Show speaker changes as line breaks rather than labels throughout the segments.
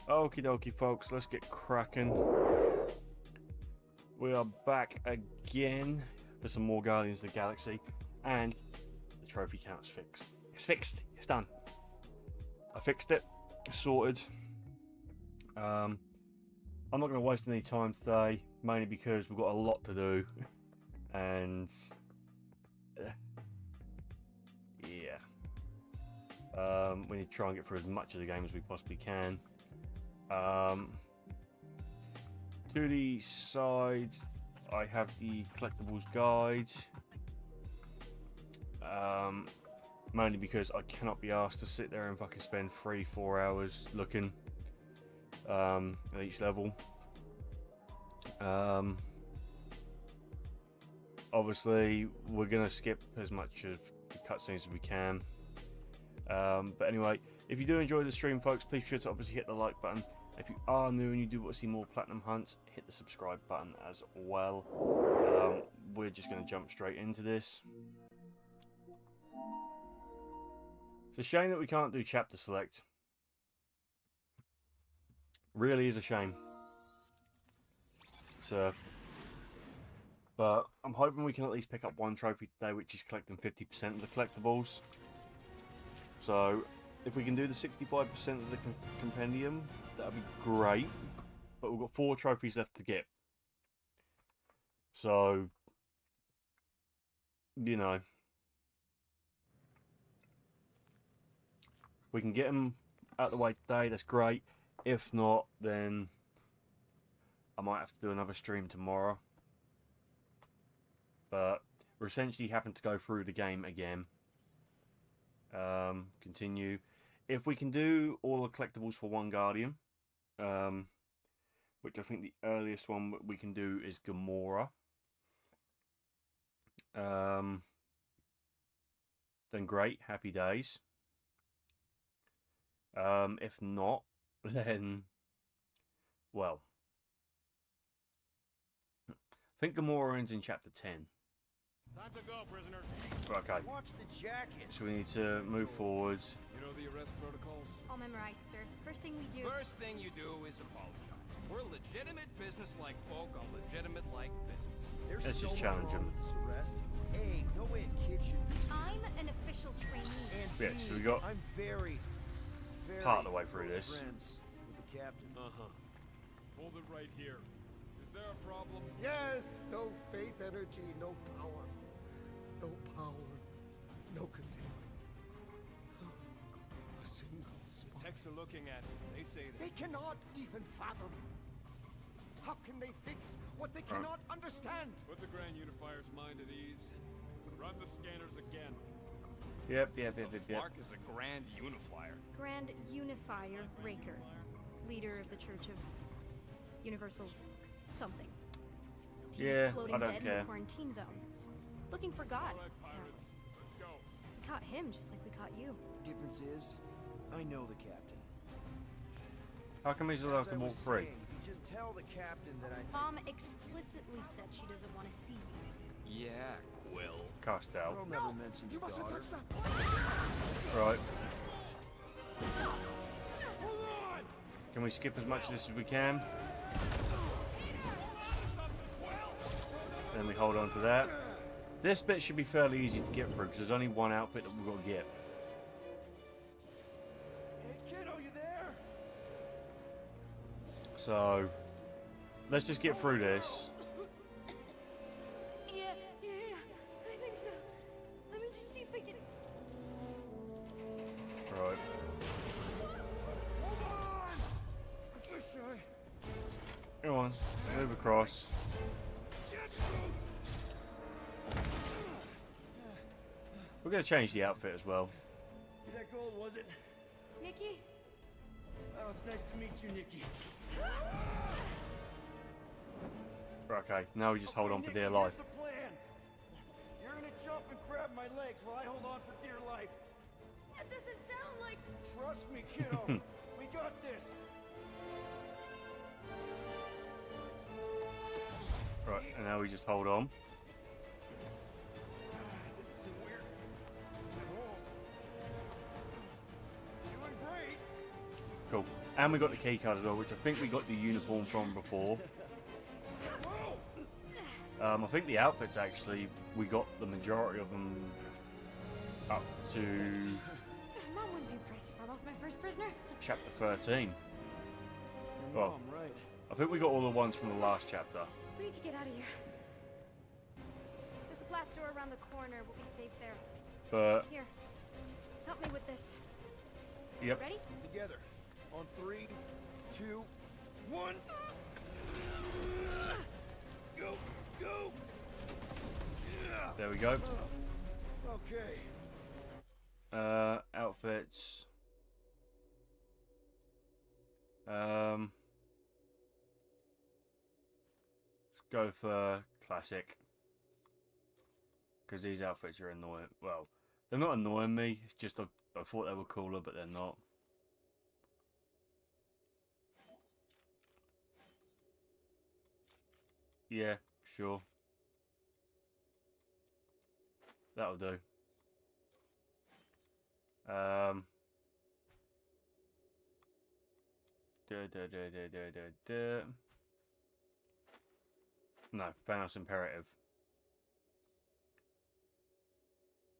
Okie dokie, folks, let's get cracking. We are back again for some more Guardians of the Galaxy, and the trophy count's fixed. It's fixed. It's done. I fixed it. It's sorted. I'm not going to waste any time today, mainly because we've got a lot to do, and yeah, we need to try and get through as much of the game as we possibly can. To the side, I have the collectibles guide, mainly because I cannot be asked to sit there and fucking spend 3-4 hours looking at each level. Obviously, we're gonna skip as much of the cutscenes as we can. But anyway, if you do enjoy the stream, folks, please be sure to obviously hit the like button. If you are new and you do want to see more platinum hunts, hit the subscribe button as well. We're just going to jump straight into this. It's a shame that we can't do chapter select. Really is a shame. But I'm hoping we can at least pick up one trophy today, which is collecting 50% of the collectibles. So if we can do the 65% of the compendium, that'd be great. But we've got 4 trophies left to get. So, you know, if we can get them out of the way today, that's great. If not, then I might have to do another stream tomorrow. But we're essentially having to go through the game again. Continue. If we can do all the collectibles for one Guardian, which I think the earliest one we can do is Gamora, then great, happy days. If not, then, well, I think Gamora ends in chapter 10.
Time to go, prisoner.
Okay.
Watch the jacket.
So we need to move forward.
You know the arrest protocols?
All memorized, sir. First thing we do...
First thing you do is apologize. We're legitimate business-like folk on legitimate-like business. There's
Let's
so
just
much
challenge
wrong
him.
with this arrest. A, no way a kid should be.
I'm an official trainee.
And
Yeah,
B,
so we got
I'm very
part of the way through
close
this.
friends with the captain.
Hold it right here. Is there a problem?
Yes, no faith energy, no power. No power, no containment. A single spark.
Techs are looking at it. They say that.
They cannot even fathom. How can they fix what they cannot understand?
Put the Grand Unifier's mind at ease. Run the scanners again.
Yep.
Mark is a Grand Unifier.
Grand Unifier Raker. Leader of the Church of Universal something. He's
Yeah,
floating
I don't
dead in
care.
the quarantine zone. Looking for God.
All right, pirates. Let's go.
We caught him just like we caught you.
Difference is, I know the captain.
How come he's allowed
As
to
I
walk
was
free?
saying, if you just tell the captain that I...
Mom explicitly said she doesn't want to see you.
Yeah, Quill.
Cast out.
I'll never mention
You
your
mustn't
daughter.
touch that.
Right.
Hold on!
Can we skip as much of this as we can? Then we hold on to that. This bit should be fairly easy to get through because there's only one outfit that we've got to get.
Hey, kiddo, you there?
So, let's just get through this.
Yeah, I think so. Let me just see if I can...
Right.
Hold on! This way.
Come on, move across. We're going to change the outfit as well.
You're that gold, was it?
Nikki?
Oh, it's nice to meet you, Nikki.
Okay, now we just hold on for
Nikki,
dear life.
here's the plan. You're gonna jump and grab my legs while I hold on for dear life.
That doesn't sound like...
Trust me, kiddo. We got this.
Right, and now we just hold on.
This isn't weird at all. Doing great.
Cool. And we got the key card as well, which I think we got the uniform from before. I think the outfits actually, we got the majority of them up to
Mom wouldn't be impressed if I lost my first prisoner.
chapter 13. Well,
Mom, right.
I think we got all the ones from the last chapter.
We need to get out of here. There's a glass door around the corner. We'll be safe there.
But,
Here, help me with this.
yep.
Ready?
Together. On 3, 2, 1. Go, go. Yeah.
There we go.
Okay.
Outfits. Let's go for classic. Because these outfits are annoying. Well, they're not annoying me. It's just I thought they were cooler, but they're not. Yeah, sure. That'll do. No, Thanos Imperative.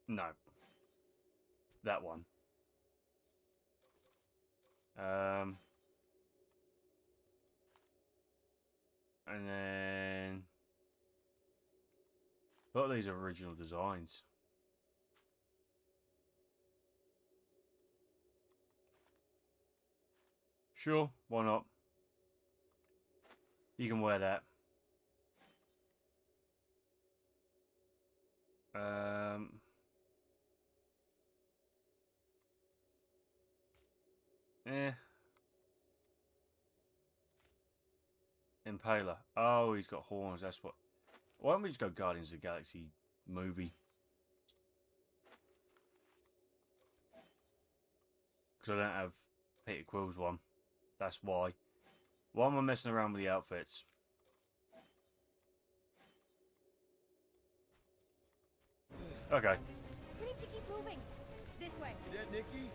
No. That one. And then a lot of these are original designs. Sure, why not? You can wear that. Impaler. Oh, he's got horns. That's what. Why don't we just go Guardians of the Galaxy movie? Because I don't have Peter Quill's one. That's why. Why am I messing around with the outfits? Okay.
We need to keep moving. This way.
You dead, Nikki?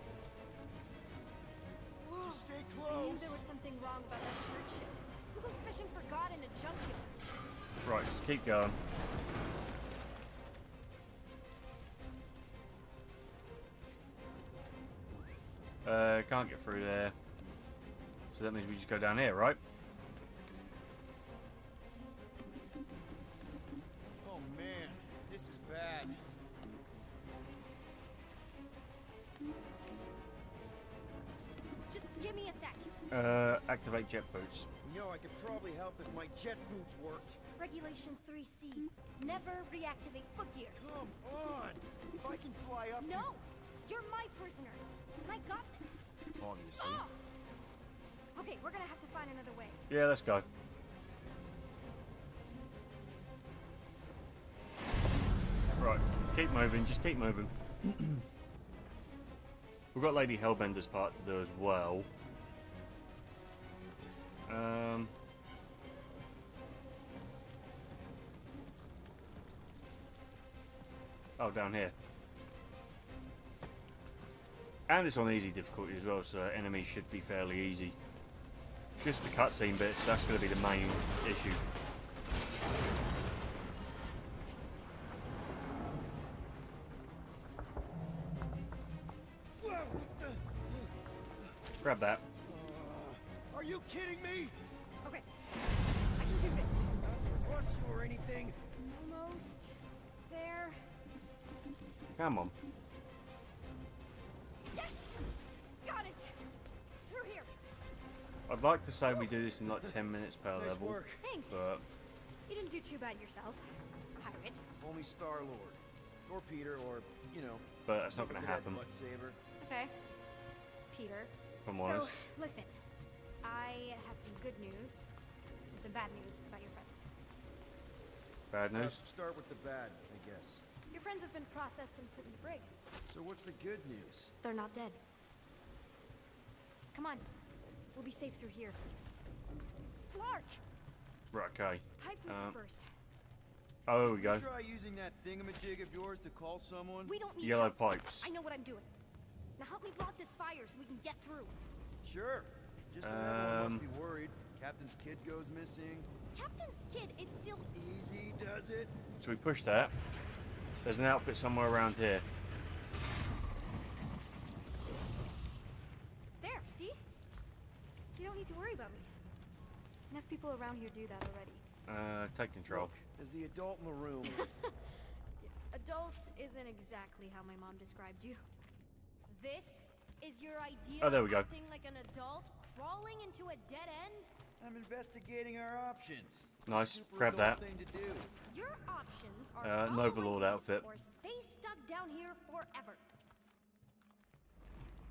Just stay
I
close.
knew there was something wrong about that church ship. Who goes fishing for God in a junkyard?
Right, just keep going. Can't get through there. So that means we just go down here, right?
Oh man, this is bad.
Just give me a sec.
Activate jet boots.
You know, I could probably help if my jet boots worked.
Regulation 3C. Never reactivate foot gear.
Come on. If I can fly up
No! You're my prisoner. And I got this.
Obviously.
Oh! Okay, we're gonna have to find another way.
Yeah, let's go. Right, keep moving, just keep moving. We've got Lady Hellbender's part to do as well. Oh, down here. And it's on easy difficulty as well, so enemies should be fairly easy. It's just the cutscene bits, that's going to be the main issue.
Whoa, what the?
Grab that.
Are you kidding me?
Okay, I can do this.
Not to rush you or anything.
Almost there.
Come on.
Yes! Got it! Through here.
I'd like to say we do this in like 10 minutes per
Nice
level,
work.
Thanks.
but
You didn't do too bad yourself. Pirate.
Only Star-Lord. Or Peter, or, you know.
that's not going to
Look at
happen,
that butt saver.
Okay. Peter.
if I'm
So,
honest.
listen. I have some good news and some bad news about your friends.
Bad news?
Start with the bad, I guess.
Your friends have been processed and put in the brig.
So what's the good news?
They're not dead. Come on. We'll be safe through here. Flark!
Right, okay.
Pipes must have burst.
Oh, there we go.
Try using that thingamajig of yours to call someone?
We don't need
Yellow
help.
pipes.
I know what I'm doing. Now help me block this fire so we can get through.
Sure. Just that everyone must be worried. Captain's kid goes missing.
Captain's kid is still.
Easy does it.
So we push that. There's an outfit somewhere around here.
There, see? You don't need to worry about me. Enough people around here do that already.
Take control.
Look, as the adult in the room.
Adult isn't exactly how my mom described you. This is your idea
Oh, there we
of
go.
acting like an adult, crawling into a dead end?
I'm investigating our options. It's a
Nice.
super
Grab
adult
that.
thing to do.
Your options are run
Noble
away
outfit.
or stay stuck down here forever.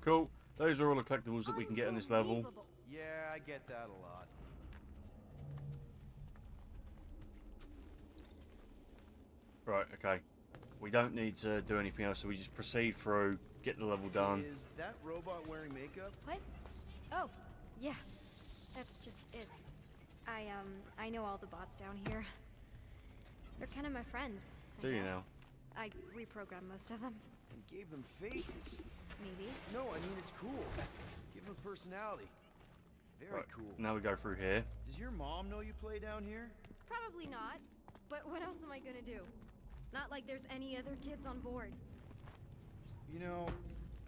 Cool. Those are all the collectibles that we can get in this level.
Unbelievable.
Yeah, I get that a lot.
Right, okay. We don't need to do anything else, so we just proceed through, get the level done.
Is that robot wearing makeup?
What? Oh, yeah. That's just it's. I know all the bots down here. They're kind of my friends. I
Do you
guess.
now?
I reprogrammed most of them.
And gave them faces.
Maybe.
No, I mean it's cool. Give them personality. Very
Right,
cool.
now we go through here.
Does your mom know you play down here?
Probably not. But what else am I gonna do? Not like there's any other kids on board.
You know,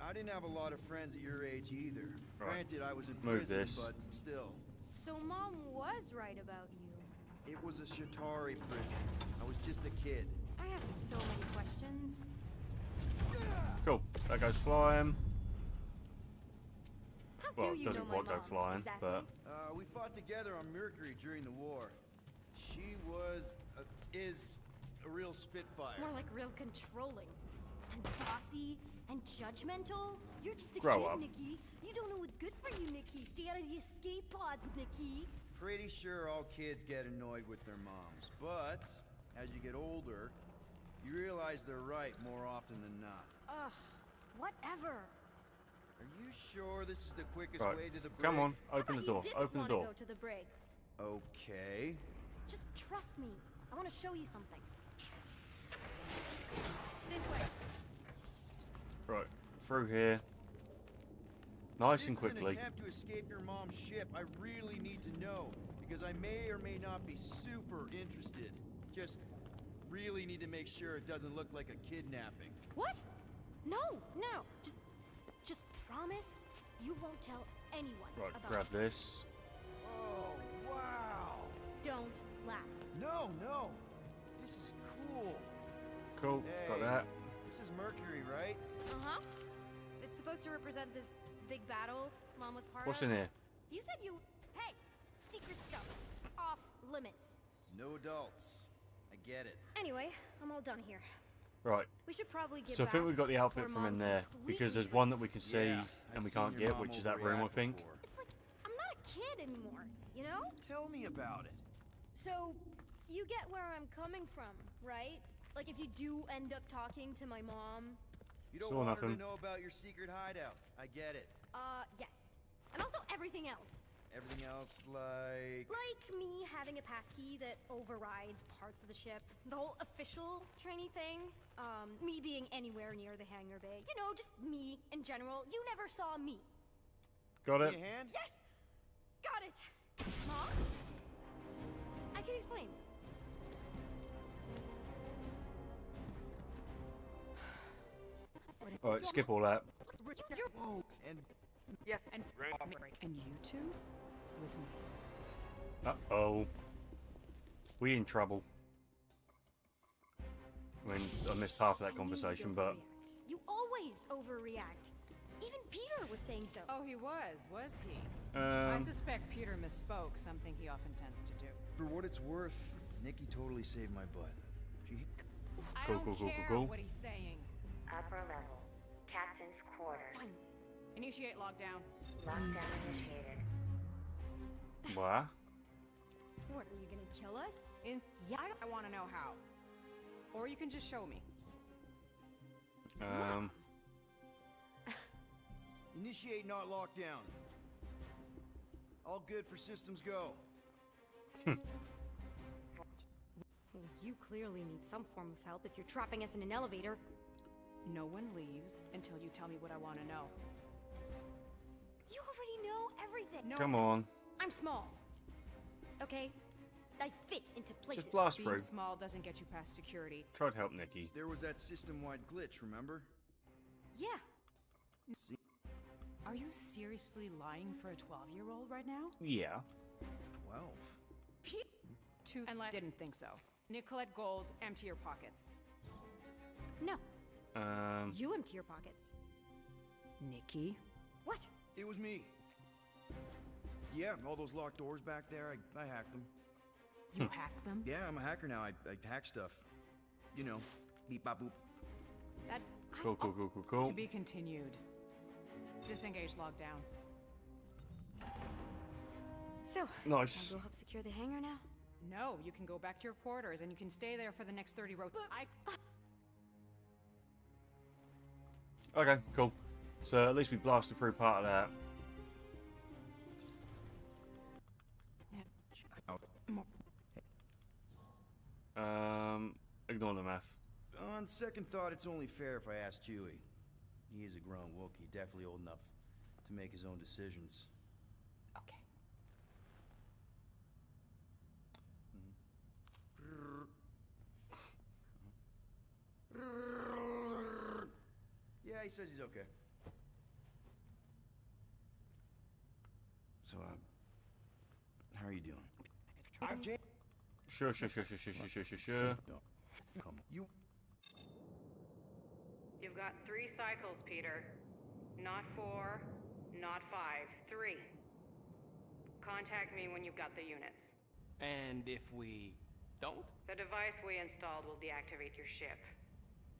I didn't have a lot of friends at your age either.
Right.
Granted, I was in
Move
prison,
this.
but still.
So Mom was right about you.
It was a Shatari prison. I was just a kid.
I have so many questions.
Cool. That goes flying.
How
Well,
do you
doesn't
know my
quite go
mom?
flying,
exactly?
but
We fought together on Mercury during the war. She was, is a real spitfire.
More like real controlling. And bossy and judgmental. You're just a
Grow
kid,
up.
Nikki. You don't know what's good for you, Nikki. Stay out of the escape pods, Nikki.
Pretty sure all kids get annoyed with their moms, but as you get older, you realize they're right more often than not.
Ugh, whatever.
Are you sure this is the quickest
right.
way to the brig?
Come on,
I
open
thought
the door.
You didn't
Open the
wanna
door.
Go to the brig.
Okay.
Just trust me. I want to show you something. This way.
Right, through here. Nice
This
and
is an
quickly.
attempt to escape your mom's ship. I really need to know, because I may or may not be super interested. Just really need to make sure it doesn't look like a kidnapping.
What? No. Just promise you won't tell anyone
Right,
about
grab
it.
this.
Oh, wow!
Don't laugh.
No, no! This is cool.
Cool, got
Hey.
that.
This is Mercury, right?
Uh-huh. It's supposed to represent this big battle Mom was part
What's
of.
in here?
You said you... Hey! Secret stuff. Off limits.
No adults. I get it.
Anyway, I'm all done here.
Right.
We should probably get
So I
back
think we've got the outfit
before
from
Mom
in there,
completely
because there's one that
freaks.
we can see
Yeah,
and
I've
we
seen
can't
your
get,
mom
which is that room, I
overreact
think.
before.
It's like, I'm not a kid anymore, you know?
Tell me about it.
So, you get where I'm coming from, right? Like if you do end up talking to my mom.
You don't
Saw
want her
nothing.
to know about your secret hideout. I get it.
Yes. And also everything else.
Everything else, like...
Like me having a passkey that overrides parts of the ship. The whole official trainee thing. Me being anywhere near the hangar bay. You know, just me in general. You never saw me.
Got
Need
it?
a hand?
Yes! Got it! Mom? I can explain.
Alright, skip all that.
Whoa! And
Yes, and you two with me.
Uh-oh. We in trouble. I mean, I missed half of that
I knew
conversation,
you'd
but...
overreact. You always overreact. Even Peter was saying so.
Oh, he was he? I
Um,
suspect Peter misspoke, something he often tends to do.
for what it's worth, Nikki totally saved my butt. She...
I
Cool,
don't
cool, cool,
care
cool, cool.
what he's saying.
Upper level. Captain's quarters.
Initiate lockdown.
Lockdown initiated.
what?
What, are you gonna kill us?
Yeah, I want to know how. Or you can just show me.
Initiate not lockdown. All good for systems go.
Well, you clearly need some form of help if you're trapping us in an elevator.
No one leaves until you tell me what I want to know.
You already know everything.
No.
Come on.
I'm small. Okay? I fit into places.
Just blast
Being
through.
small doesn't get you past security.
Try to help Nikki.
There was that system-wide glitch, remember?
Yeah.
See?
Are you seriously lying for a 12-year-old right now?
Yeah.
12.
And didn't think so. Nicolette Gold, empty your pockets.
No.
Um.
You empty your pockets.
Nikki?
What?
It was me. Yeah, all those locked doors back there, I hacked them.
You hacked them?
Yeah, I'm a hacker now. I hack stuff. You know, beep bop boop.
That
Cool, cool, cool, cool, cool.
to be continued. Disengage lockdown.
So,
Nice.
can I go help secure the hangar now?
No, you can go back to your quarters and you can stay there for the next 30 road.
Okay, cool. So at least we blasted through part of that. Ignore the math.
On second thought, it's only fair if I ask Chewie. He is a grown Wookiee, definitely old enough to make his own decisions.
Okay.
Yeah, he says he's okay. So, how are you doing? I'm James.
Sure.
Come. You.
You've got 3 cycles, Peter. Not 4, not 5, 3. Contact me when you've got the units.
And if we don't?
The device we installed will deactivate your ship,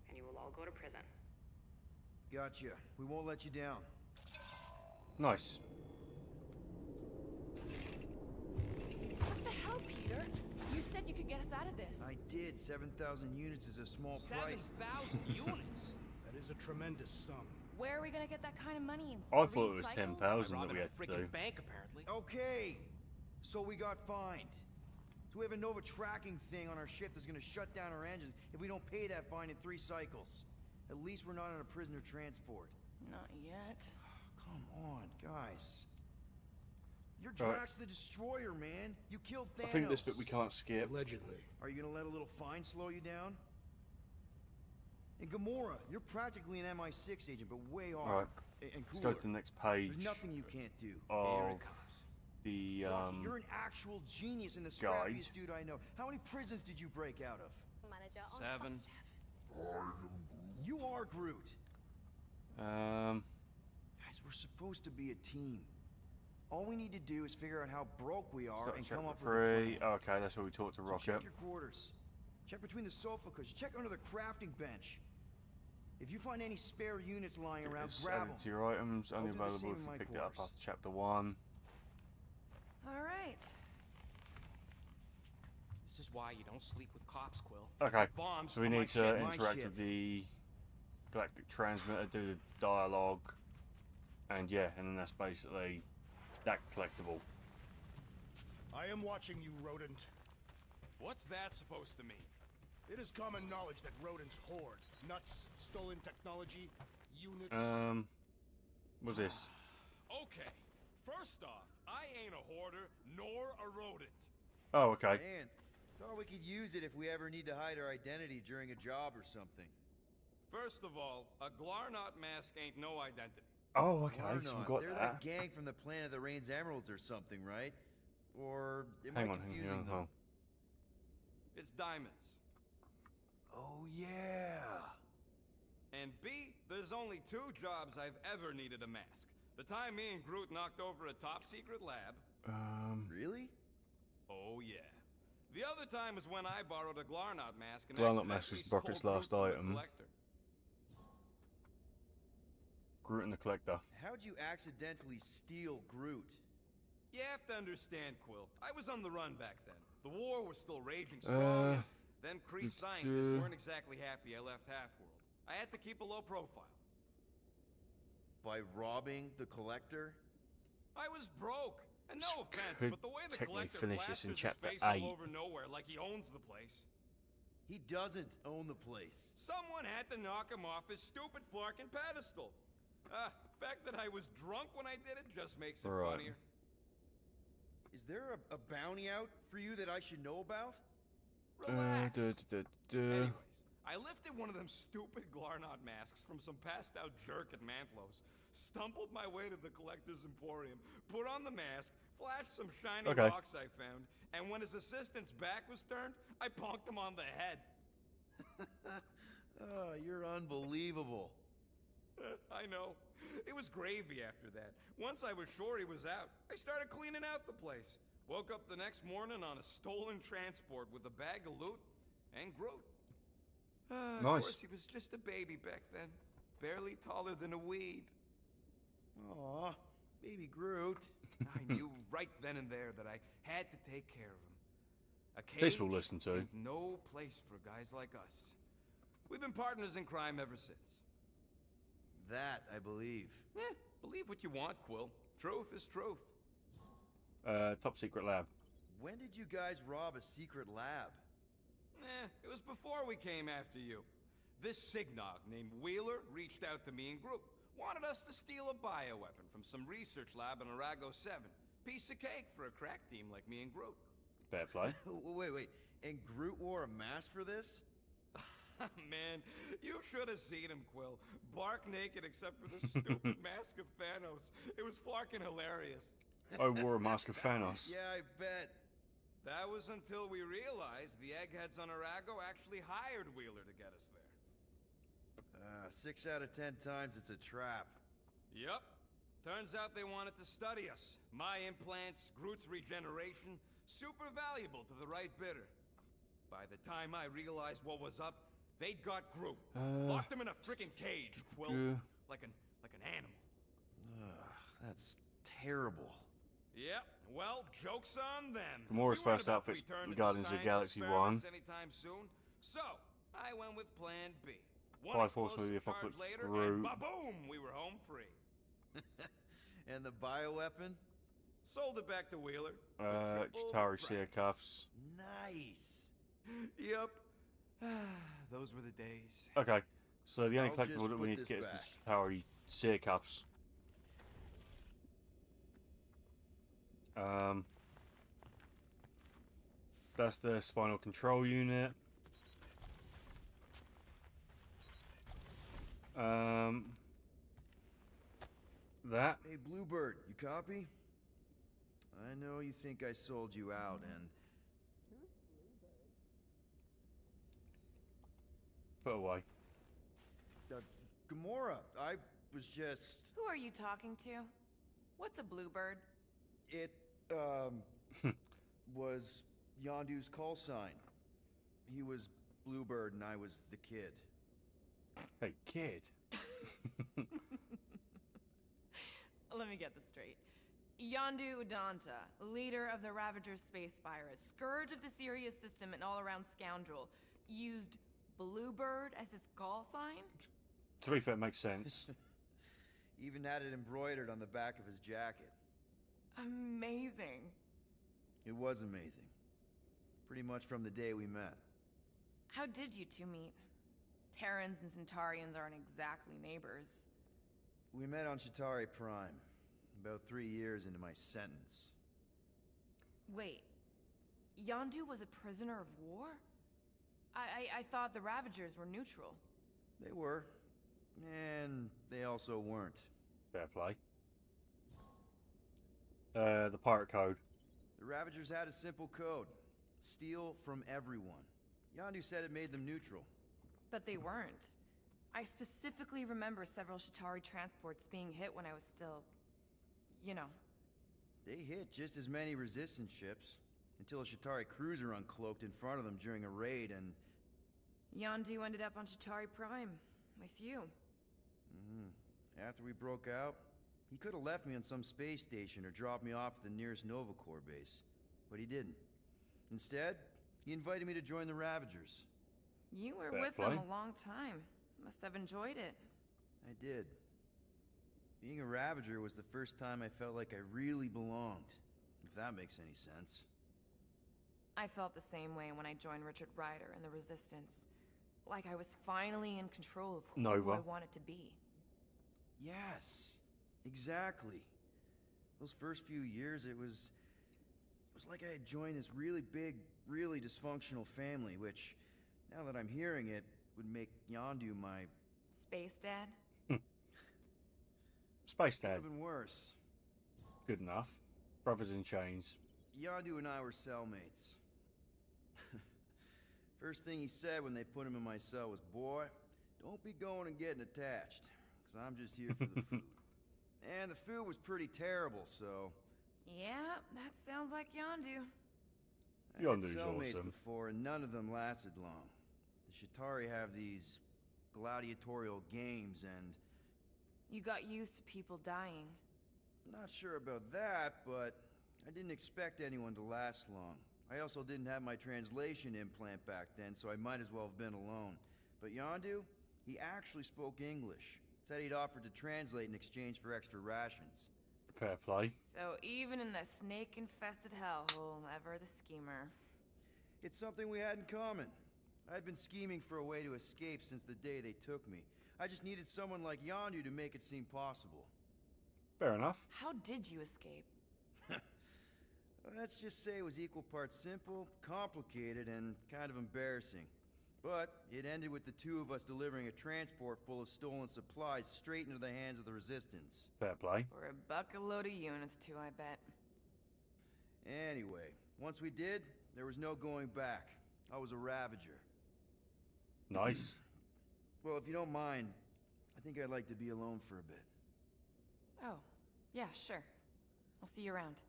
and you will all go to prison.
Gotcha. We won't let you down.
Nice.
What the hell, Peter? You said you could get us out of this.
I did. 7,000 units is a small price.
7,000 units?
That is a tremendous sum.
Where are we gonna get that kind of money?
I thought it was
3 cycles?
10,000 that
Robbing
we
a
had to do.
freaking bank, apparently.
Okay. So we got fined. So we have a Nova tracking thing on our ship that's gonna shut down our engines if we don't pay that fine in 3 cycles. At least we're not on a prisoner transport.
Not yet.
Come on, guys. You're
Right.
Drax the Destroyer, man. You killed Thanos.
I think this bit we can't skip.
Allegedly.
Are you gonna let a little fine slow you down? And Gamora, you're practically an MI6 agent, but way harder.
Right.
And
Let's
cooler.
go to the next page
There's nothing you can't do.
Here
of
it comes.
the
Rocky, you're an actual genius and the
guide.
scrappiest dude I know. How many prisons did you break out of?
Manager on
7.
You are Groot.
um
Guys, we're supposed to be a team. All we need to do is figure out how broke we are
start
and
chapter
come up
3.
with a plan.
Okay, that's where we talked to
So
Rocket.
check your quarters. Check between the sofa cushions. Check under the crafting bench. If you find any spare units lying around,
It's
grab
added
them.
to your items, only
I'll do the
available
same
if
in
you
my
picked it up
quarters.
after chapter 1.
All right.
This is why you don't sleep with cops, Quill.
Okay,
Bombs
so we
on my
need to
ship.
my
interact
ship.
with the galactic transmitter, do the dialogue, and yeah, and then that's basically that collectible.
I am watching you, rodent.
What's that supposed to mean?
It is common knowledge that rodents hoard nuts, stolen technology, units.
What's this?
Okay, first off, I ain't a hoarder nor a rodent.
Oh, okay.
Man, thought we could use it if we ever need to hide our identity during a job or something.
First of all, a Glarnot mask ain't no identity.
Oh, okay,
Or
so we
not.
got
They're
that.
that gang from the Planet of the Rain's Emeralds or something, right? Or am I
Hang on,
confusing
hang on.
them?
Oh.
It's diamonds.
Oh yeah.
And B, there's only 2 jobs I've ever needed a mask. The time me and Groot knocked over a top secret lab.
Really?
Oh yeah. The other time is when I borrowed a Glarnot mask and
Glarnot mask
accidentally
is Brocket's
stole
last
Groot from the
item.
collector.
Groot and the Collector.
How'd you accidentally steal Groot?
You have to understand, Quill. I was on the run back then. The war was still raging strong, and then Kree scientists weren't exactly happy I left Half-World. I had to keep a low profile.
By robbing the Collector?
I was broke. And no offense,
Could
but the way the
technically
Collector
finish this in
plasters his
chapter
face
8.
all over nowhere like he owns the place.
He doesn't own the place.
Someone had to knock him off his stupid flarkin' pedestal. The fact that I was drunk when I did it just makes it
Right.
funnier.
Is there a bounty out for you that I should know about?
Relax.
Anyways,
I lifted one of them stupid Glarnot masks from some passed out jerk at Mantlos, stumbled my way to the Collector's Emporium, put on the mask, flashed some shiny rocks I found, and when his assistant's back was turned, I bonked him on the head.
Oh, you're unbelievable.
I know. It was gravy after that. Once I was sure he was out, I started cleaning out the place. Woke up the next morning on a stolen transport with a bag of loot and Groot. Of course, he was just a baby back then. Barely taller than a weed.
Aw, baby Groot.
I knew right then and there that I had to take care of him. A cage
This we'll listen to.
ain't no place for guys like us. We've been partners in crime ever since.
That, I believe.
Believe what you want, Quill. Truth is truth.
Top secret lab.
When did you guys rob a secret lab?
It was before we came after you. This Signog named Wheeler reached out to me and Groot. Wanted us to steal a bioweapon from some research lab in Arago 7. Piece of cake for a crack team like me and Groot.
Fair play.
Wait. And Groot wore a mask for this?
Man, you should have seen him, Quill. Bark naked except for the stupid mask of Thanos. It was fucking hilarious.
I wore a mask of Thanos.
Yeah, I bet.
That was until we realized the eggheads on Arago actually hired Wheeler to get us there.
6 out of 10 times it's a trap.
Yup. Turns out they wanted to study us. My implants, Groot's regeneration, super valuable to the right bidder. By the time I realized what was up, they'd got Groot. Locked him in a freaking cage, Quill. Like an animal.
That's terrible.
Yep. Well, joke's on them.
Gamora's
We weren't
first
about to
outfit
be turned into
Guardians of the
science
Galaxy 1.
experiments anytime soon. So, I went with plan B. One
Five Force movie,
explosive charge
Apocalypse,
later,
Groot.
and ba-boom, we were home free.
And the bioweapon?
Sold it back to Wheeler. for triple
Chitauri
the
Seer
price.
cuffs.
Nice.
Yep. Those were the days.
Okay, so the only
I'll just
collectible that we
put
need to
this
get is
back.
the Chitauri Seer cuffs. That's the spinal control unit. That.
Hey, Bluebird, you copy? I know you think I sold you out, and
Put away.
Gamora, I was just...
Who are you talking to? What's a bluebird?
It, was Yondu's call sign. He was Bluebird and I was the kid.
Hey, kid.
Let me get this straight. Yondu Udanta, leader of the Ravager's space virus, scourge of the Sirius system and all-around scoundrel, used Bluebird as his call sign?
To be fair, it makes sense.
Even had it embroidered on the back of his jacket.
Amazing.
It was amazing. Pretty much from the day we met.
How did you two meet? Terrans and Centaurians aren't exactly neighbors.
We met on Chitauri Prime, about 3 years into my sentence.
Wait, Yondu was a prisoner of war? I thought the Ravagers were neutral.
They were. And they also weren't.
Fair play. The pirate code.
The Ravagers had a simple code. Steal from everyone. Yondu said it made them neutral.
But they weren't. I specifically remember several Chitauri transports being hit when I was still... you know.
They hit just as many resistance ships, until a Chitauri cruiser uncloaked in front of them during a raid and...
Yondu ended up on Chitauri Prime, with you.
After we broke out, he could have left me on some space station or dropped me off at the nearest Nova Corps base. But he didn't. Instead, he invited me to join the Ravagers.
You were
Fair
with
play.
them a long time. Must have enjoyed it.
I did. Being a Ravager was the first time I felt like I really belonged, if that makes any sense.
I felt the same way when I joined Richard Ryder and the Resistance. Like I was finally in control of who
Nova.
I wanted to be.
Yes, exactly. Those first few years, it was was like I had joined this really big, really dysfunctional family, which, now that I'm hearing it, would make Yondu my...
Space dad?
Space
Could
Dad.
have been worse.
Good enough. Brothers in chains.
Yondu and I were cellmates. First thing he said when they put him in my cell was, "Boy, don't be going and getting attached, because I'm just here for the food." And the food was pretty terrible, so...
Yeah, that sounds like Yondu.
I had
Yondu's
cellmates
awesome.
before, and none of them lasted long. The Shatari have these gladiatorial games, and...
You got used to people dying.
Not sure about that, but I didn't expect anyone to last long. I also didn't have my translation implant back then, so I might as well have been alone. But Yondu, he actually spoke English. Said he'd offered to translate in exchange for extra rations.
Fair play.
So even in the snake-infested hellhole, ever the schemer.
It's something we had in common. I'd been scheming for a way to escape since the day they took me. I just needed someone like Yondu to make it seem possible.
Fair enough.
How did you escape?
Let's just say it was equal parts simple, complicated, and kind of embarrassing. But it ended with the two of us delivering a transport full of stolen supplies straight into the hands of the Resistance.
Fair play.
For a bucket load of units too, I bet.
Anyway, once we did, there was no going back. I was a Ravager.
Nice.
Well, if you don't mind, I think I'd like to be alone for a bit.
Oh, yeah, sure. I'll see you around.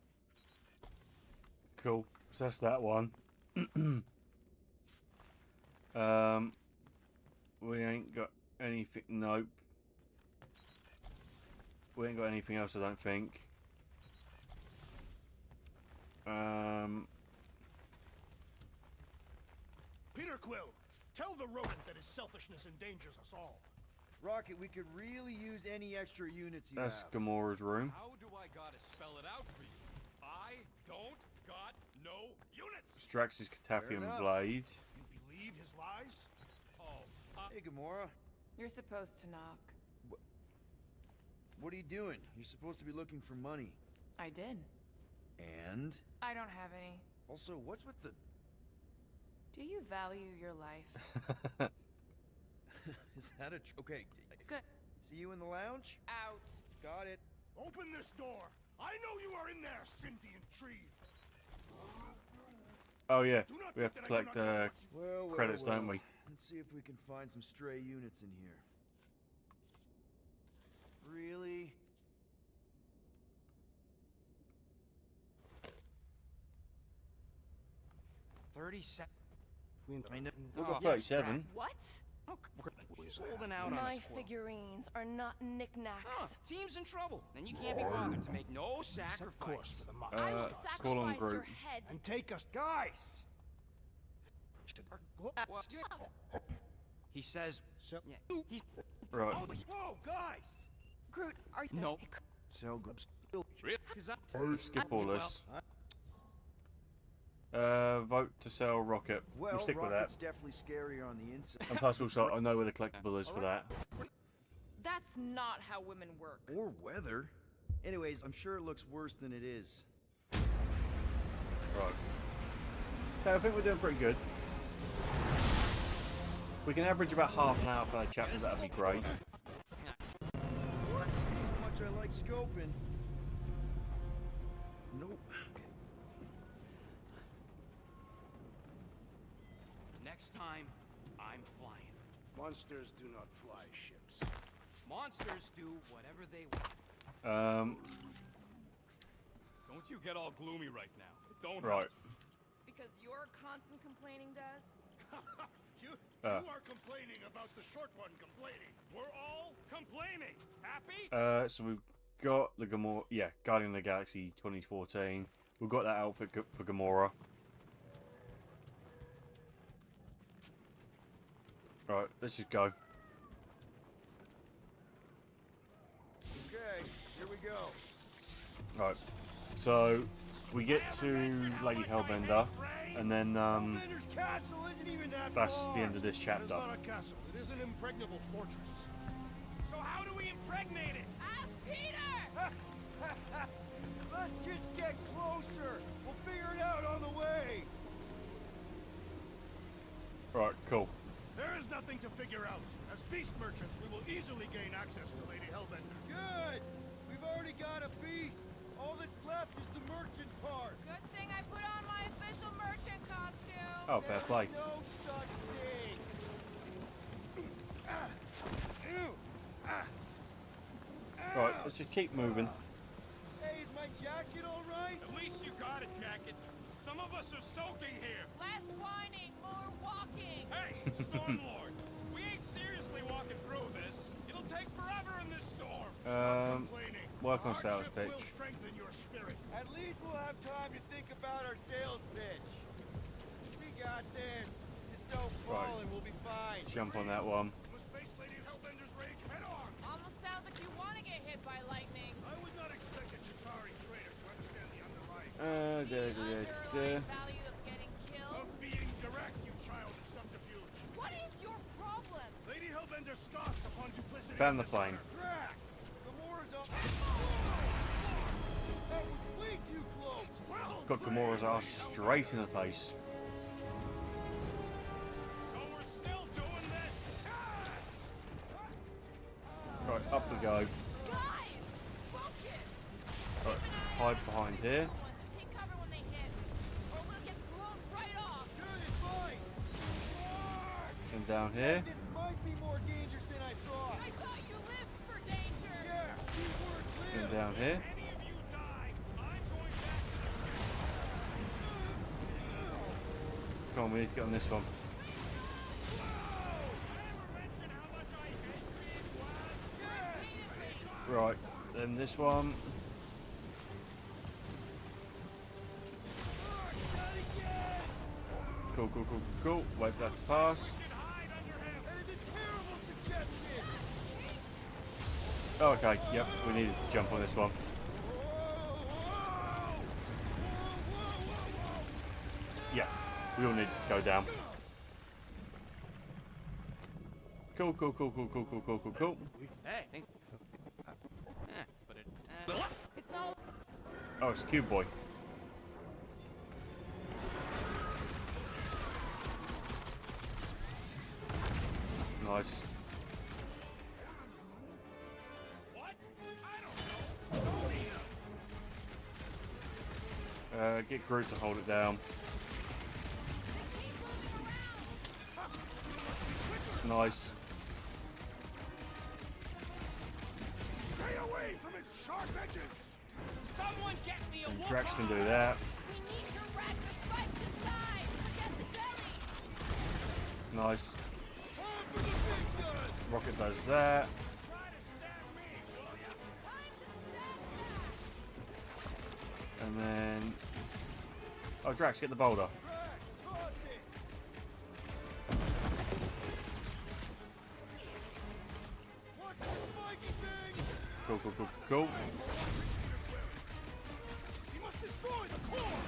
Cool. So that's that one. We ain't got anything. Nope. We ain't got anything else, I don't think.
Peter Quill, tell the rodent that his selfishness endangers us all.
Rocket, we could really use any extra units you
That's
have.
Gamora's room.
How do I gotta spell it out for you? I don't got no units!
Strax's
Fair
Cataphium
enough.
Blade.
You believe his lies?
Oh,
Hey, Gamora.
You're supposed to knock.
What are you doing? You're supposed to be looking for money.
I did.
And?
I don't have any.
Also, what's with the...
Do you value your life?
Is that a... Okay.
Good.
See you in the lounge?
Out.
Got it.
Open this door! I know you are in there, sentient tree!
Oh yeah,
Do not
we have to
think that I
collect
do not know
Well,
credits, don't we?
Let's see if we can find some stray units in here. Really? I know.
We've got 37.
What?
holding out on
My
us, Quill.
figurines are not knickknacks.
Team's in trouble, and you can't be bothered to make no
Course
sacrifice.
for the mock.
I will
call on
sacrifice your
Groot.
head.
And take us, guys!
He says,
So,
he's
Right.
whoa, guys!
Groot, are you...
no.
Sell goods.
Skip all this. Vote to sell Rocket.
Well,
We'll stick with that.
Rocket's definitely scarier on the inside.
And plus also, I know where the collectible is for that.
That's not how women work.
Or weather. Anyways, I'm sure it looks worse than it is.
Right. Okay, I think we're doing pretty good. We can average about half an hour per chapter, that'd be great.
How much I like scoping. Nope. Okay.
Next time, I'm flying.
Monsters do not fly ships.
Monsters do whatever they want. Don't you get all gloomy right now. Don't.
Right.
Because your constant complaining does?
You are complaining about the short one complaining.
We're all complaining. Happy?
So we've got the Gamora, yeah, Guardian of the Galaxy 2014. We've got that outfit for Gamora. Right, let's just go.
Okay, here we go.
Right, so we get to Lady Hellbender, and then
Bender's castle isn't even that
that's
far.
the end of this
It is
chapter.
not a castle. It is an impregnable fortress.
So how do we impregnate it?
Ask Peter!
Let's just get
Get closer! We'll figure it out on the way!
Right, cool.
There is nothing to figure out. As beast merchants, we will easily gain access to Lady Hellbender. Good! We've already got a beast! All that's left is the merchant part!
Good thing I put on my official merchant costume.
Oh, fair play.
There's no such thing!
Right, let's just keep moving.
Hey, is my jacket alright?
At least you got a jacket. Some of us are soaking here.
Less whining, more walking.
Hey, Stormlord, we ain't seriously walking through this. It'll take forever in this storm.
Complaining.
Work on
Hardship
sales pitch.
will strengthen your spirit. At least we'll have time to think about our sales pitch. We got this. Just don't fall
Right.
and we'll be fine.
Jump on that one.
Must face Lady Hellbender's rage head on.
Almost sounds like you want to get hit by lightning.
I would not expect a Chitauri trader to understand the underlying
Underlying value of getting killed.
of being direct, you child of subterfuge.
What is your problem?
Lady Hellbender scoffs upon duplicity.
Fan
and
the flame.
dishonor. Drax, the Gamora's up. That was way too close. Well
Got Gamora's ass straight in the face.
So we're still doing this?
Yes!
Right, up we go.
Guys, focus.
Right, hide behind here.
Ones and take cover when they hit, or we'll get blown right off.
Good advice.
And down here.
This might be more dangerous than I thought.
I thought you lived for danger.
Yeah, keyword
And
live.
down here.
Any of you die, I'm going back to the
Come on, we need to get on this one.
Did I ever mention how much I hate being wild?
Right, then this one. Cool, cool, cool, cool. Wait for that to pass.
Should hide under him.
That is a terrible suggestion.
Oh, okay, yep, we needed to jump on this one. Yeah, we all need to go down. Cool, cool, cool, cool, cool, cool, cool, cool, cool.
Hey.
It's not.
Oh, it's Cube Boy. Nice.
What? I don't know. Don't eat him.
Get Groot to hold it down. Nice.
Stay away from its sharp edges.
Someone get me a
And
whoop
Drax can
on.
do that.
We need to rack the spikes inside. Forget the jelly.
Nice. Rocket does that.
Try to stab me, will ya?
Time to step back.
And then... Oh, Drax, get the boulder.
Drax, toss it. Watch the spiky things.
Cool, cool, cool, cool.
He must destroy the core.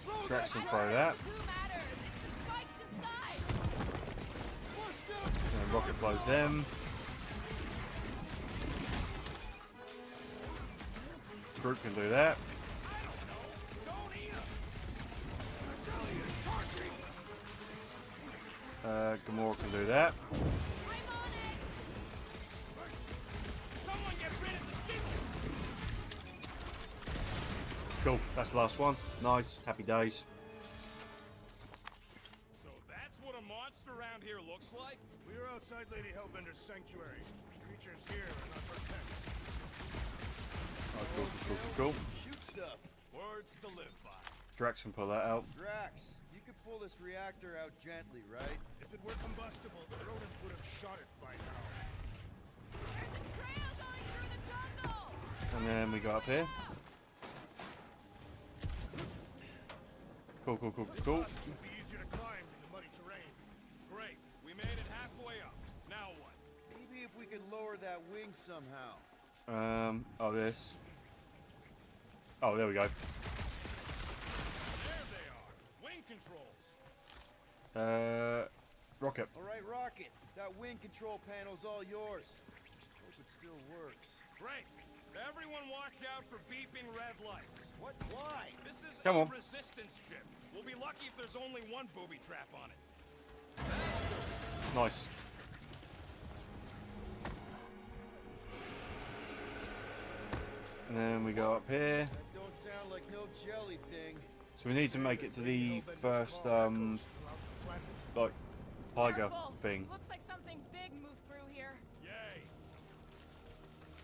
Throw
Drax
that
can throw that.
Who matters? It's the spikes inside.
Bust out.
And Rocket blows them. Groot can do that.
Don't eat him.
Gamora can do that.
I'm on it.
Someone get rid of the demon.
Cool, that's the last one. Nice, happy days.
So that's what a monster around here looks like?
We are outside Lady Hellbender's sanctuary. Creatures here are not her pets.
Oh, cool, cool, cool, cool.
Shoot stuff.
Words to live by.
Drax can pull that out.
Drax, you could pull this reactor out gently, right?
If it were combustible, the rodents would have shot it by now.
There's a trail going through the jungle.
And then we go up here. Cool, cool, cool, cool.
This would be easier to climb than the muddy terrain.
Great. We made it halfway up. Now what?
Maybe if we could lower that wing somehow.
Oh, this. Oh, there we go.
There they are. Wing controls.
Rocket.
All right, Rocket. That wing control panel's all yours. Hope it still works.
Great. Everyone watch out for beeping red lights.
What? Why?
This is
Come
a
on.
resistance ship. We'll be lucky if there's only one booby trap on it.
Nice. And then we go up here.
That don't sound like no jelly thing.
So we need to make it to the first, like, tiger
Careful.
thing.
Looks like something big moved through here.
Yay!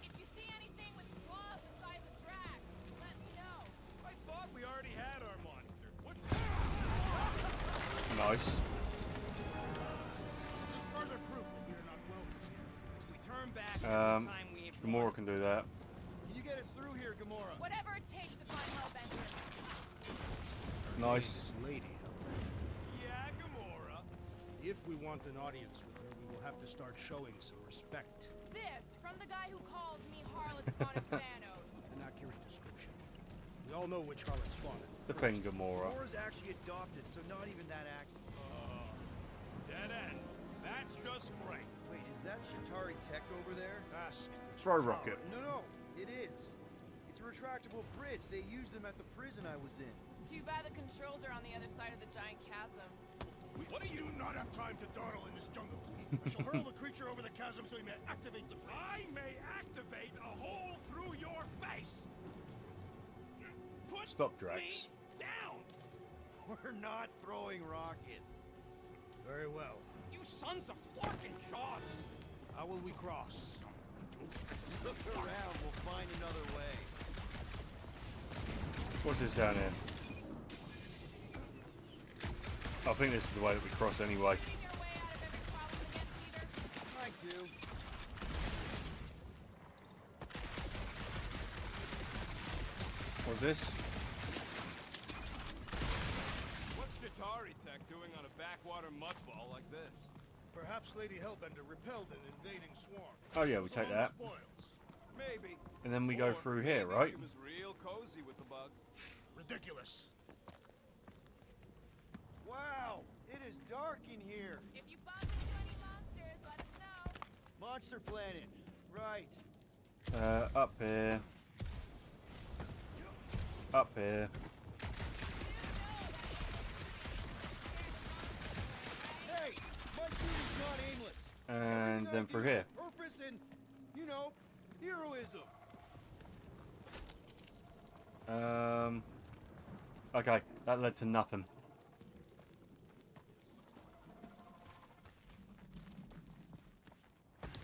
If you see anything with claws the size of tracks, let me know.
I thought we already had our monster. What?
Nice.
There's further proof that we are not welcome here.
If we turn back every time we
Gamora can do that.
Can you get us through here, Gamora?
Whatever it takes to find Hellbender.
Nice.
Lady Hellbender.
Yeah, Gamora.
If we want an audience with her, we will have to start showing some respect.
This from the guy who calls me Harlot Spawn of Thanos.
An accurate description. We all know which harlot spawned it.
Defend Gamora.
Gamora's actually adopted, so not even that active.
Dead end. That's just right.
Wait, is that Shatari tech over there?
Ask the
Throw
Chitauri.
rocket.
No, it is. It's a retractable bridge. They used them at the prison I was in.
Too bad the controls are on the other side of the giant chasm.
What do you not have time to dawdle in this jungle? I shall hurl the creature over the chasm so he may activate the bridge.
I may activate a hole through your face. Put
Stop, Drax.
me down.
We're not throwing rockets.
Very well.
You sons of fucking shots.
How will we cross?
Look around, we'll find another way.
What's this down here? I think this is the way that we cross anyway.
Getting your way out of every problem again, Peter.
I do.
What's this?
What's Shatari tech doing on a backwater mudball like this?
Perhaps Lady Hellbender repelled an invading swarm.
Oh yeah, we take
Some
that.
spoils.
Maybe.
And then we go
Or
through here,
maybe
right?
She was real cozy with the bugs.
Ridiculous.
Wow, it is dark in here.
If you bump into any monsters, let us know.
Monster planet. Right.
Up here. Up here.
Hey, my shooting's not aimless.
And then through here.
Purpose and, you know, heroism.
Okay, that led to nothing.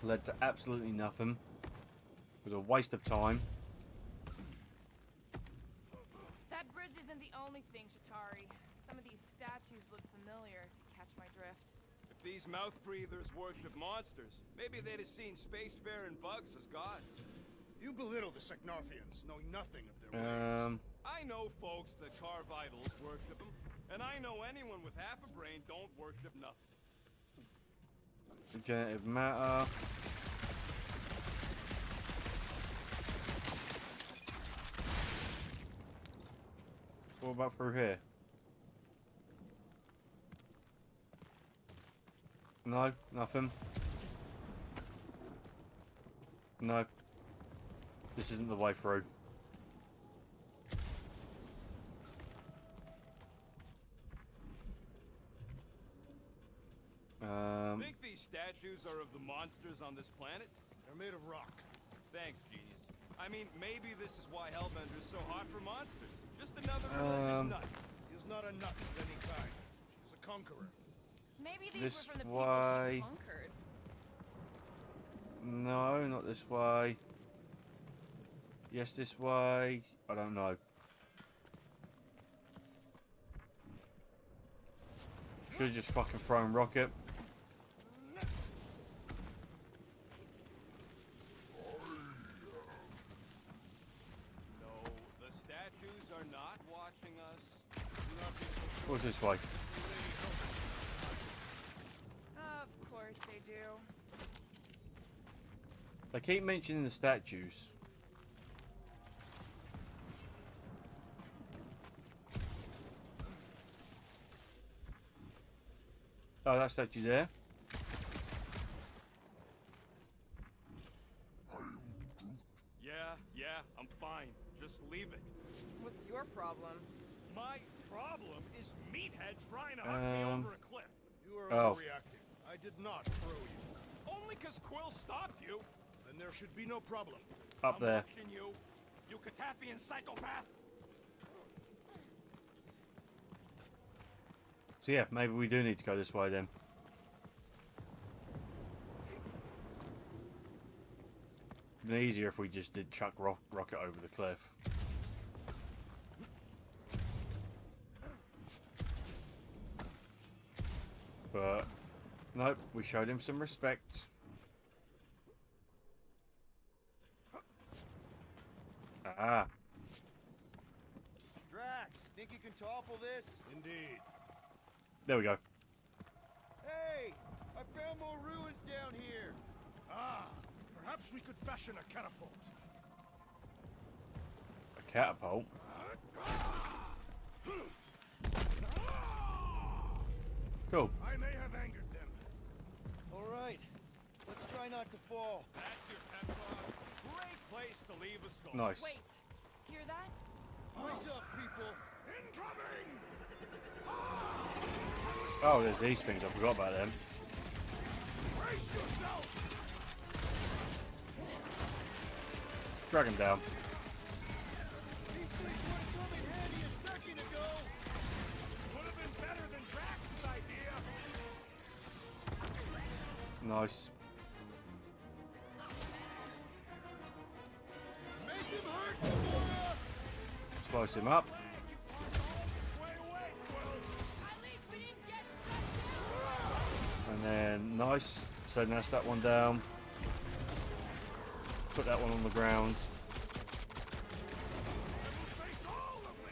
Led to absolutely nothing. It was a waste of time.
That bridge isn't the only thing, Shatari. Some of these statues look familiar. Catch my drift.
If these mouth breathers worship monsters, maybe they'd have seen spacefaring bugs as gods.
You belittle the Secnarfians, knowing nothing of their ways.
I know folks that carve idols worship them, and I know anyone with half a brain don't worship nothing.
Regenerative matter. What about through here? No, nothing. No. This isn't the way through.
Think these statues are of the monsters on this planet?
They're made of rock.
Thanks, genius. I mean, maybe this is why Hellbender is so hot for monsters. Just another religious nut.
He is not a nut of any kind. She is a conqueror.
Maybe these
This
were from the people
way.
she conquered.
No, not this way. Yes, this way. I don't know. Should have just fucking thrown rocket.
No, the statues are not watching us. Do not be so sure.
What's this way?
Of course they do.
They keep mentioning the statues. Oh, that statue there.
Yeah, it.
What's your problem?
My problem is meatheads trying to hunt me over a cliff.
You are
Oh.
overreacting. I did not throw you.
Only 'cause Quill stopped you.
Then there should be no problem.
Up
I'm
there.
watching you, you Cataffian psychopath.
So yeah, maybe we do need to go this way then. It'd been easier if we just did chuck rocket over the cliff. But nope, we showed him some respect. Ah,
Drax, think you can topple this?
Indeed.
there we go.
Hey! I found more ruins down here!
Ah, perhaps we could fashion a catapult.
A catapult. Cool.
I may have angered them.
Alright, let's try not to fall.
That's your pep talk. Great place to leave a skull.
Nice.
Wait, hear that?
Eyes up, people!
Incoming!
Oh, there's these things. I forgot about them.
Brace yourself!
Drag him down.
These things would have come in handy a second ago!
Would have been better than Drax's idea.
Nice.
Make him hurt, Gamora!
Slice him up.
Sway away, Quill.
At least we didn't get shut down!
And then, nice. So that's that one down. Put that one on the ground.
Face all of the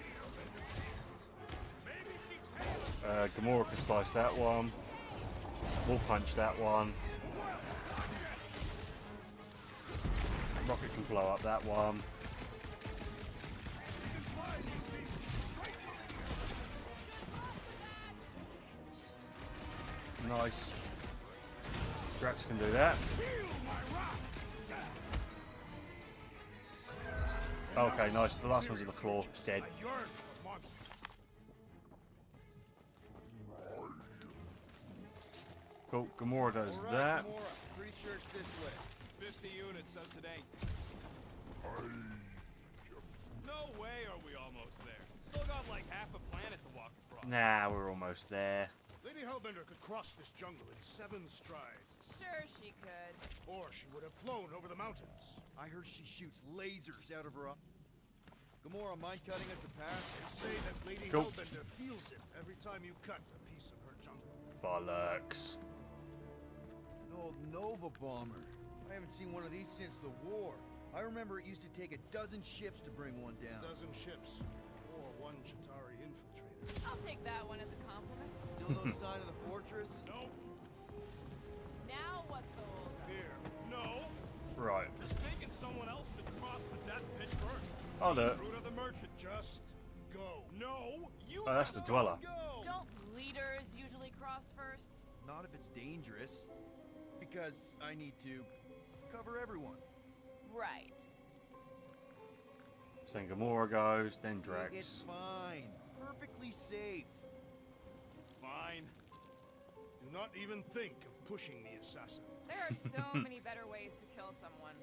Maybe she
Gamora can slice that one. We'll punch that one. Rocket can blow up that one. Nice. Drax can do that. Okay, nice. The last one's on the floor. It's dead.
I yearn for monsters.
Cool. Gamora does
Alright,
that.
Gamora, pretty sure it's this way.
50 units says it ain't. No way are we almost there. Still got like half a planet to walk across.
Nah, we're almost there.
Lady Hellbender could cross this jungle in 7 strides.
Sure she could.
Or she would have flown over the mountains.
I heard she shoots lasers out of her eye. Gamora, mind cutting us a path?
They say that Lady
Cool.
Hellbender feels it every time you cut a piece of her jungle.
Bollocks.
An old Nova bomber. I haven't seen one of these since the war. I remember it used to take a dozen ships to bring one
A
down.
dozen ships. Or 1 Chitauri infiltrator.
I'll take that one as a compliment.
Still no sign of the fortress?
Nope.
Now what's the holdup?
Fear.
No.
Right.
Just thinking someone else should cross the death pit first.
I'll do it.
Fruit of the merchant.
Just go.
No, you.
Oh, that's the dweller.
Go!
Don't leaders usually cross first?
Not if it's dangerous. Because I need to cover everyone.
Right.
Then Gamora goes, then
See,
Drax.
it's fine. Perfectly safe.
Fine.
Do not even think of pushing the assassin.
There are so many better ways to kill someone.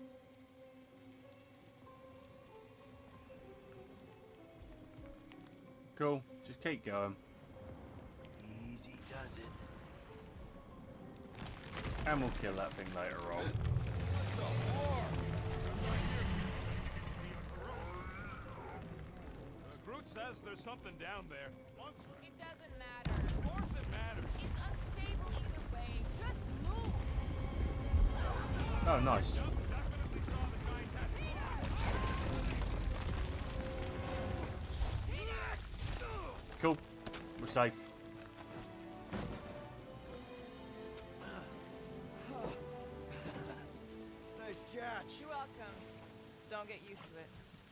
Cool. Just keep going.
Easy does it.
And we'll kill that thing later on.
Groot says there's something down there.
It doesn't matter.
Of course it matters.
It's unstable either way. Just move.
Oh, nice.
Definitely saw the giant head.
Cool. We're safe.
Nice catch.
You're welcome. Don't get used to it.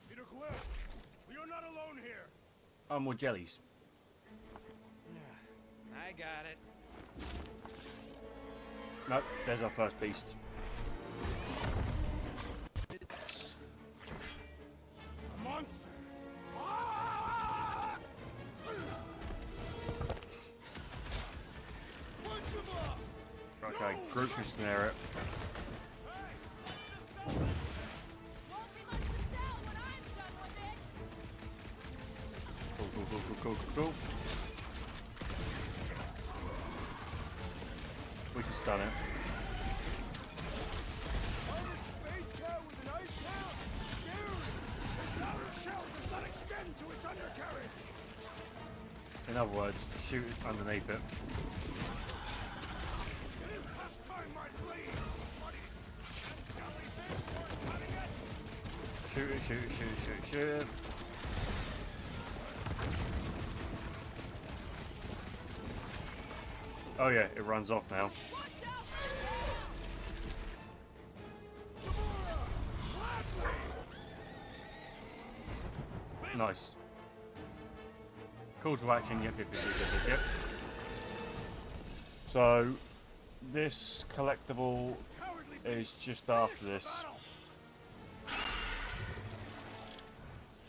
Peter Quill, we are not alone here.
Oh, more jellies.
I got it.
Nope, there's our first beast.
A monster.
group can snare it. Go. We can stun it.
Space cow with an ice cow? Scary! Its outer shell does not extend to its undercarriage!
In other words, shoot it underneath it.
It is past time my blade, buddy! And jellyfish for cutting it!
Shoot it. Oh yeah, it runs off now. Nice. Call to action, yep. So, this collectible is just after this.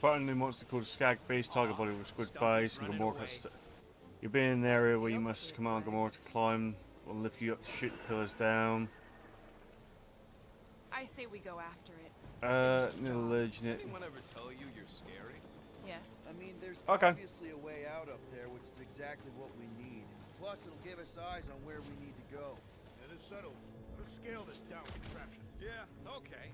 Fight a new monster called Skag Beast, target body with squid face, and Gamora. You'll be in an area where you must command Gamora to climb or lift you up to shoot the pillars down.
I say we go after it.
Little legend.
Anyone ever tell you you're scary?
Yes.
I mean, there's
Okay.
obviously a way out up there, which is exactly what we need. Plus, it'll give us eyes on where we need to go.
It is settled. Let's scale this down contraption.
Yeah, okay.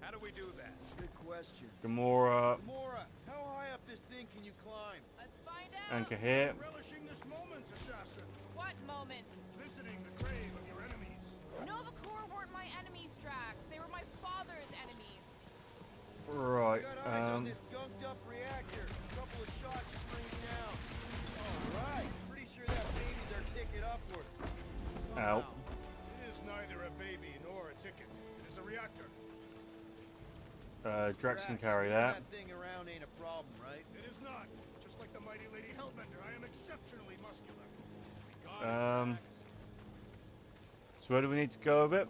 How do we do that?
Good question.
Gamora,
Gamora, how high up this thing can you climb?
Let's find out.
anchor here.
Relishing this moment, assassin.
What moment?
Visiting the grave of your enemies.
Nova Corps weren't my enemies, Drax. They were my father's enemies.
Right,
We got eyes on this gunked up reactor. A couple of shots should bring it down. Alright, pretty sure that baby's our ticket upward.
Ow.
It is neither a baby nor a ticket. It is a reactor.
Drax can carry that.
That thing around ain't a problem, right?
It is not. Just like the mighty Lady Hellbender, I am exceptionally muscular.
So where do we need to go a bit?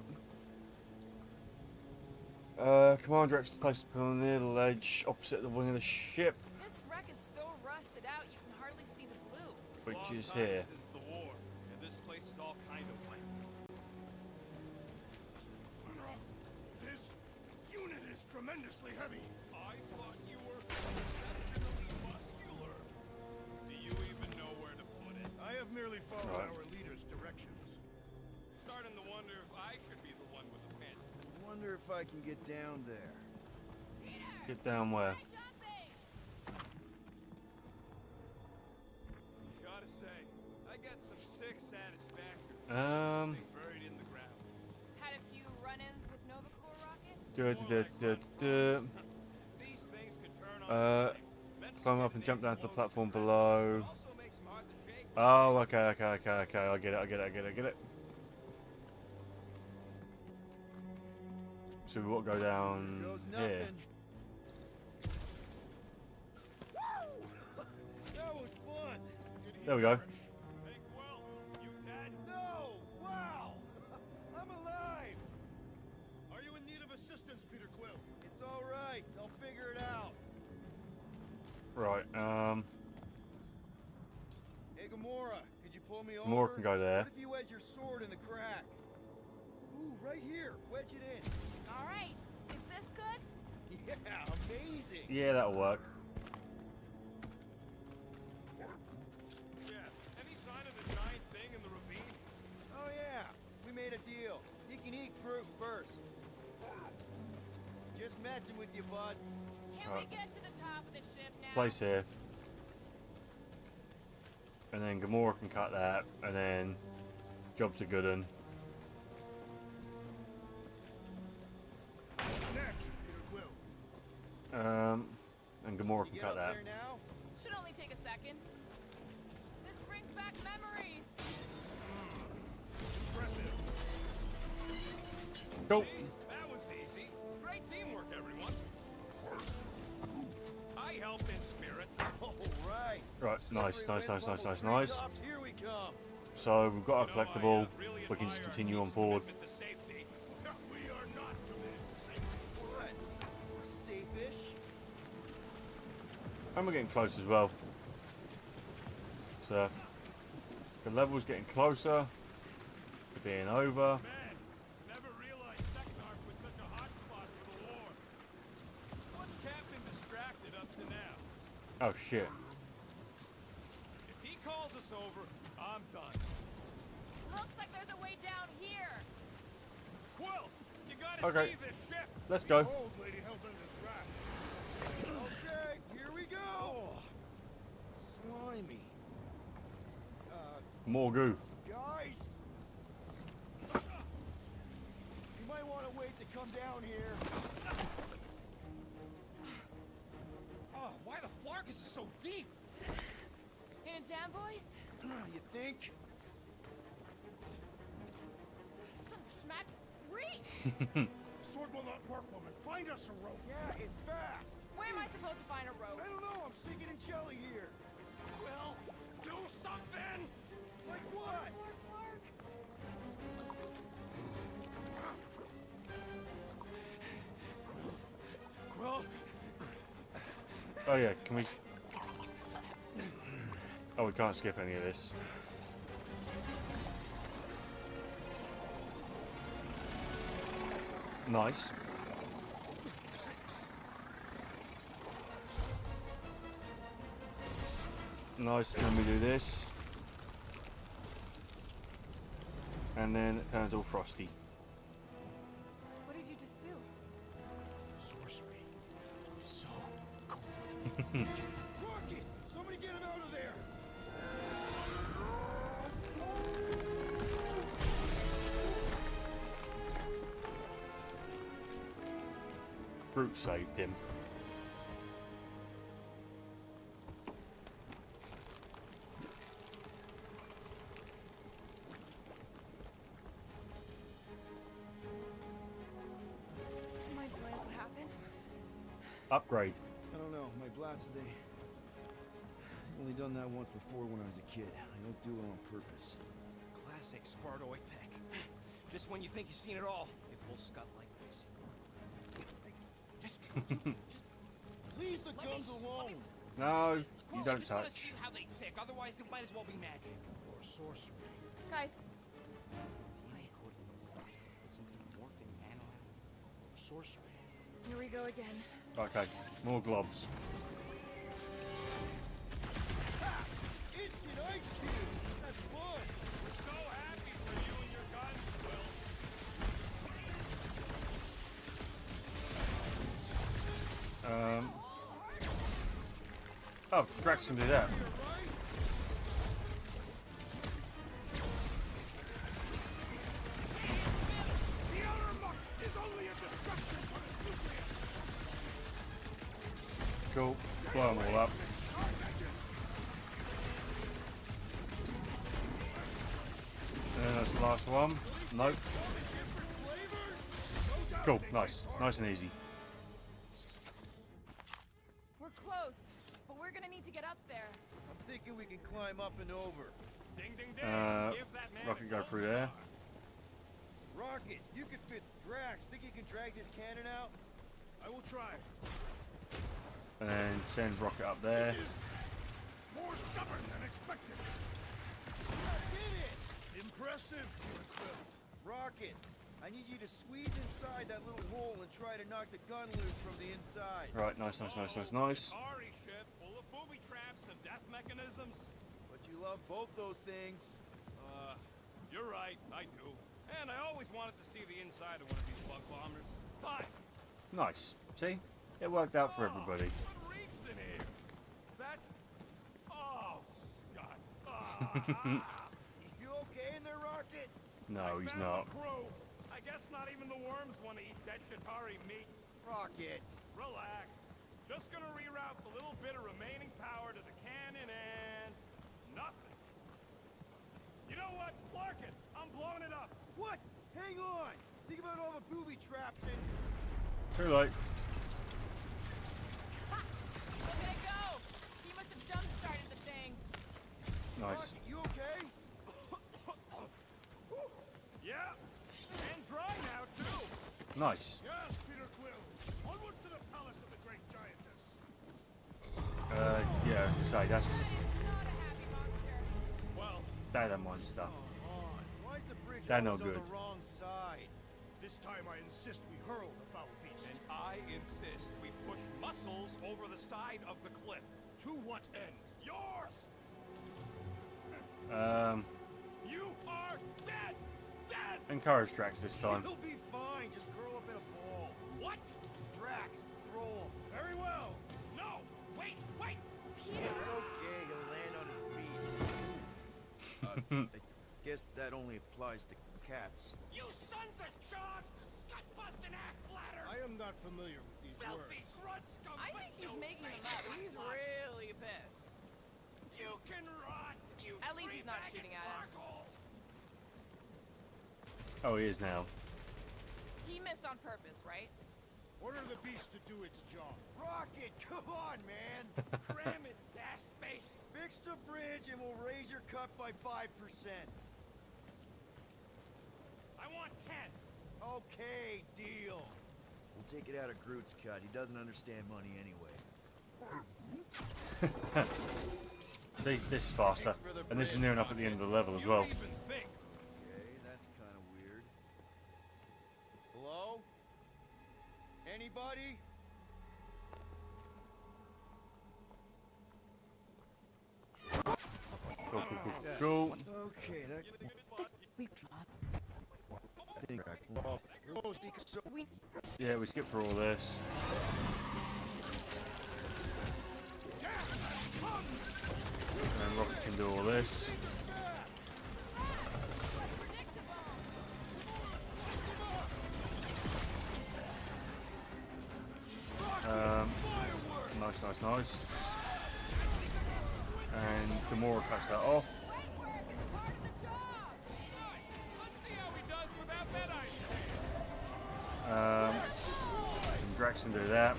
Command Drax to place the pillar near the ledge opposite the wing of the ship,
This wreck is so rusted out you can hardly see the blue.
which is here.
Since the war, and this place is all kind of wet.
This unit is tremendously heavy.
I thought you were exceptionally muscular. Do you even know where to put it?
I have merely followed
Right.
our leader's directions.
Starting to wonder if I should be the one with the fancy.
Wonder if I can get down there.
Get down where?
Gotta say, I got some sick satisfaction.
Um.
Buried in the ground.
Had a few run-ins with Nova Corps rocket.
Good.
These things could turn on.
Climb up and jump down to the platform below.
Also makes them hard to shake.
Oh, okay. I get it. So we will go down
Goes
here.
nothing. That was fun.
There we go.
Hey, Quill, you dead?
No! Wow! I'm alive! Are you in need of assistance, Peter Quill?
It's all right. I'll figure it out.
Right.
Hey, Gamora, could you pull me over?
Gamora can go there.
What if you wedge your sword in the crack? Ooh, right here. Wedge it in.
All right. Is this good?
Yeah, amazing.
Yeah, that'll work.
Yeah. Any sign of the giant thing in the ravine?
Oh yeah, we made a deal. You can eat Groot first. Just messing with you, bud.
Can we get to the top of the ship now?
Place here. And then Gamora can cut that, and then job's a good one.
Next, Peter Quill.
And Gamora
You
can
get
cut
up
that.
there now?
Should only take a second. This brings back memories.
Impressive.
Cool.
See? That was easy. Great teamwork, everyone. I helped in spirit.
All right.
Right, nice.
Tops, here we come.
So we've got our
You know,
collectible.
I, really
We can just
admire our
continue on
team's
board.
commitment to safety.
We are not committed to safety.
What? We're safe-ish?
And we're getting close as well. So the level's getting closer to being over.
Man,
Oh shit.
If he calls us over, I'm done.
Looks like there's a way down here.
Quill, you gotta
Okay.
see this ship.
Let's go.
Hold Lady Hellbender's raft. Okay, here we go.
Oh, slimy.
More goo.
Guys, you might want to wait to come down here.
Oh, why the Flarkus is so deep?
In a jam, boys?
You think?
Son of a schmack. Reach!
Sword will not work, woman. Find us a rope. Yeah, and fast.
Where am I supposed to find a rope?
I don't know. I'm sinking in jelly here.
Well, do something.
Like what?
Quill,
Oh yeah, can we? Oh, we can't skip any of this. Nice. Nice, then we do this. And then it turns all frosty.
What did you just do?
Sorcery. So cold. Rocket! Somebody get him out of there!
Brute saved him.
Mind telling us what happened?
Upgrade.
I don't know. My blast is only done that once before when I was a kid. I don't do it on purpose.
classic Spartoid tech. Just when you think you've seen it all, it pulls scut like this. Just
Leave the
let me
guns
s-
alone!
let me-
No,
Quill,
you
I
don't
just want to
touch.
see how they tick. Otherwise, it might as well be magic.
Or sorcery.
Guys,
DNA coded in the box could put some kind of morphing nano.
Or sorcery.
here we go again.
Okay, more globs.
Instant ice cube! That's fun!
We're so happy for you and your guns, Quill.
Oh, Drax can do that.
The outer muck is only a distraction for its nucleus!
Cool. Blow them all up. And that's the last one. Nope. Cool. Nice. Nice and easy.
We're close, but we're gonna need to get up there.
I'm thinking we can climb up and over.
Ding, ding, ding. Give that man
Rocket
a
go
gold
through there.
star.
Rocket, you can fit Drax. Think you can drag this cannon out?
I will try.
And then send Rocket up there.
It is more stubborn than expected. I did it! Impressive, Quill.
Rocket, I need you to squeeze inside that little hole and try to knock the gun loose from the inside.
Right, nice, nice, nice, nice, nice.
Sorry, ship. Full of booby traps and death mechanisms.
But you love both those things.
You're right. I do. And I always wanted to see the inside of one of these bug bombers. Fine.
Nice. See? It worked out for everybody.
What reeks in here? That's... Oh, Scott. Ah.
You okay in there, Rocket?
No, he's
Found
not.
the crew. I guess not even the worms want to eat dead Shatari meat.
Rocket.
Relax. Just gonna reroute the little bit of remaining power to the cannon and... nothing. You know what? Clark it. I'm blowing it up.
What? Hang on. Think about all the booby traps and...
Too late.
Ha! Look at it go! He must have jump-started the thing.
Nice.
Rocket, you okay?
Yeah. And dry now, too.
Nice.
Yes, Peter Quill. Onward to the palace of the great giantess.
Yeah, say that's
That is not a happy monster.
Well,
Dynamite stuff.
Why's the bridge
They're no
always on
good.
the wrong side?
This time I insist we hurl the foul beast.
and I insist we push muscles over the side of the cliff.
Too what end?
Yours!
You are dead! Dead!
Encourage Drax this time.
He'll be fine. Just curl up in a ball.
What?
Drax, throw him.
Very well. No! Wait, wait!
It's okay, he'll land on his feet. I guess that only applies to cats.
You sons of dogs! Scut-busting ass bladders!
I am not familiar with these
Filthy
words.
grunt scum!
I think he's making them up. He's really pissed.
You can rot, you
At least he's not
three-bagged
shooting at us.
farkles.
Oh, he is now.
He missed on purpose, right?
Order the beast to do its job.
Rocket, come on, man!
Cram it, dash face!
Fix the bridge and we'll raise your cut by 5%.
I want 10!
Okay, deal. We'll take it out of Groot's cut. He doesn't understand money anyway.
See, this is faster. And this is near enough at the end of the level as well.
You even think?
Okay, that's kind of weird. Hello? Anybody?
Cool.
Okay, that
We dropped.
thing.
Yeah, we skip through all this. And Rocket can do all this. Nice, nice, nice. And Gamora cuts that off.
Let's see how he does without that ice.
And Drax can do that.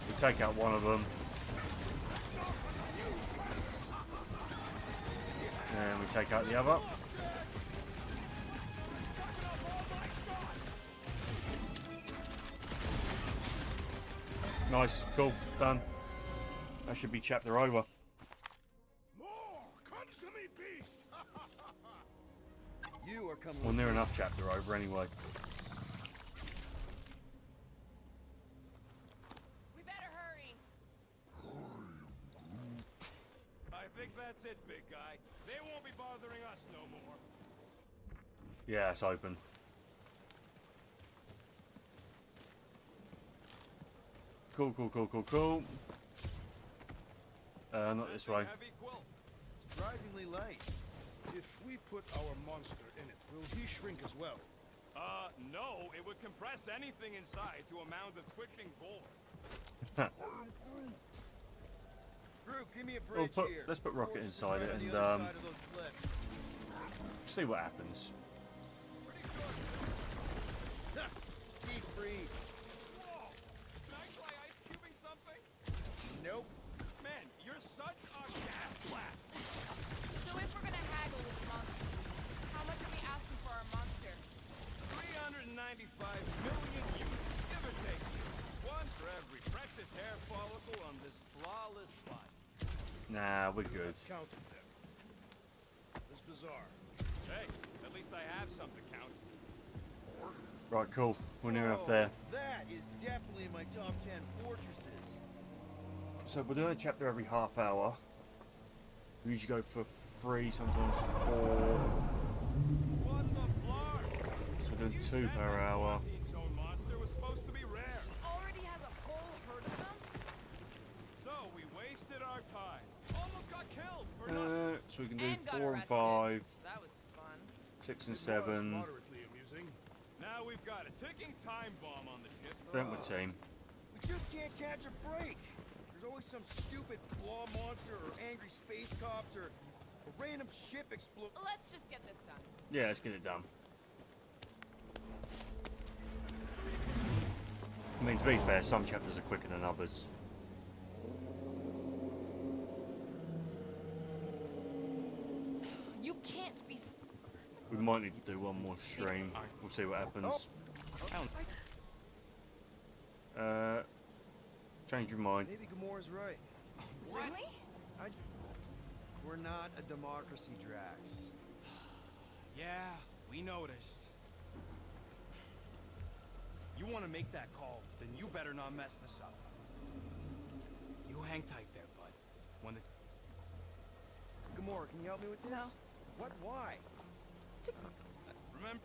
We take out one of them. And we take out the other. Nice, cool, done. That should be chapter over.
More! Come to me, beast!
You are coming.
Well, near enough chapter over anyway.
We better hurry.
I think that's it, big guy. They won't be bothering us no more.
Yeah, it's open. Cool, cool, cool, cool, cool. Not this way.
Heavy quilt.
Surprisingly light.
If we put our monster in it, will he shrink as well?
No, it would compress anything inside to a mound of twitching gore.
Groot, give me a
Well,
bridge here.
let's put Rocket
Fortress is
inside
right
it
on the
and
other side of those cliffs.
see what happens.
Deep freeze.
Whoa! Can I try ice cubing something?
Nope.
Man, you're such a gas blast!
So if we're gonna haggle with the monster, how much are we asking for our monster?
395 million units, give or take. One for every precious hair follicle on this flawless body.
Nah, we're good.
Counted them. It's bizarre.
Hey, at least I have some to count.
Right, cool. We're near enough there.
That is definitely in my top 10 fortresses.
So we're doing a chapter every half hour. We usually go for 3, sometimes 4.
What the flar?
So we're doing
You
2
said
per
that
hour.
Quarantine's own monster was supposed to be rare.
Already has a whole herd of them?
So we wasted our time. Almost got killed for nothing.
So we can do
And got
4 and
arrested.
5,
That was fun.
6 and
It was
7.
moderately amusing.
Now we've got a ticking time bomb on the ship.
Don't we, team?
We just can't catch a break. There's always some stupid claw monster or angry space cops or a random ship explode.
Let's just get this done.
Yeah, let's get it done. I mean, to be fair, some chapters are quicker than others.
You can't be.
We might need to do one more stream. We'll see what happens. Change your mind.
Maybe Gamora's right.
Really?
We're not a democracy, Drax.
Yeah, we noticed. You want to make that call, then you better not mess this up. You hang tight there, When the
Gamora, can you help me with this?
No.
What? Why?
remember,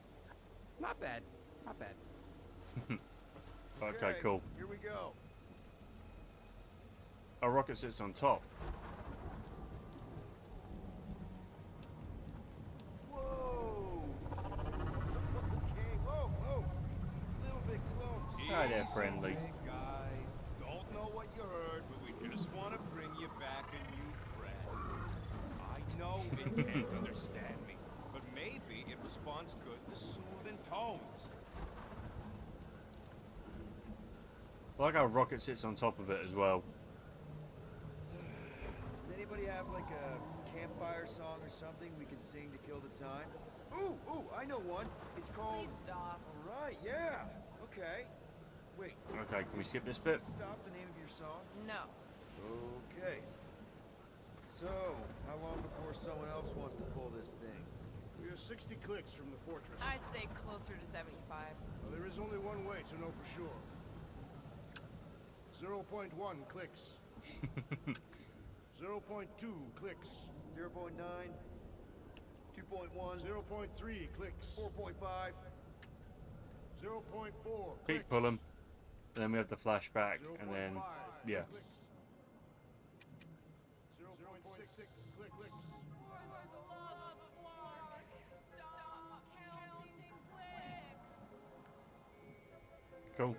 not bad, not bad.
Okay, cool.
Here we go.
A rocket sits on top.
Whoa! Okay, whoa, whoa! A little bit close.
Hi there,
Easy,
friendly.
big guy. Don't know what you heard, but we just want to bring you back a new friend. I know it can't understand me, but maybe it responds good to soothing tones.
I like how a rocket sits on top of it as well.
Does anybody have like a campfire song or something we can sing to kill the time? Ooh, I know one. It's called...
Please stop.
All right, yeah. Okay. Wait,
Okay, can we skip this bit?
stop the name of your song?
No.
Okay. So, how long before someone else wants to pull this thing?
We are 60 clicks from the fortress.
I'd say closer to 75.
Well, there is only one way to know for sure. 0.1 clicks. 0.2 clicks.
0.9, 2.1,
0.3 clicks.
4.5.
0.4 clicks.
Keep pulling. Then we have the flashback, and then
0.5
yeah.
clicks. 0.6 clicks.
Cool.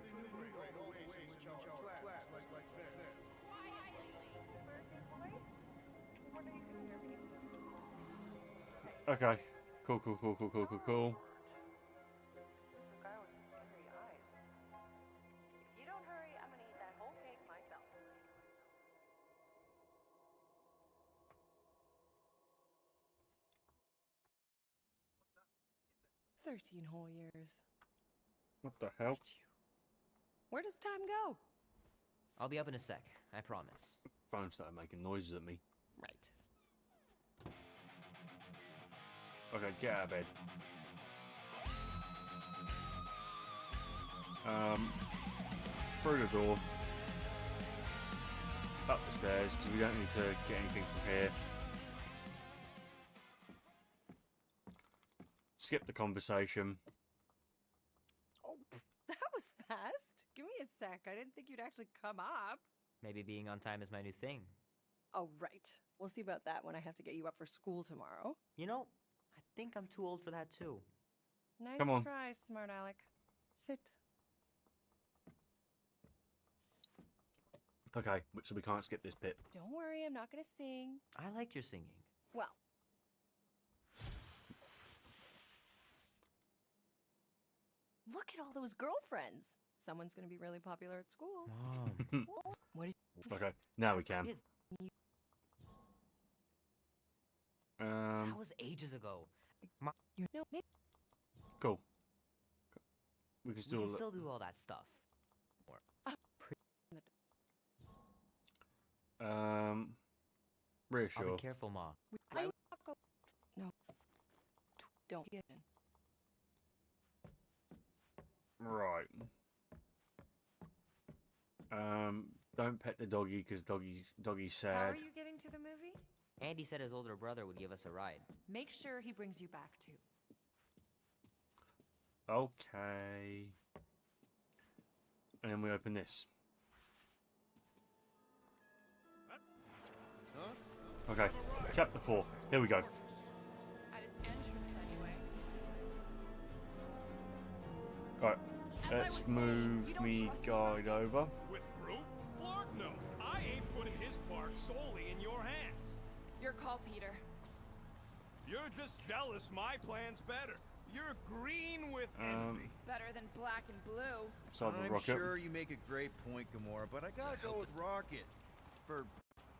Okay. Cool.
Guy with the scary eyes. If you don't hurry, I'm gonna eat that whole cake myself.
13 whole years.
What the hell?
Where does time go?
I'll be up in a sec, I promise.
Phone started making noises at me.
Right.
Okay, get out of bed. Through the door. Up the stairs, because we don't need to get anything from here. Skip the conversation.
Oh, that was fast. Give me a sec. I didn't think you'd actually come up.
Maybe being on time is my new thing.
Oh, right. We'll see about that when I have to get you up for school tomorrow.
You know, I think I'm too old for that too.
Nice
Come on.
try, smart Alec. Sit.
Okay, so we can't skip this bit.
Don't worry, I'm not gonna sing.
I liked your singing.
Well. Look at all those girlfriends. Someone's gonna be really popular at school.
Mom.
What did
Okay, now we can.
That was ages ago.
you know, maybe
Cool. We can
We
still
can still do all that stuff. I'll
reassure.
be careful, Ma.
I go. No. Don't get in.
Right. Don't pet the doggy because doggy's sad.
How are you getting to the movie?
Andy said his older brother would give us a ride.
Make sure he brings you back too.
Okay. And then we open this.
Huh?
Okay. Chapter 4. Here we go.
At its entrance, anyway.
Alright.
As I was
Let's
saying,
move
you don't
me
trust me,
guide over.
With Groot? Flark, no. I ain't putting his park solely in your hands.
Your call, Peter.
You're just jealous my plan's better. You're green with envy.
Better than black and blue.
Cyber
I'm
Rocket.
sure you make a great point, Gamora, but I gotta go with Rocket. For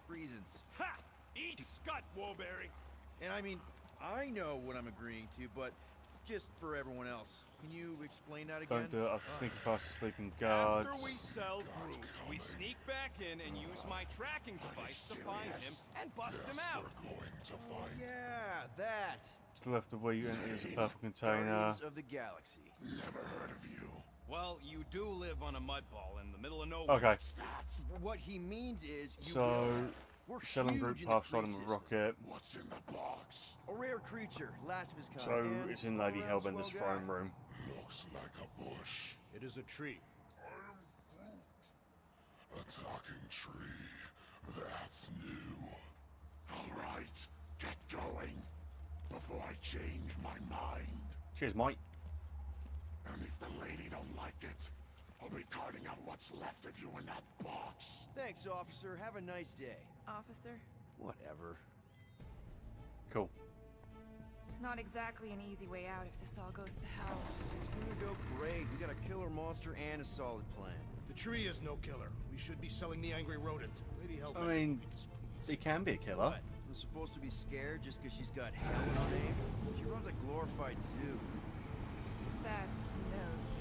reasons.
Ha! Eat scut, Woberry.
And I mean, I know what I'm agreeing to, but just for everyone else, can you explain that again?
Don't do it. I've sneaking past the sleeping guards.
After we sell Groot, we sneak back in and use my tracking device to find him and bust him out.
Oh, yeah, that.
Still have to wait and use a purple container.
Guardians of the Galaxy.
Well, you do live on a mud ball in the middle of nowhere.
Okay.
What he means is you
So
We're
Selling group
huge in the
path side
tree
of a
system.
rocket.
What's in the box?
A rare creature, last of his kind.
So
and
it's in Lady
all-around
Hellbender's
swell
throne
guy.
room.
Looks like a bush.
It is a tree.
A talking tree. That's new. All right, get going before I change my mind.
Cheers, mate.
And if the lady don't like it, I'll be carting out what's left of you in that box.
Thanks, officer. Have a nice day.
Officer?
Whatever.
Cool.
Not exactly an easy way out if this all goes to hell.
It's gonna go great. We got a killer monster and a solid plan.
The tree is no killer. We should be selling the angry rodent. Lady Hellbender
I mean,
will be displeased.
he can be a killer.
What? I'm supposed to be scared just because she's got hell in her name? She runs a glorified zoo.
That's no zoo.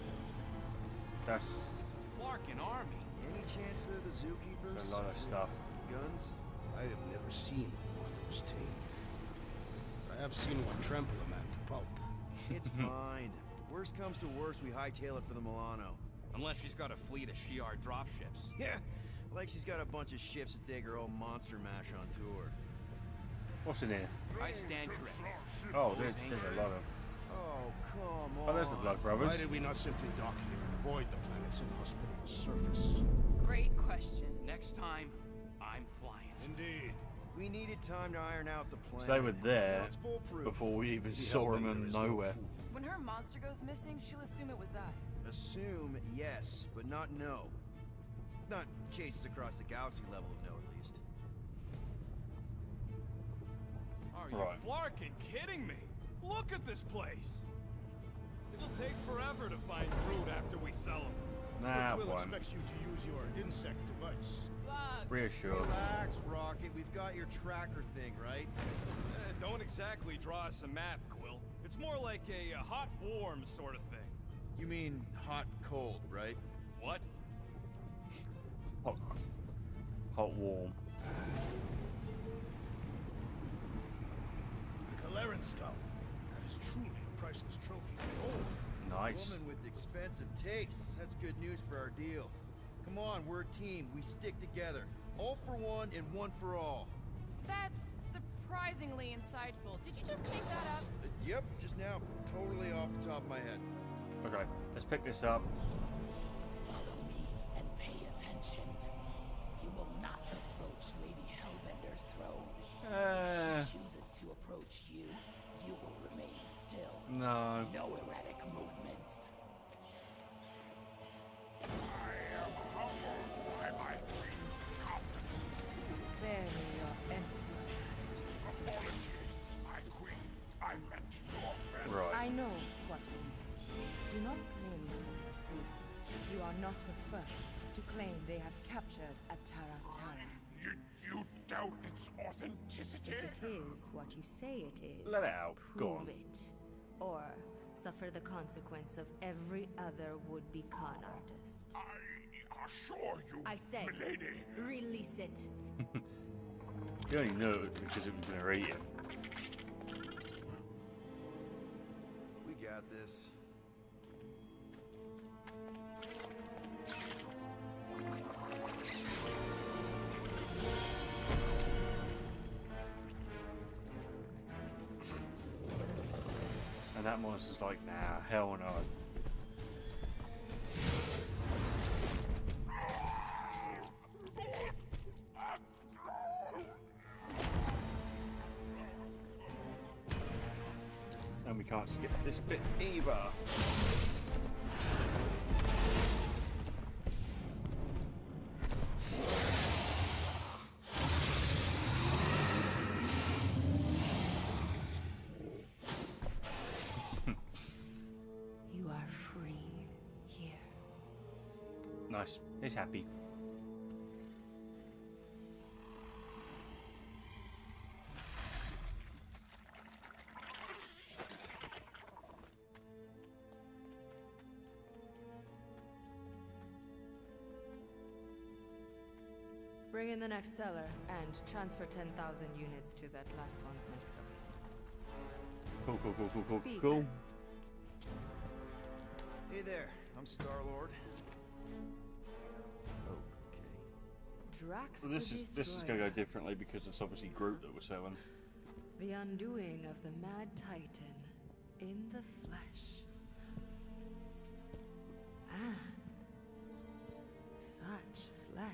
That's
It's a Flarkin army.
Any chance they're the zookeepers?
a lot of stuff.
Guns?
I have never seen one of those tamed. I have seen one trample a man to pulp.
It's fine. Worst comes to worst, we hightail it for the Milano.
Unless she's got a fleet of Shi'ar dropships.
Yeah, like she's got a bunch of ships to take her old monster mash on tour.
What's in here?
I stand corrected.
Oh, there's a lot of.
Oh, come on.
Oh, there's the Blood Brothers.
Why did we not simply dock here and avoid the planet's inhospitable surface?
Great question.
Next time, I'm flying.
Indeed.
We needed time to iron out the plan.
So they were there
Now it's foolproof.
before we even
Lady
saw him
Hellbender
in
is no
nowhere.
fool.
When her monster goes missing, she'll assume it was us.
Assume yes, but not no. Not chases across the galaxy level of no, at least.
Are you
Right.
Flarkin kidding me? Look at this place. It'll take forever to find fruit after we sell them.
Nah,
Quill
won't.
expects you to use your insect device.
Bug.
Reassure.
Relax, Rocket. We've got your tracker thing, right?
Don't exactly draw us a map, Quill. It's more like a hot-warm sort of thing.
You mean hot-cold, right?
What?
Hot warm.
The Galeran skull. That is truly a priceless trophy. Behold.
Nice.
Woman with expensive tastes. That's good news for our deal. Come on, we're a team. We stick together. All for one and one for all.
That's surprisingly insightful. Did you just make that up?
Yep, just now. Totally off the top of my head.
Okay, let's pick this up.
Follow me and pay attention. You will not approach Lady Hellbender's throne. If she chooses to approach you, you will remain still.
No.
No erratic movements.
I am humbled by my queen's competence.
Spare me your empty attitude.
Apologies, my queen. I meant no offense.
Right.
I know what you mean. Do not blame me for your freedom. You are not the first to claim they have captured a Tara.
You doubt its authenticity?
If it is what you say it is,
Let it out. Go
prove
on.
it. Or suffer the consequence of every other would-be con artist.
I assure you,
I say,
milady.
release it.
You only knew it because it was going to eat him.
We got this.
And that monster's like, nah, hell no. And we can't skip this bit either.
You are free here.
Nice. He's happy.
Bring in the next seller and transfer 10,000 units to that last one's next of kin.
Cool.
Speak.
Cool.
Hey there, I'm Star-Lord. Okay.
Drax
Well, this is going to go differently because it's obviously Groot that we're selling.
The undoing of the Mad Titan in the flesh. And such flesh.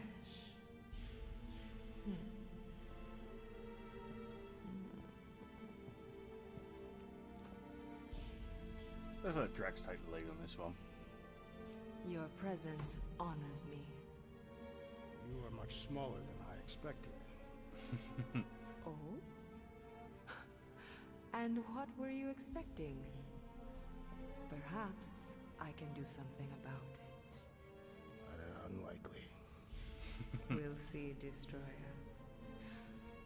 Let's let Drax take the lead on this one.
Your presence honors me.
You are much smaller than I expected.
Oh? And what were you expecting? Perhaps I can do something about it.
Unlikely.
We'll see, Destroyer.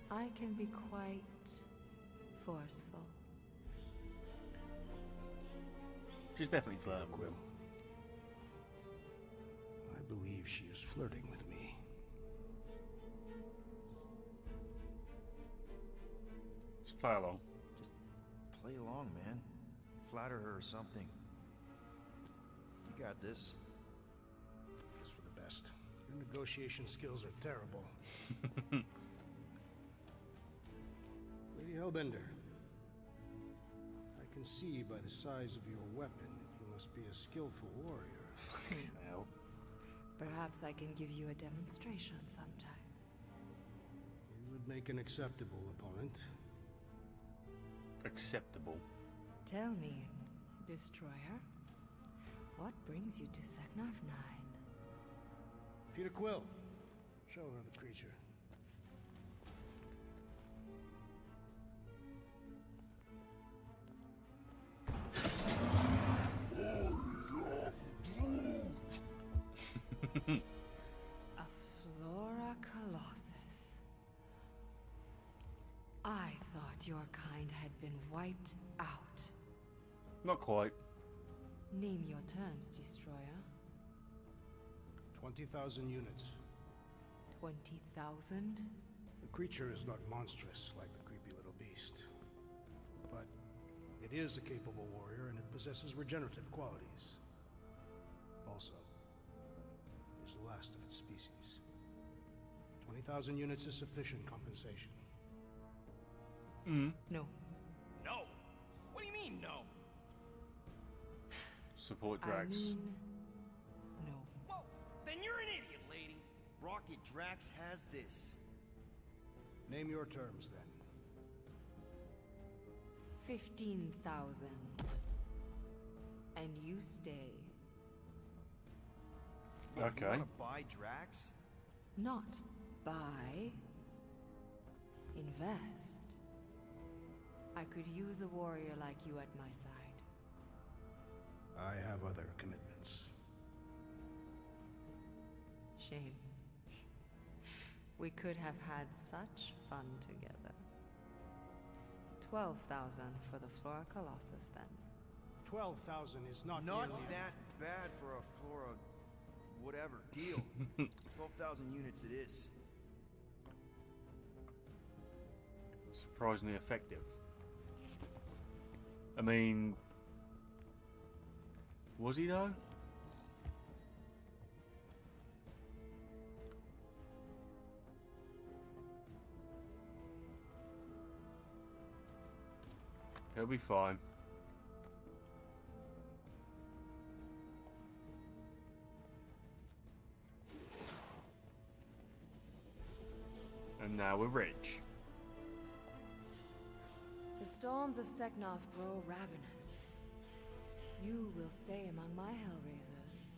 I can be quite forceful.
She's definitely flirting.
Quill. I believe she is flirting with me.
Just play along.
Just play along, man. Flatter her or something. You got this.
Just for the best. Your negotiation skills are terrible. Lady Hellbender, I can see by the size of your weapon that you must be a skillful warrior.
Hell.
Perhaps I can give you a demonstration sometime.
You would make an acceptable opponent.
Acceptable.
Tell me, Destroyer, what brings you to Seknarf 9?
Peter Quill, show her the creature.
A Flora Colossus. I thought your kind had been wiped out.
Not quite.
Name your terms, Destroyer.
20,000 units.
20,000?
The creature is not monstrous like the creepy little beast. But it is a capable warrior and it possesses regenerative qualities. Also, it is the last of its species. 20,000 units is sufficient compensation.
No.
No! What do you mean, no?
Support
I
Drax.
mean, no.
Well, then you're an idiot, lady.
Rocket, Drax has this.
Name your terms, then.
15,000. And you stay.
Okay.
You wanna buy Drax?
Not buy. Invest. I could use a warrior like you at my side.
I have other commitments.
Shame. We could have had such fun together. 12,000 for the Flora Colossus, then.
12,000 is not
Not
nearly
that bad for a Flora... whatever. Deal. 12,000 units it is.
Surprisingly effective. I mean... Was he though? He'll be fine. And now we're rich.
The storms of Seknarf grow ravenous. You will stay among my Hellraisers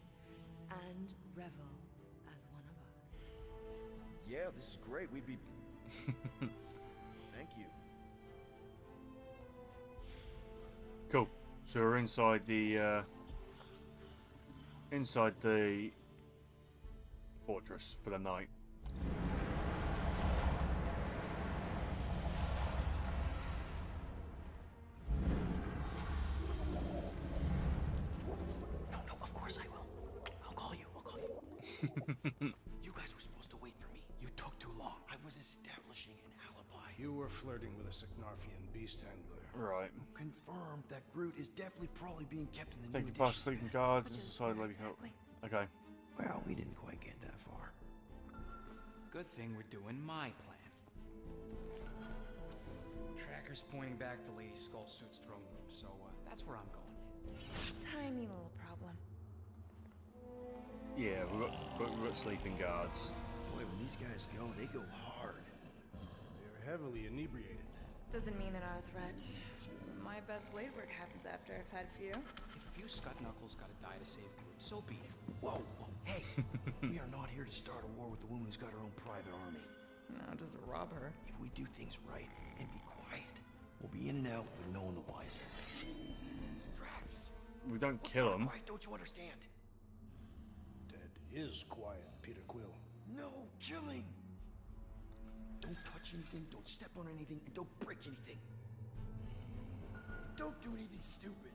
and revel as one of us.
Yeah, this is great. We'd be... Thank you.
Cool. So we're inside the fortress for the night.
No, of course I will. I'll call you. You guys were supposed to wait for me. You took too long. I was establishing an alibi.
You were flirting with a Seknarfian beast handler.
Right.
Confirmed that Groot is definitely probably being kept in the
Take
new
your past
editions,
sleeping
man.
guards
Which
and
is
decide
where
let me help.
exactly?
Okay.
Well, we didn't quite get that far. Good thing we're doing my plan. Tracker's pointing back to Lady Skull Suit's throne room, so that's where I'm going.
Tiny little problem.
Yeah, we've got sleeping guards.
Boy, when these guys go, they go hard.
They're heavily inebriated.
Doesn't mean they're not a threat. Some of my best blade work happens after I've had a few.
If a few Scut Knuckles gotta die to save Groot, so be it.
Whoa, hey! We are not here to start a war with the woman who's got her own private army.
No, just rob her.
If we do things right and be quiet, we'll be in and out with no one the wiser. Drax!
We don't kill him.
Quiet, don't you understand?
Dead is quiet, Peter Quill.
No killing! Don't touch anything, don't step on anything, and don't break anything. Don't do anything stupid.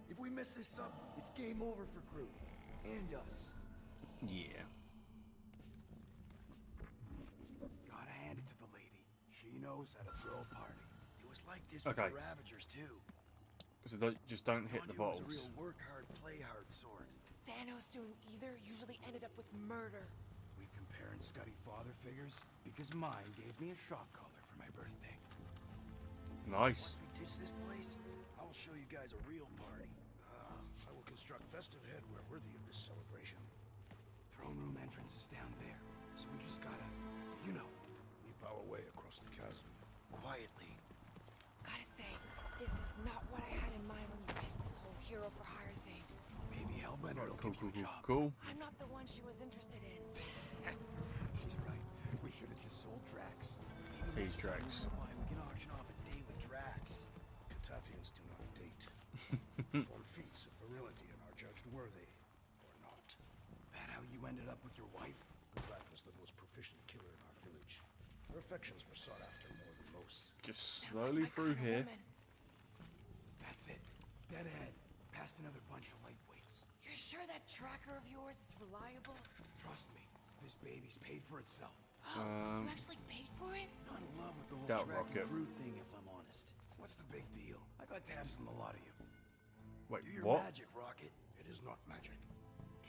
If we mess this up, it's game over for Groot. And us.
Yeah.
Gotta hand it to the lady. She knows how to throw a party. It was like this
Okay.
with the Ravagers, too.
So just don't hit the
Yondu was a
bottles.
real work hard, play hard sort.
Thanos doing either usually ended up with murder.
We comparing Scuddy father figures? Because mine gave me a shock collar for my birthday.
Nice.
Once we ditch this place, I will show you guys a real party.
I will construct festive headwear worthy of this celebration.
Throne room entrance is down there, so we just gotta, you know,
leap our way across the chasm.
Quietly.
Gotta say, this is not what I had in mind when you pitched this whole hero for hire thing.
maybe Hellbender will
Cool,
give you a job.
cool.
I'm not the one she was interested in.
She's right. We should have just sold Drax.
Maybe
Hey,
next time
Drax.
we we can auction off a date with Drax.
Catathians do not date. Perform feats of virility and are judged worthy, or not.
That how you ended up with your wife?
That was the most proficient killer in our village. Her affections were sought after more than most.
Just slowly through here.
That's it. Dead ahead. Past another bunch of lightweights.
You're sure that tracker of yours is reliable?
Trust me, this baby's paid for itself.
Oh, you actually paid for it?
Not in love with the whole
Doubt
Drax
Rocket.
and Groot thing, if I'm honest.
What's the big deal? I got tabs on a lot of you.
Wait,
Do your
what?
magic, Rocket.
It is not magic.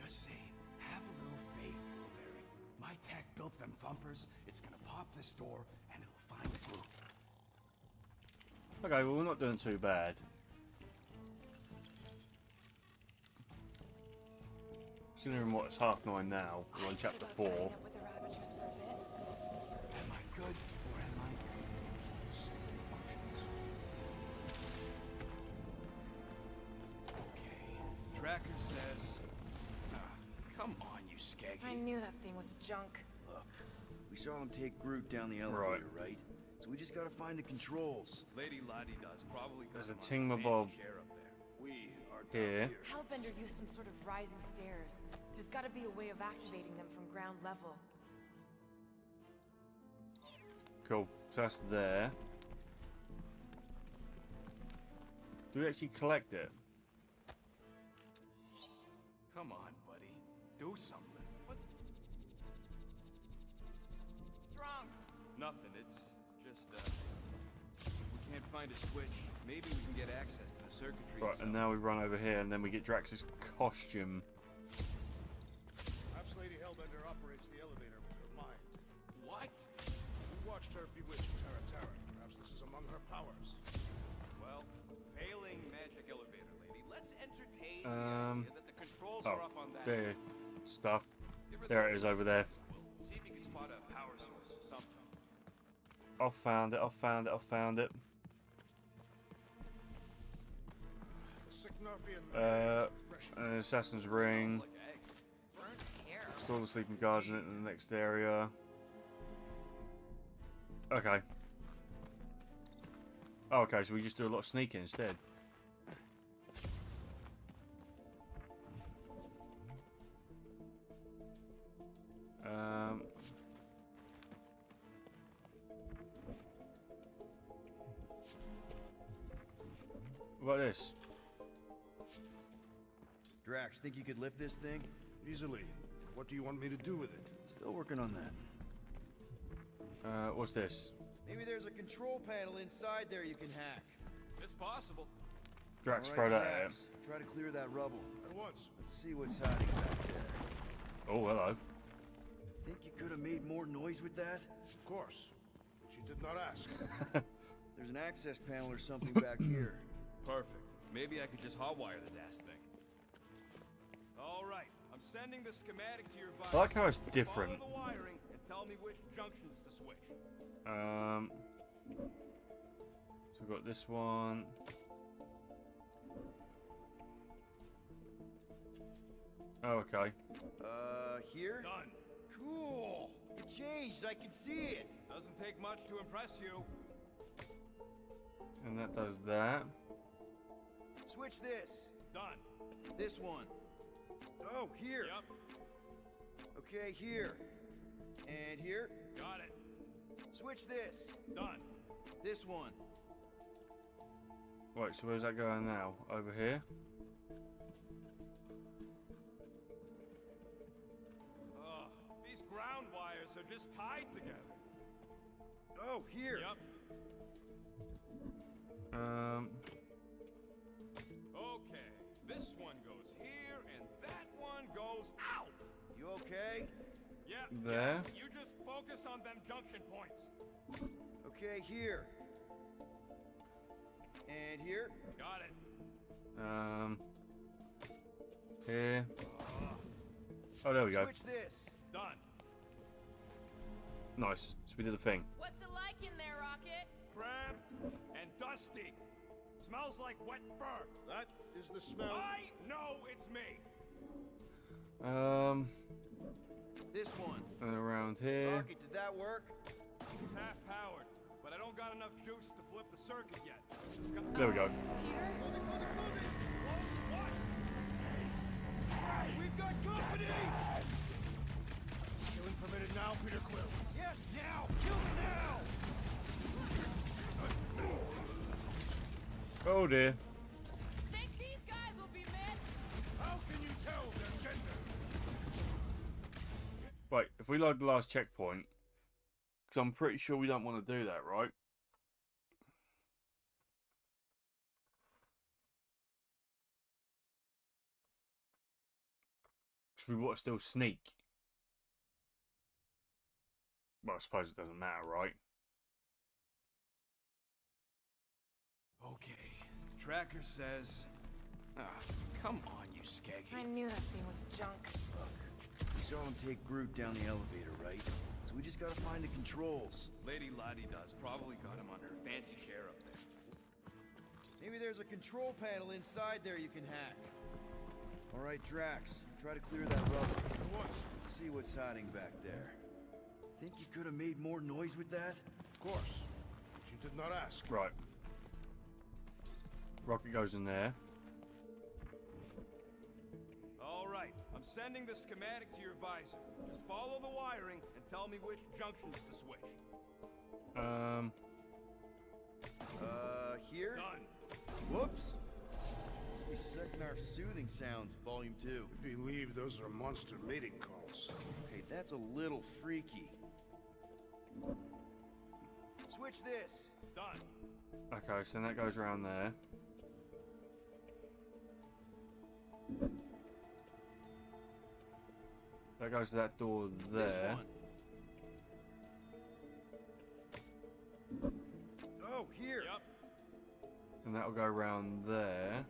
Just saying, have a little faith, Blueberry. My tech built them thumpers. It's gonna pop this door, and it'll find Groot.
Okay, well, we're not doing too bad. Considering what, it's 9:30 now. We're on chapter 4.
Signing up with the Ravagers for a bit.
Am I good or am I good?
Those were the same options.
Okay. Tracker says... come on, you skaggy.
I knew that thing was junk.
Look, we saw them take Groot down the elevator, right? So we just gotta find the controls.
Lady Lottie does probably
There's a thingamabob
We are
here.
Hellbender used some sort of rising stairs. There's gotta be a way of activating them from ground level.
Cool. So that's there. Do we actually collect it?
Come on, buddy. Do something.
What's wrong?
Nothing. It's just, if we can't find a switch, maybe we can get access to the circuitry
Right,
itself.
and now we run over here, and then we get Drax's costume.
Perhaps Lady Hellbender operates the elevator with her mind.
What?
We watched her bewitch Tara Tara. Perhaps this is among her powers.
Well, failing magic elevator lady, let's entertain the idea that the controls are up on that.
There, stuff.
Give her
There
the
it is over there.
See if you can spot a power source or something.
I found it. I found it. I found it.
The Sycnovian man is refreshing.
An assassin's ring.
Like eggs.
Burnt hair.
Store the sleeping guards in the next area. Okay. Oh, okay, so we just do a lot of sneaking instead. What about this?
Drax, think you could lift this thing?
Easily. What do you want me to do with it?
Still working on that.
What's this?
Maybe there's a control panel inside there you can hack.
It's possible.
Drax,
All
throw
right,
that at him.
Drax, try to clear that rubble.
At once.
Let's see what's hiding back there.
Oh, hello.
Think you could have made more noise with that?
Of course. But you did not ask.
There's an access panel or something back here.
Perfect. Maybe I could just hotwire the DAS thing. All right, I'm sending the schematic to your
I like how it's different.
Follow the wiring and tell me which junctions to switch.
So we've got this one. Oh, okay.
Here?
Done.
Cool. It changed. I can see it.
Doesn't take much to impress you.
And that does that.
Switch this.
Done.
This one. Oh, here.
Yep.
Okay, here. And here.
Got it.
Switch this.
Done.
This one.
Right, so where's that going now? Over here?
These ground wires are just tied together.
Oh, here.
Yep. Okay, this one goes here, and that one goes out.
You okay?
Yeah.
There.
Yeah. You just focus on them junction points.
Okay, here. And here.
Got it.
Here. Oh, there we go.
Switch this.
Done.
Nice. So we did the thing.
What's it like in there, Rocket?
Cramped and dusty. Smells like wet fur.
That is the smell.
I know it's me.
This one.
And around here.
Rocket, did that work?
It's half powered, but I don't got enough juice to flip the circuit yet.
There we go.
We've got company!
Killing permitted now, Peter Quill.
Yes, now! Kill me now!
Oh dear.
Think these guys will be missed?
How can you tell their gender?
Right, if we load the last checkpoint, because I'm pretty sure we don't want to do that, right? Because we want to still sneak. Well, I suppose it doesn't matter, right?
Okay. Tracker says... come on, you skeggy.
I knew that thing was junk.
We saw him take Groot down the elevator, right? So we just gotta find the controls.
Lady Lottie does probably got him on her fancy chair up there.
Maybe there's a control panel inside there you can hack. All right, Drax, try to clear that rubble.
Let's
see what's hiding back there. Think you could have made more noise with that?
Of course. But you did not ask.
Right. Rocket goes in there.
All right, I'm sending the schematic to your visor. Just follow the wiring and tell me which junctions to switch.
Here?
Done.
Whoops. Must be Seknarf soothing sounds, Volume 2.
I believe those are monster mating calls.
Okay, that's a little freaky. Switch this.
Done.
Okay, so that goes around there. That goes to that door there.
This one. Oh, here.
Yep.
And that'll go around there.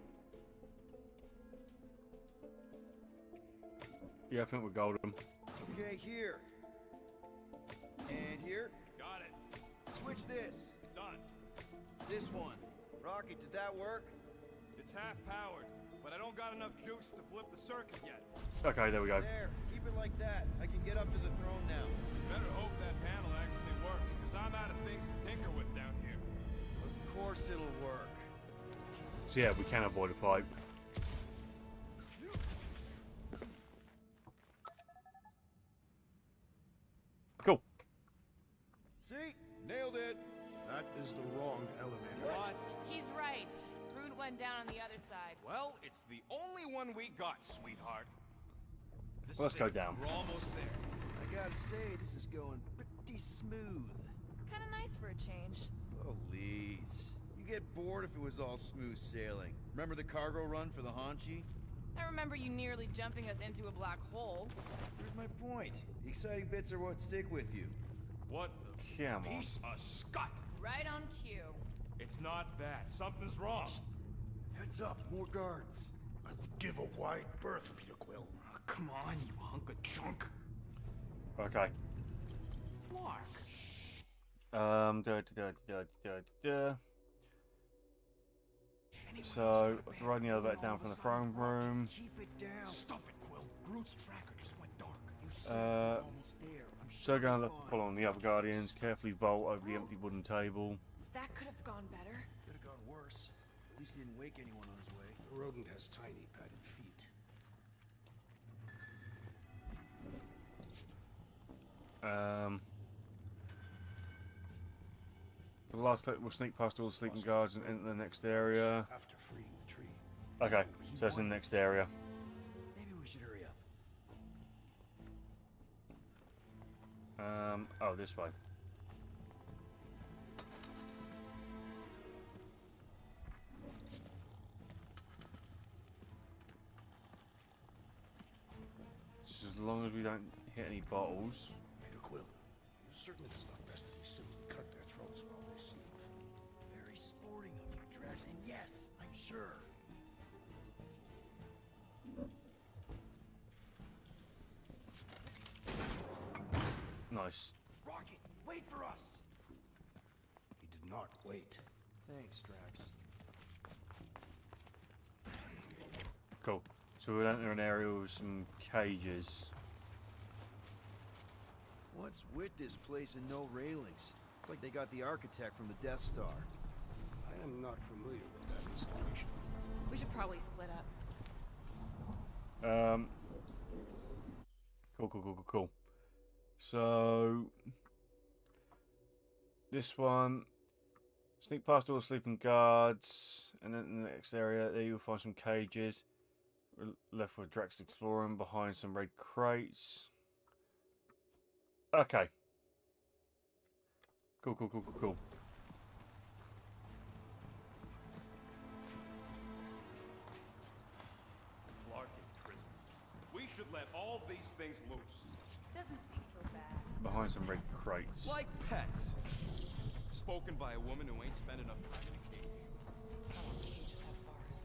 Yeah, I think we're golden.
Okay, here. And here.
Got it.
Switch this.
Done.
This one. Rocket, did that work?
It's half powered, but I don't got enough juice to flip the circuit yet.
Okay, there we go.
There, keep it like that. I can get up to the throne now.
Better hope that panel actually works, because I'm out of things to tinker with down here.
Of course it'll work.
So yeah, we can avoid a pipe. Cool.
See? Nailed it.
That is the wrong elevator.
What?
He's right. Root went down on the other side.
Well, it's the only one we got, sweetheart. This
Let's
is
go
it.
down.
We're almost there.
I gotta say, this is going pretty smooth.
Kinda nice for a change.
Please. You get bored if it was all smooth sailing. Remember the cargo run for the Hanchi?
I remember you nearly jumping us into a black hole.
Here's my point. The exciting bits are what stick with you.
What the
Come on.
piece of scut?
Right on cue.
It's not that. Something's wrong.
Heads up, more guards.
I would give a wide berth, Peter Quill.
Oh, come on, you hunk of junk.
Okay.
Flark.
So, riding the elevator down from the throne room.
Keep it down. Stuff it, Quill. Groot's tracker just went dark. You said we're almost there. I'm
So going left to follow on the other guardians. Carefully vault over the empty wooden table.
That could have gone better.
Could have gone worse. At least he didn't wake anyone on his way.
The rodent has tiny padded feet.
For the last clip, we'll sneak past all the sleeping guards and enter the next area.
After freeing the tree.
Okay, so it's in the next area.
Maybe we should hurry up.
Oh, this way. Just as long as we don't hit any bottles.
Peter Quill, you're certain it is not best that we simply cut their throats while they sleep?
Very sporting of you, Drax. And yes, I'm sure.
Nice.
Rocket, wait for us.
He did not wait.
Thanks, Drax.
Cool. So we'll enter an area with some cages.
What's with this place and no railings? It's like they got the architect from the Death Star.
I am not familiar with that installation.
We should probably split up.
Cool. So this one, sneak past all the sleeping guards, and then in the next area there you'll find some cages. We're left with Drax exploring behind some red crates. Okay. Cool.
Flark in prison. We should let all these things loose.
Doesn't seem so bad.
Behind some red crates.
Like pets. Spoken by a woman who ain't spent enough time in a cage.
I want cages have bars.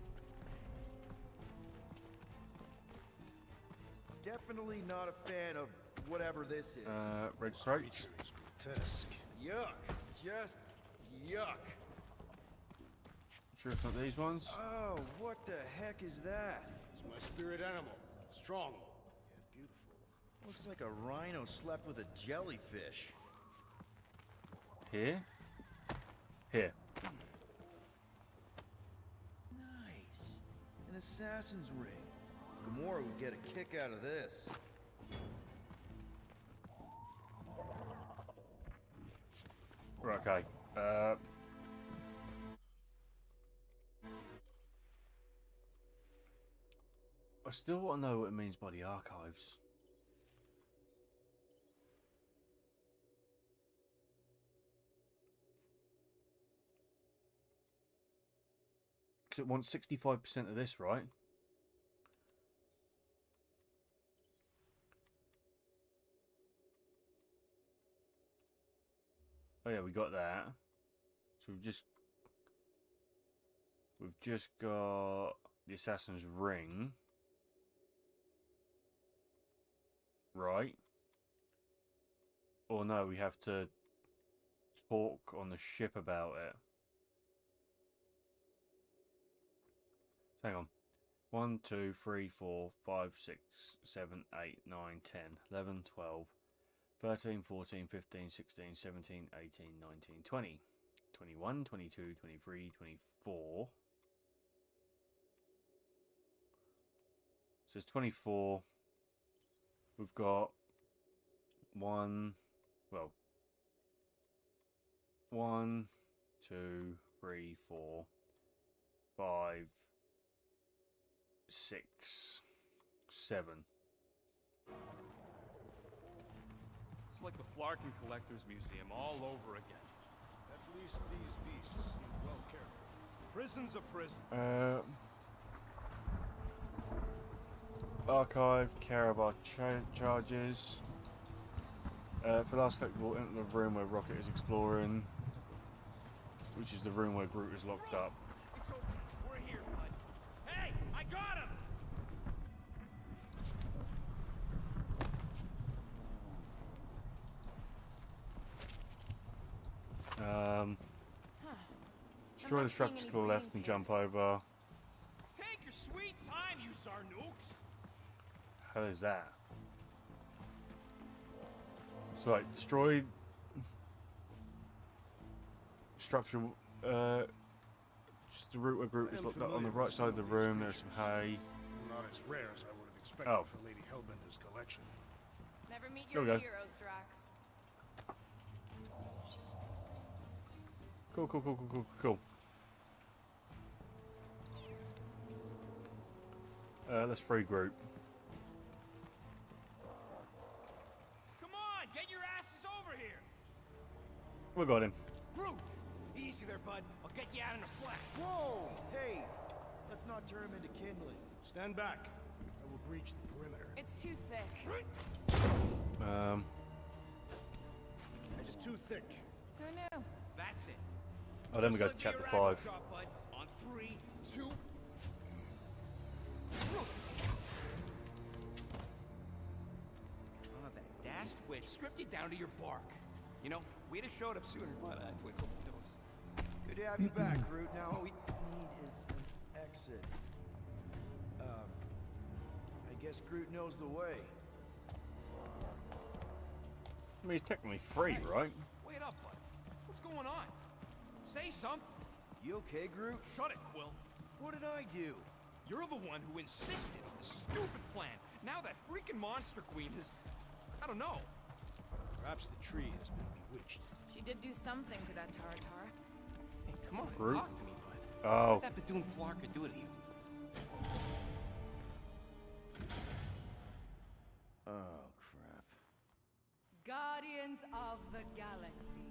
Definitely not a fan of whatever this is.
Red crates.
Creature is grotesque.
Yuck. Just yuck.
Sure it's not these ones?
Oh, what the heck is that?
He's my spirit animal. Strong, yet beautiful.
Looks like a rhino slept with a jellyfish.
Here? Here.
Nice. An assassin's ring. Gamora would get a kick out of this.
Okay. I still want to know what it means by the archives. Because it wants 65% of this, right? Oh yeah, we got that. So we've just got the assassin's ring, right? Or no, we have to talk on the ship about it. Hang on. 1, 2, 3, 4, 5, 6, 7, 8, 9, 10, 11, 12, 13, 14, 15, 16, 17, 18, 19, 20, 21, 22, 23, 24. So it's 24. We've got 1, 2, 3, 4, 5, 6, 7.
It's like the Flarkin Collectors Museum all over again.
At least these beasts seem well cared for.
Prison's a prison.
archive, care of our charges. For last collectible, enter the room where Rocket is exploring, which is the room where Groot is locked up.
It's okay. We're here, bud. Hey, I got him!
Destroy the structure to the left and jump over.
Take your sweet time, you Zarnooks!
How is that? So, like, destroy structure. Just the route where Groot is locked up on the right side of the room. There's some hay.
Not as rare as I would have expected for Lady Hellbender's collection.
Never meet
There
your
we go.
heroes, Drax.
Cool. Let's free Groot.
Come on, get your asses over here!
We got him.
Groot! Easy there, bud. I'll get you out in a flash.
Whoa! Hey! Let's not turn him into kindling.
Stand back. I will breach the perimeter.
It's too thick.
It's too thick.
Who knew?
That's it.
Oh, then we go to
Just
chapter
let me around
5.
the drop, bud. On 3, 2. Oh, that dashed witch stripped you down to your bark. You know, we'd have showed up sooner, but twinkle toes.
Good to have you back, Groot. Now all we need is an exit. I guess Groot knows the way.
I mean, he's technically free, right?
Wait up, bud. What's going on? Say something.
You okay, Groot?
Shut it, Quill.
What did I do?
You're the one who insisted on the stupid plan. Now that freaking monster queen has... I don't know.
Perhaps the tree has been bewitched.
She did do something to that Taratar.
Hey, come on,
Groot?
talk to me, bud.
Oh.
What did that Bethune Flarka do to you?
Oh, crap.
Guardians of the Galaxy.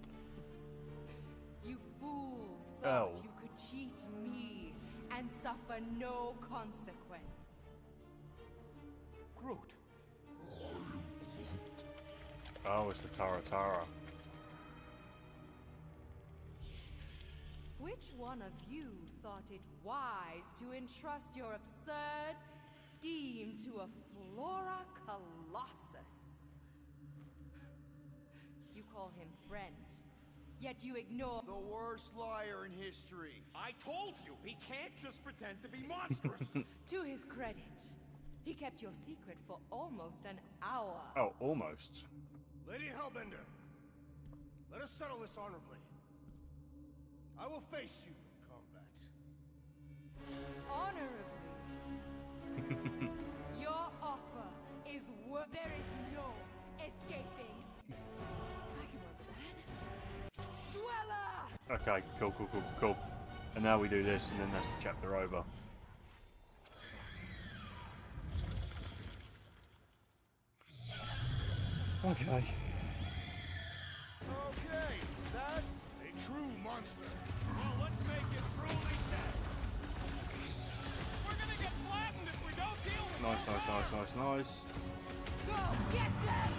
You fools thought you could cheat me and suffer no consequence.
Groot.
Oh, it's the Tara.
Which one of you thought it wise to entrust your absurd scheme to a Flora Colossus? You call him friend, yet you ignore
The worst liar in history.
I told you, he can't just pretend to be monstrous.
To his credit, he kept your secret for almost an hour.
Oh, almost.
Lady Hellbender, let us settle this honorably. I will face you in combat.
Honorably. Your offer is there is no escaping. I can work with that. Dweller!
Okay, cool. And now we do this, and then that's the chapter over. Okay.
Okay, that's a true monster.
Well, let's make it truly dead. We're gonna get flattened if we don't deal with
Nice.
Go get them!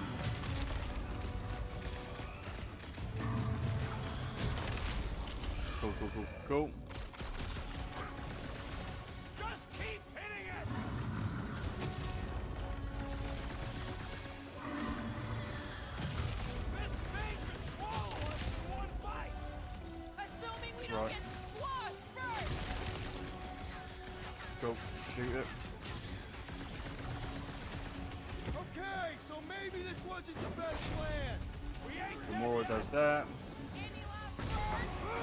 Cool.
Just keep hitting it! This thing could swallow us in one bite!
Assuming we don't
Right.
get squashed first!
Go, shoot it.
Okay, so maybe this wasn't the best plan.
We ain't
Gamora does that.
Any last words?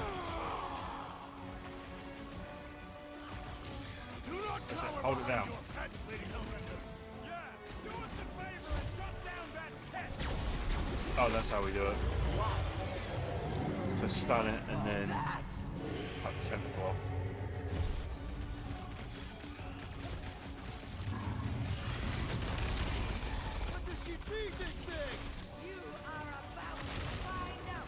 Do not
That's it,
cower
hold it
behind
down.
your pet, Lady Hellbender. Yeah, do us a favor and shut down that pet.
Oh, that's how we do it. So stun it and then cut the tentacle off.
What does she feed this thing?
You are about to find out.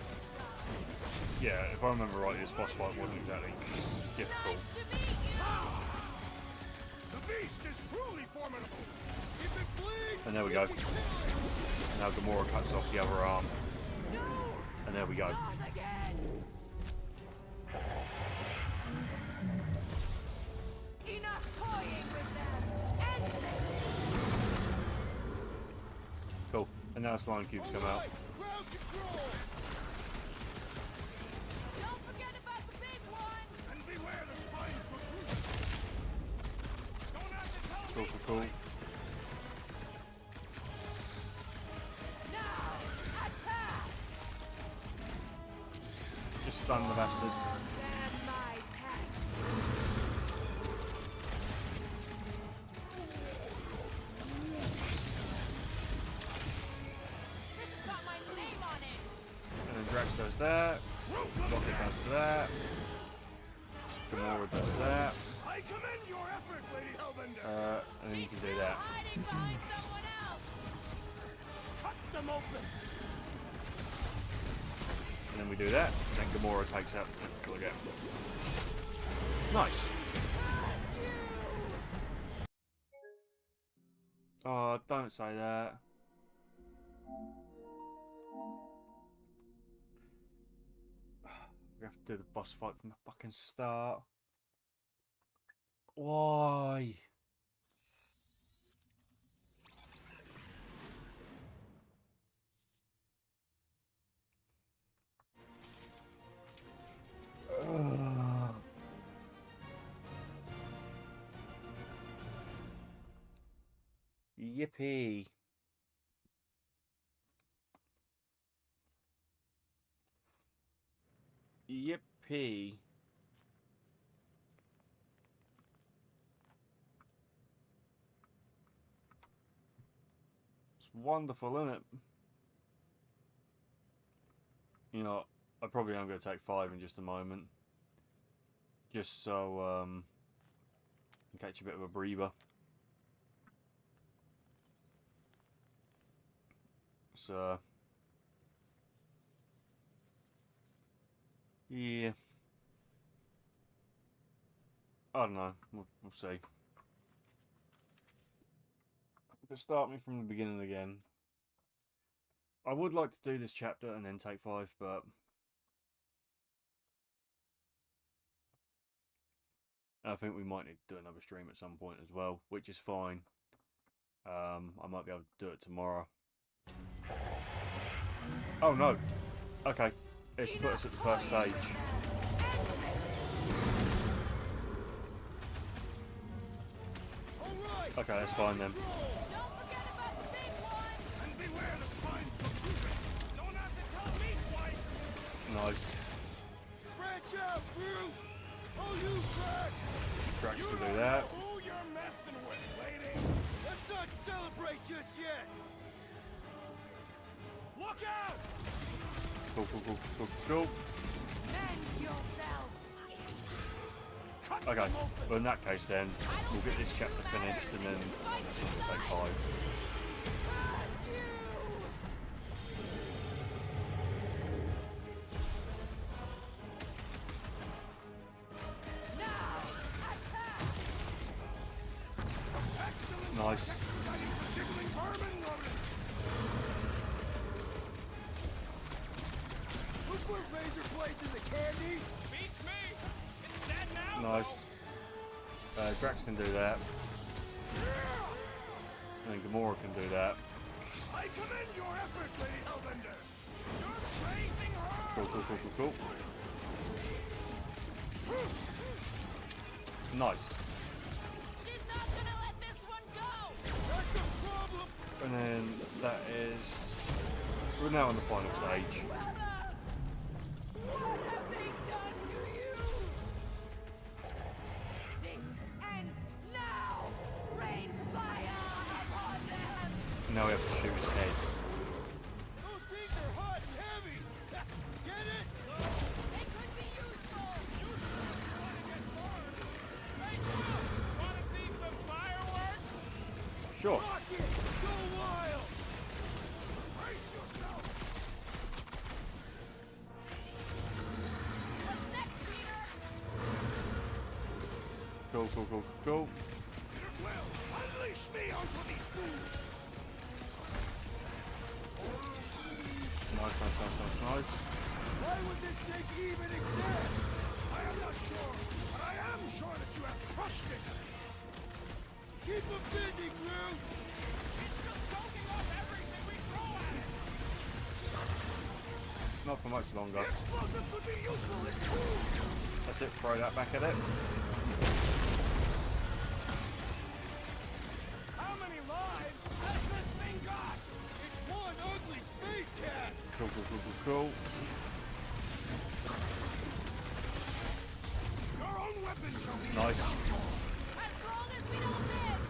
Yeah, if I remember rightly, this boss fight wasn't exactly difficult.
Nice to meet you!
The
beast is truly formidable. If it bleeds,
And there we go. Now Gamora cuts off the other arm. And there we go.
Enough toying with them. End this.
Cool. And now slime cubes come out.
crowd control.
Don't forget about the big one!
And beware the spine protrusion. Don't have to tell
Cool,
me
cool, cool.
Now, attack!
Just stun the bastard.
Them my pets.
This has got my name on it!
And then Drax does that. Rocket does that. Gamora does that.
I commend your effort, Lady Hellbender.
And then you can do that.
Hiding behind someone else!
Cut them open.
And then we do that. Then Gamora takes out the tentacle again. Nice. Oh, don't say that. We have to do the boss fight from the fucking start. Why? Ugh. Yippee. Yippee. It's wonderful, isn't it? You know, I probably am going to take 5 in just a moment. Just so, catch a bit of a breather. So, yeah. I don't know. We'll see. If it start me from the beginning again, I would like to do this chapter and then take 5, but I think we might need to do another stream at some point as well, which is fine. I might be able to do it tomorrow. Oh no. Okay. Let's put us at the first stage. Okay, that's fine then. Nice.
Branch out, Groot. Oh, you Drax.
Drax can do that.
Who you're messing with, lady? Let's not celebrate just yet. Look out!
Cool, cool, cool, cool, cool.
Mend yourself.
Okay, well in that case then, we'll get this chapter finished and then we'll take 5. Nice.
Who put razor blades in the candy?
Beats me! It's dead now!
Nice. Drax can do that. And Gamora can do that.
I commend your effort, Lady Hellbender. You're praising her.
Cool, cool, cool, cool, cool. Nice.
She's not gonna let this one go!
That's a problem.
And then that is... We're now on the final stage.
What have they done to you? This ends now! Rain fire upon them!
Now we have to shoot his head.
Those things are hot and heavy. Get it?
They could be useful!
Wanna see some fireworks?
Sure.
Rocket, go wild. Brace yourself.
What's next, Peter?
Cool, cool, cool, cool.
Peter Unleash me onto these fools!
Nice.
Why would this thing even exist?
I am not sure, but I am sure that you have crushed it!
Keep them busy, Groot!
It's just soaking up everything we throw at it!
Not for much longer.
The explosive would be useful in cool!
That's it, throw that back at it.
How many lives has this thing got?
It's one ugly space cat!
Cool.
Your own weapon shall be
Nice.
As long as we don't miss!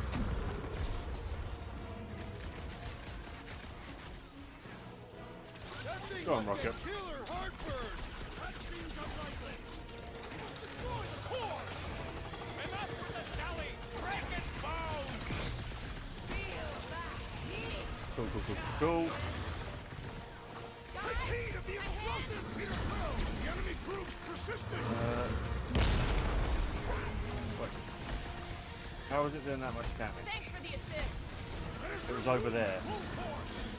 That thing
Go on,
must
Rocket.
get killer heartburn!
That seems unlikely. Destroy the core!
Enough for the deli! Break its bones!
Feel that heat!
Cool.
The key to the explosive, Peter Quill! The enemy proves persistent!
Wait. How is it doing that much damage?
Thanks for the assist!
It was over there.
Full force!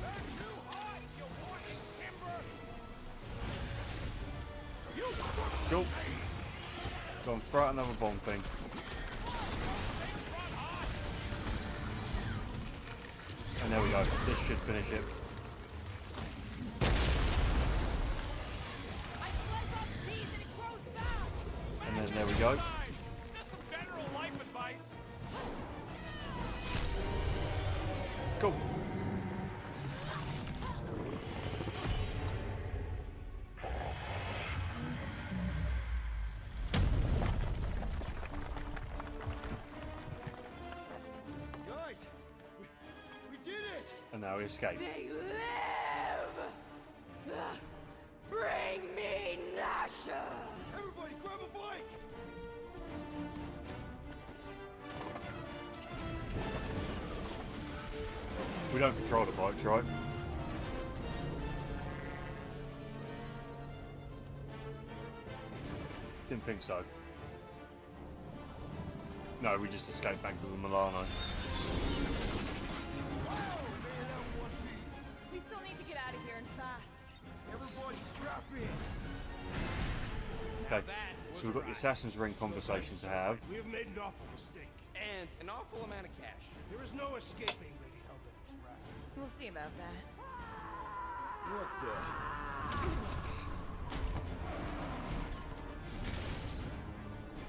They're too hot, you walking timber!
You son of
Cool. Go and throw out another bomb thing. And there we go. This should finish it.
I slice off a piece and it grows back!
And then there we go.
Just some general life advice.
Cool.
Guys! We did it!
And now we escape.
They live! Bring me Nasha!
Everybody grab a bike!
We don't control the bikes, right? Didn't think so. No, we just escaped back to the Milano.
We still need to get out of here and fast.
Everybody strap in!
Okay, so we've got the Assassin's Ring conversation to have.
We have made an awful mistake.
And an awful amount of cash.
There is no escaping Lady Hellbender's wrath.
We'll see about that.
What the?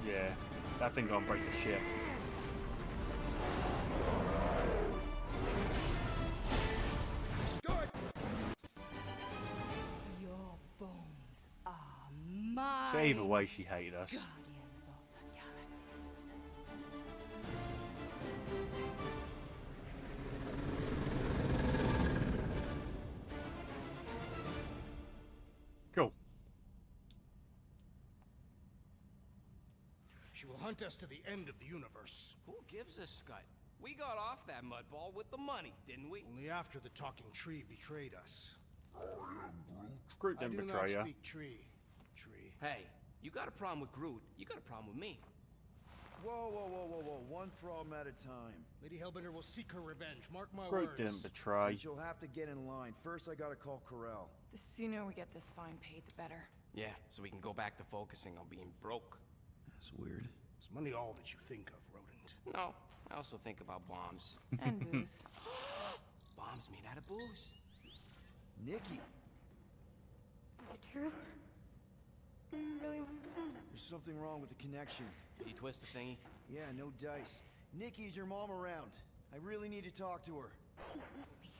Yeah, that thing gonna break the ship.
Good!
Your bones are mine.
So either way, she hated us.
Guardians of the Galaxy.
Cool.
She will hunt us to the end of the universe.
Who gives a scut? We got off that mudball with the money, didn't we?
Only after the talking tree betrayed us.
Groot
I
didn't
do
betray
not
ya.
speak tree.
Hey, you got a problem with Groot, you got a problem with me.
Whoa. One problem at a time.
Lady Hellbender will seek her revenge. Mark my
Groot
words.
didn't betray.
And she'll have to get in line. First, I gotta call Corral.
The sooner we get this fine paid, the better.
Yeah, so we can go back to focusing on being broke.
That's weird.
Is money all that you think of, rodent?
No, I also think about bombs.
And booze.
Bombs made out of booze.
Nikki,
Is it true? I really want to know.
there's something wrong with the connection.
Did you twist the thingy?
Yeah, no dice. Nikki's your mom around. I really need to talk to her.
She's with me.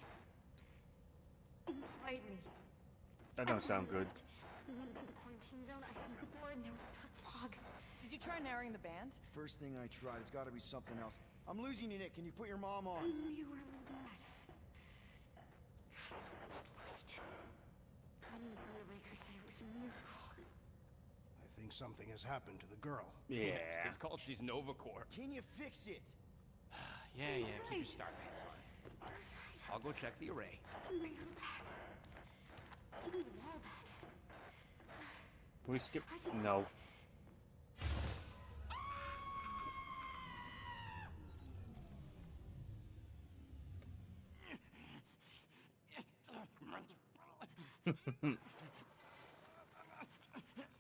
Inside me.
That don't sound good.
We went to the quarantine zone. I saw the board and there was dark fog.
Did you try narrowing the band?
First thing I tried, it's gotta be something else. I'm losing you, Nick. Can you put your mom on?
I knew you were in bed. So much light. I didn't feel the Raker say it was a miracle.
I think something has happened to the girl.
Yeah.
It's called she's Novacore.
Can you fix it?
Yeah, keep your star pants on. I'll go check the array.
Bring her back. Bring them all back.
We skip.
I just-
No.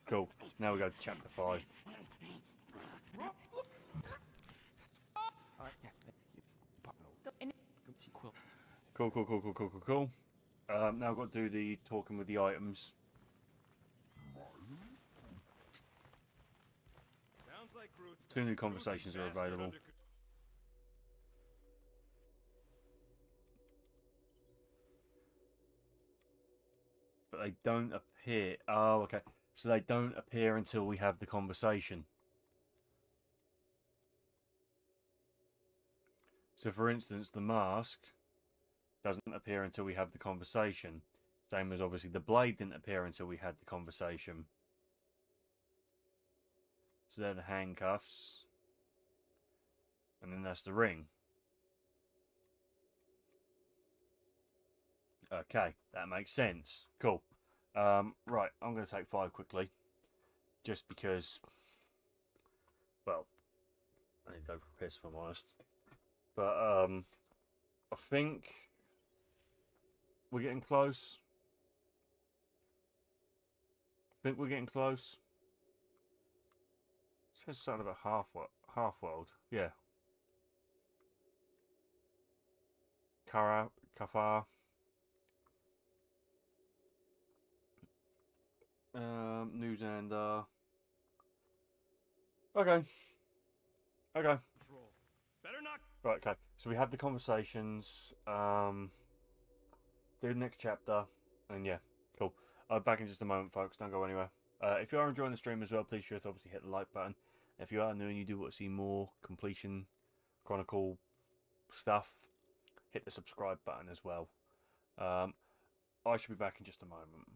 Cool. Now we go to chapter 5. Cool, cool, cool, cool, cool, cool, cool. Now I've got to do the talking with the items.
Sounds like Groot's
2
got
new
the
conversations are
bastard
available.
under
But they don't appear. Oh, okay. So they don't appear until we have the conversation. So, for instance, the mask doesn't appear until we have the conversation. Same as obviously the blade didn't appear until we had the conversation. So they're the handcuffs. And then that's the ring. Okay, that makes sense. Cool. Right, I'm going to take 5 quickly. Just because, well, I need to go for a piss if I'm honest. But, I think we're getting close. I think we're getting close. It says something about half-world. Yeah. Kafar. News and, okay. Okay.
control. Better not.
Right, okay. So we have the conversations, do the next chapter, and yeah, cool. Back in just a moment, folks. Don't go anywhere. If you are enjoying the stream as well, please sure to obviously hit the like button. If you are new and you do want to see more completion chronicle stuff, hit the subscribe button as well. I should be back in just a moment.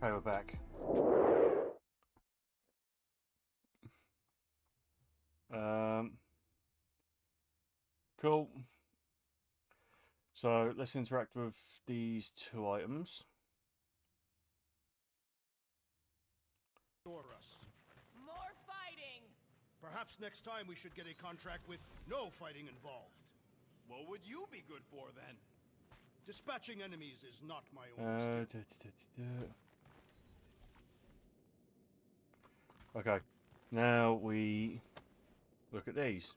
Paperback. Cool. So let's interact with these two items.
Us.
More fighting!
Perhaps next time we should get a contract with no fighting involved.
What would you be good for then?
Dispatching enemies is not my only skill.
Okay, now we look at these.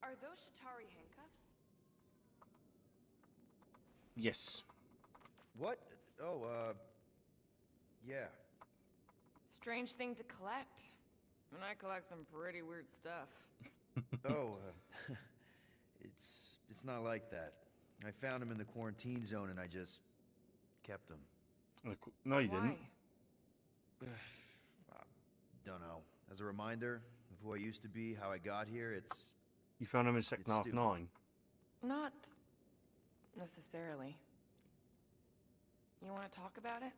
Are those Shatari handcuffs?
Yes.
What? Oh, yeah.
Strange thing to collect. And I collect some pretty weird stuff.
Oh, it's not like that. I found him in the quarantine zone and I just kept him.
No, you
Why?
didn't.
Don't know. As a reminder of who I used to be, how I got here,
You found him in second half
stupid.
9.
Not necessarily. You want to talk about it?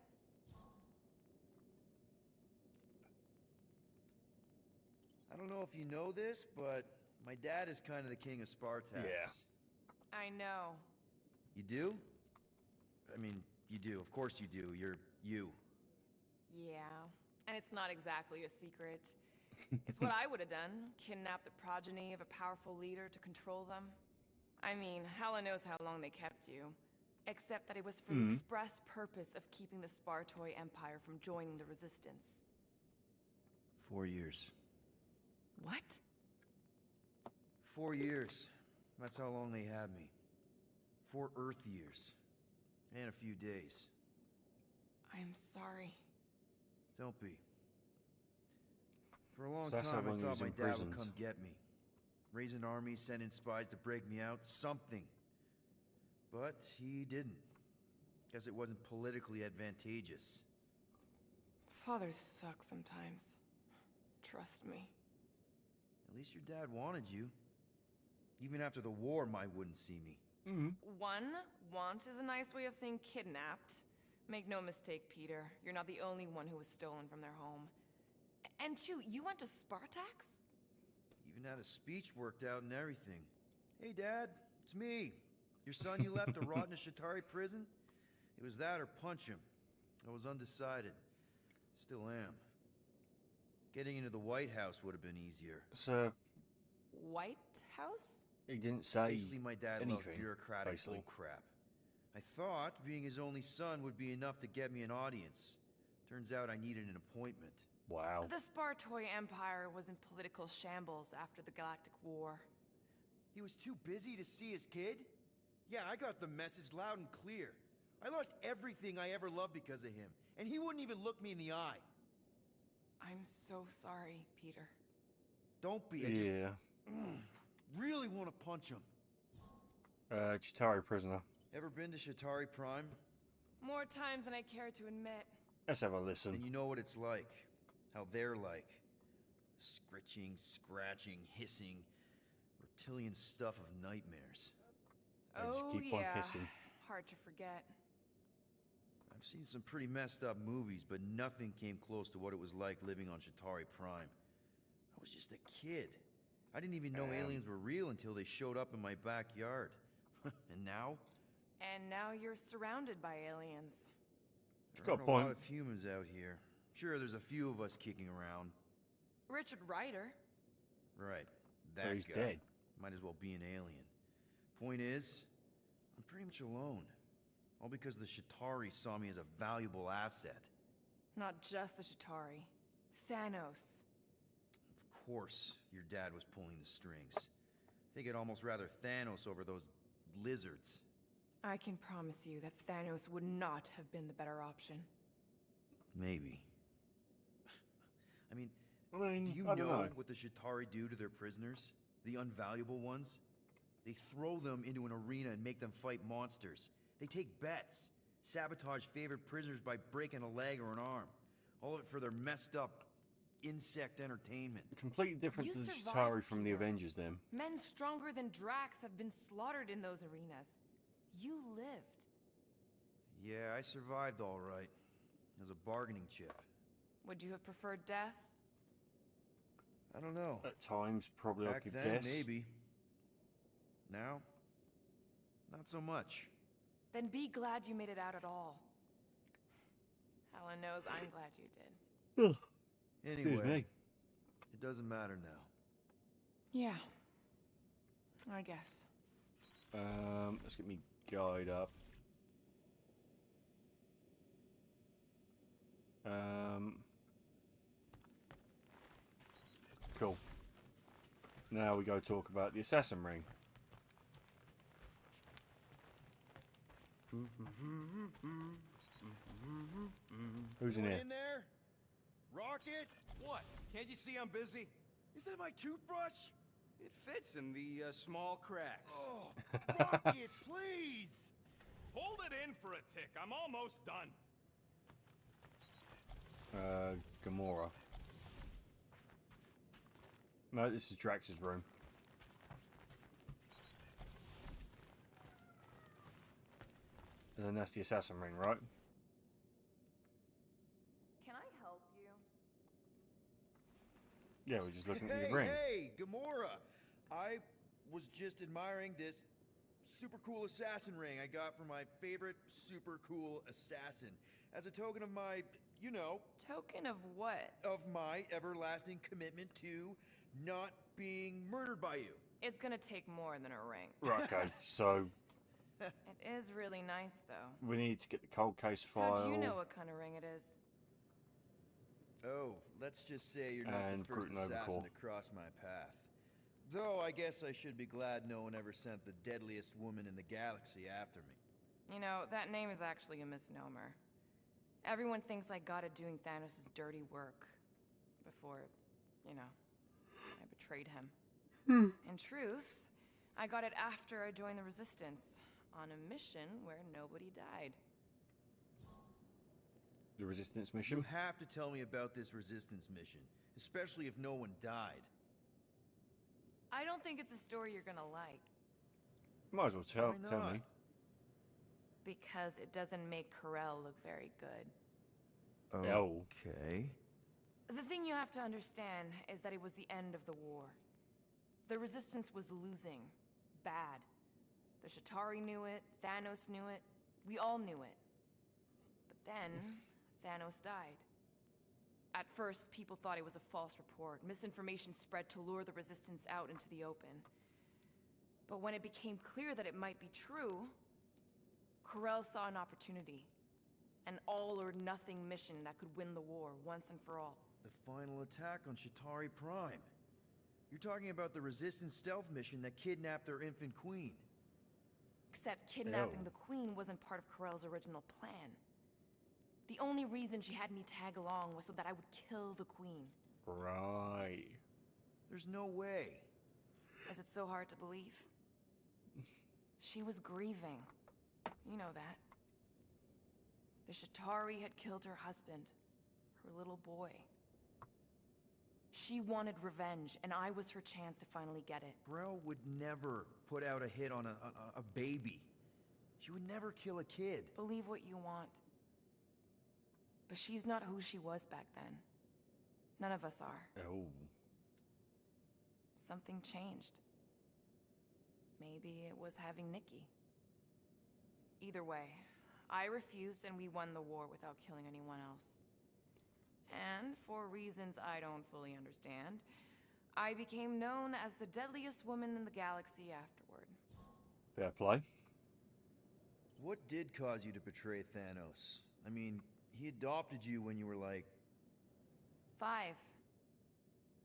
I don't know if you know this, but my dad is kind of the king of Spartax.
Yeah.
I know.
You do? I mean, you do. Of course you do. You're you.
Yeah. And it's not exactly a secret. It's what I would have done. Kidnap the progeny of a powerful leader to control them. I mean, Hela knows how long they kept you. Except that it was for the express purpose of keeping the Spartoi Empire from joining the Resistance.
4 years.
What?
4 years. That's how long they had me. 4 Earth years. And a few days.
I'm sorry.
Don't be. For a long
So that's how
time, I
long he was
thought my
in
dad would
prisons.
come get me. Raise an army, send in spies to break me out, something. But he didn't. Guess it wasn't politically advantageous.
Fathers suck sometimes. Trust me.
At least your dad wanted you. Even after the war, Mai wouldn't see me.
One, want is a nice way of saying kidnapped. Make no mistake, Peter. You're not the only one who was stolen from their home. And two, you went to Spartax?
Even had a speech worked out and everything. Hey, Dad, it's me. Your son you left to rot in a Shatari prison? It was that or punch him. I was undecided. Still am. Getting into the White House would have been easier.
So
White House?
he didn't say
Basically, my dad loves
anything,
bureaucratic
basically.
bullcrap. I thought being his only son would be enough to get me an audience. Turns out I needed an appointment.
Wow.
The Spartoi Empire was in political shambles after the Galactic War.
He was too busy to see his kid? Yeah, I got the message loud and clear. I lost everything I ever loved because of him, and he wouldn't even look me in the eye.
I'm so sorry, Peter.
Don't be. I just really want to punch him.
Chitauri prisoner.
Ever been to Shatari Prime?
More times than I care to admit.
Let's have a listen.
And you know what it's like. How they're like. Scritching, scratching, hissing. Reptilian stuff of nightmares.
I just keep on hissing.
Hard to forget.
I've seen some pretty messed up movies, but nothing came close to what it was like living on Shatari Prime. I was just a kid. I didn't even know aliens were real until they showed up in my backyard. And now?
And now you're surrounded by aliens.
There aren't a lot of humans out here. Sure, there's a few of us kicking around.
Richard Ryder.
Right. That
he's
guy.
dead.
Might as well be an alien. Point is, I'm pretty much alone. All because the Shatari saw me as a valuable asset.
Not just the Shatari. Thanos.
Of course, your dad was pulling the strings. I think I'd almost rather Thanos over those lizards.
I can promise you that Thanos would not have been the better option.
Maybe. I mean, do you
I don't
know
know.
what the Shatari do to their prisoners? The unvaluable ones? They throw them into an arena and make them fight monsters. They take bets, sabotage favorite prisoners by breaking a leg or an arm. All of it for their messed up insect entertainment.
Completely different
You
to the
survived,
Chitauri from the
Peter.
Avengers then.
Men stronger than Drax have been slaughtered in those arenas. You lived.
Yeah, I survived all right. as a bargaining chip.
Would you have preferred death?
I don't know.
At times, probably I
Back
could
then,
guess.
maybe. Now, not so much.
Then be glad you made it out at all. Helen knows I'm glad you did.
Anyway, it doesn't matter now.
Yeah. I guess.
Let's get me guide up. Cool. Now we go talk about the assassin ring. Who's in
Anyone
here?
in there? Rocket? What? Can't you see I'm busy? Is that my toothbrush? It fits in the small cracks. Oh, Rocket, please! Hold it in for a tick. I'm almost done.
Gamora. No, this is Drax's room. And then that's the assassin ring, right?
Can I help you?
Yeah, we're just looking at
Hey,
the ring.
hey, Gamora! I was just admiring this super cool assassin ring I got from my favorite super cool assassin. As a token of my, you know...
Token of what?
Of my everlasting commitment to not being murdered by you.
It's gonna take more than a ring.
Right, okay, so
It is really nice, though.
we need to get the cold case file.
How do you know what kind of ring it is?
Oh, let's just say you're not
And
the first
Groot Nova
assassin
Corps.
to cross my path. Though I guess I should be glad no one ever sent the deadliest woman in the galaxy after me.
You know, that name is actually a misnomer. Everyone thinks I got it doing Thanos' dirty work. Before, you know, I betrayed him. In truth, I got it after I joined the Resistance, on a mission where nobody died.
The Resistance
You
mission?
have to tell me about this resistance mission, especially if no one died.
I don't think it's a story you're gonna like.
Might as well tell
Why
me.
not?
Because it doesn't make Carell look very good.
Okay.
The thing you have to understand is that it was the end of the war. The Resistance was losing. Bad. The Chitauri knew it, Thanos knew it, we all knew it. But then, Thanos died. At first, people thought it was a false report. Misinformation spread to lure the Resistance out into the open. But when it became clear that it might be true, Carell saw an opportunity. An all-or-nothing mission that could win the war once and for all.
The final attack on Chitauri Prime. You're talking about the Resistance stealth mission that kidnapped their infant queen.
Except kidnapping the Queen wasn't part of Carell's original plan. The only reason she had me tag along was so that I would kill the Queen.
Right.
There's no way.
Is it so hard to believe? She was grieving. You know that. The Chitauri had killed her husband, her little boy. She wanted revenge, and I was her chance to finally get it.
Brell would never put out a hit on a baby. She would never kill a kid.
Believe what you want. But she's not who she was back then. None of us are.
Oh.
Something changed. Maybe it was having Nikki. Either way, I refused and we won the war without killing anyone else. And for reasons I don't fully understand, I became known as the deadliest woman in the galaxy afterward.
Fair play.
What did cause you to betray Thanos? I mean, he adopted you when you were like...
5.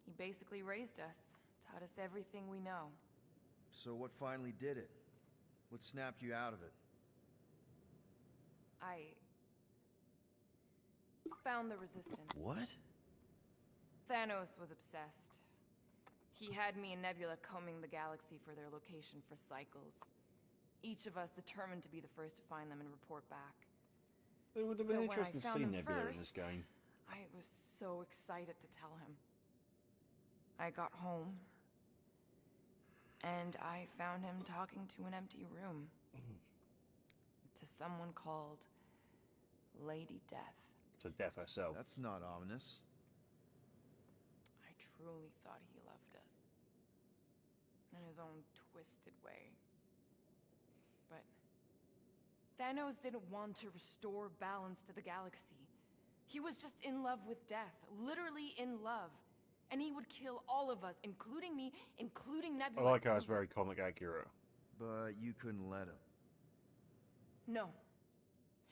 He basically raised us, taught us everything we know.
So what finally did it? What snapped you out of it?
I found the Resistance.
What?
Thanos was obsessed. He had me and Nebula combing the galaxy for their location for cycles. Each of us determined to be the first to find them and report back.
It would have
So
been
when I
interesting to
found
see
him
Nebula in this
first,
game.
I was so excited to tell him. I got home, and I found him talking to an empty room. To someone called Lady Death.
to death herself.
That's not ominous.
I truly thought he loved us. In his own twisted way. But Thanos didn't want to restore balance to the galaxy. He was just in love with death, literally in love. And he would kill all of us, including me, including
I
Nebula.
like how it's very comic accurate.
But you couldn't let him.
No.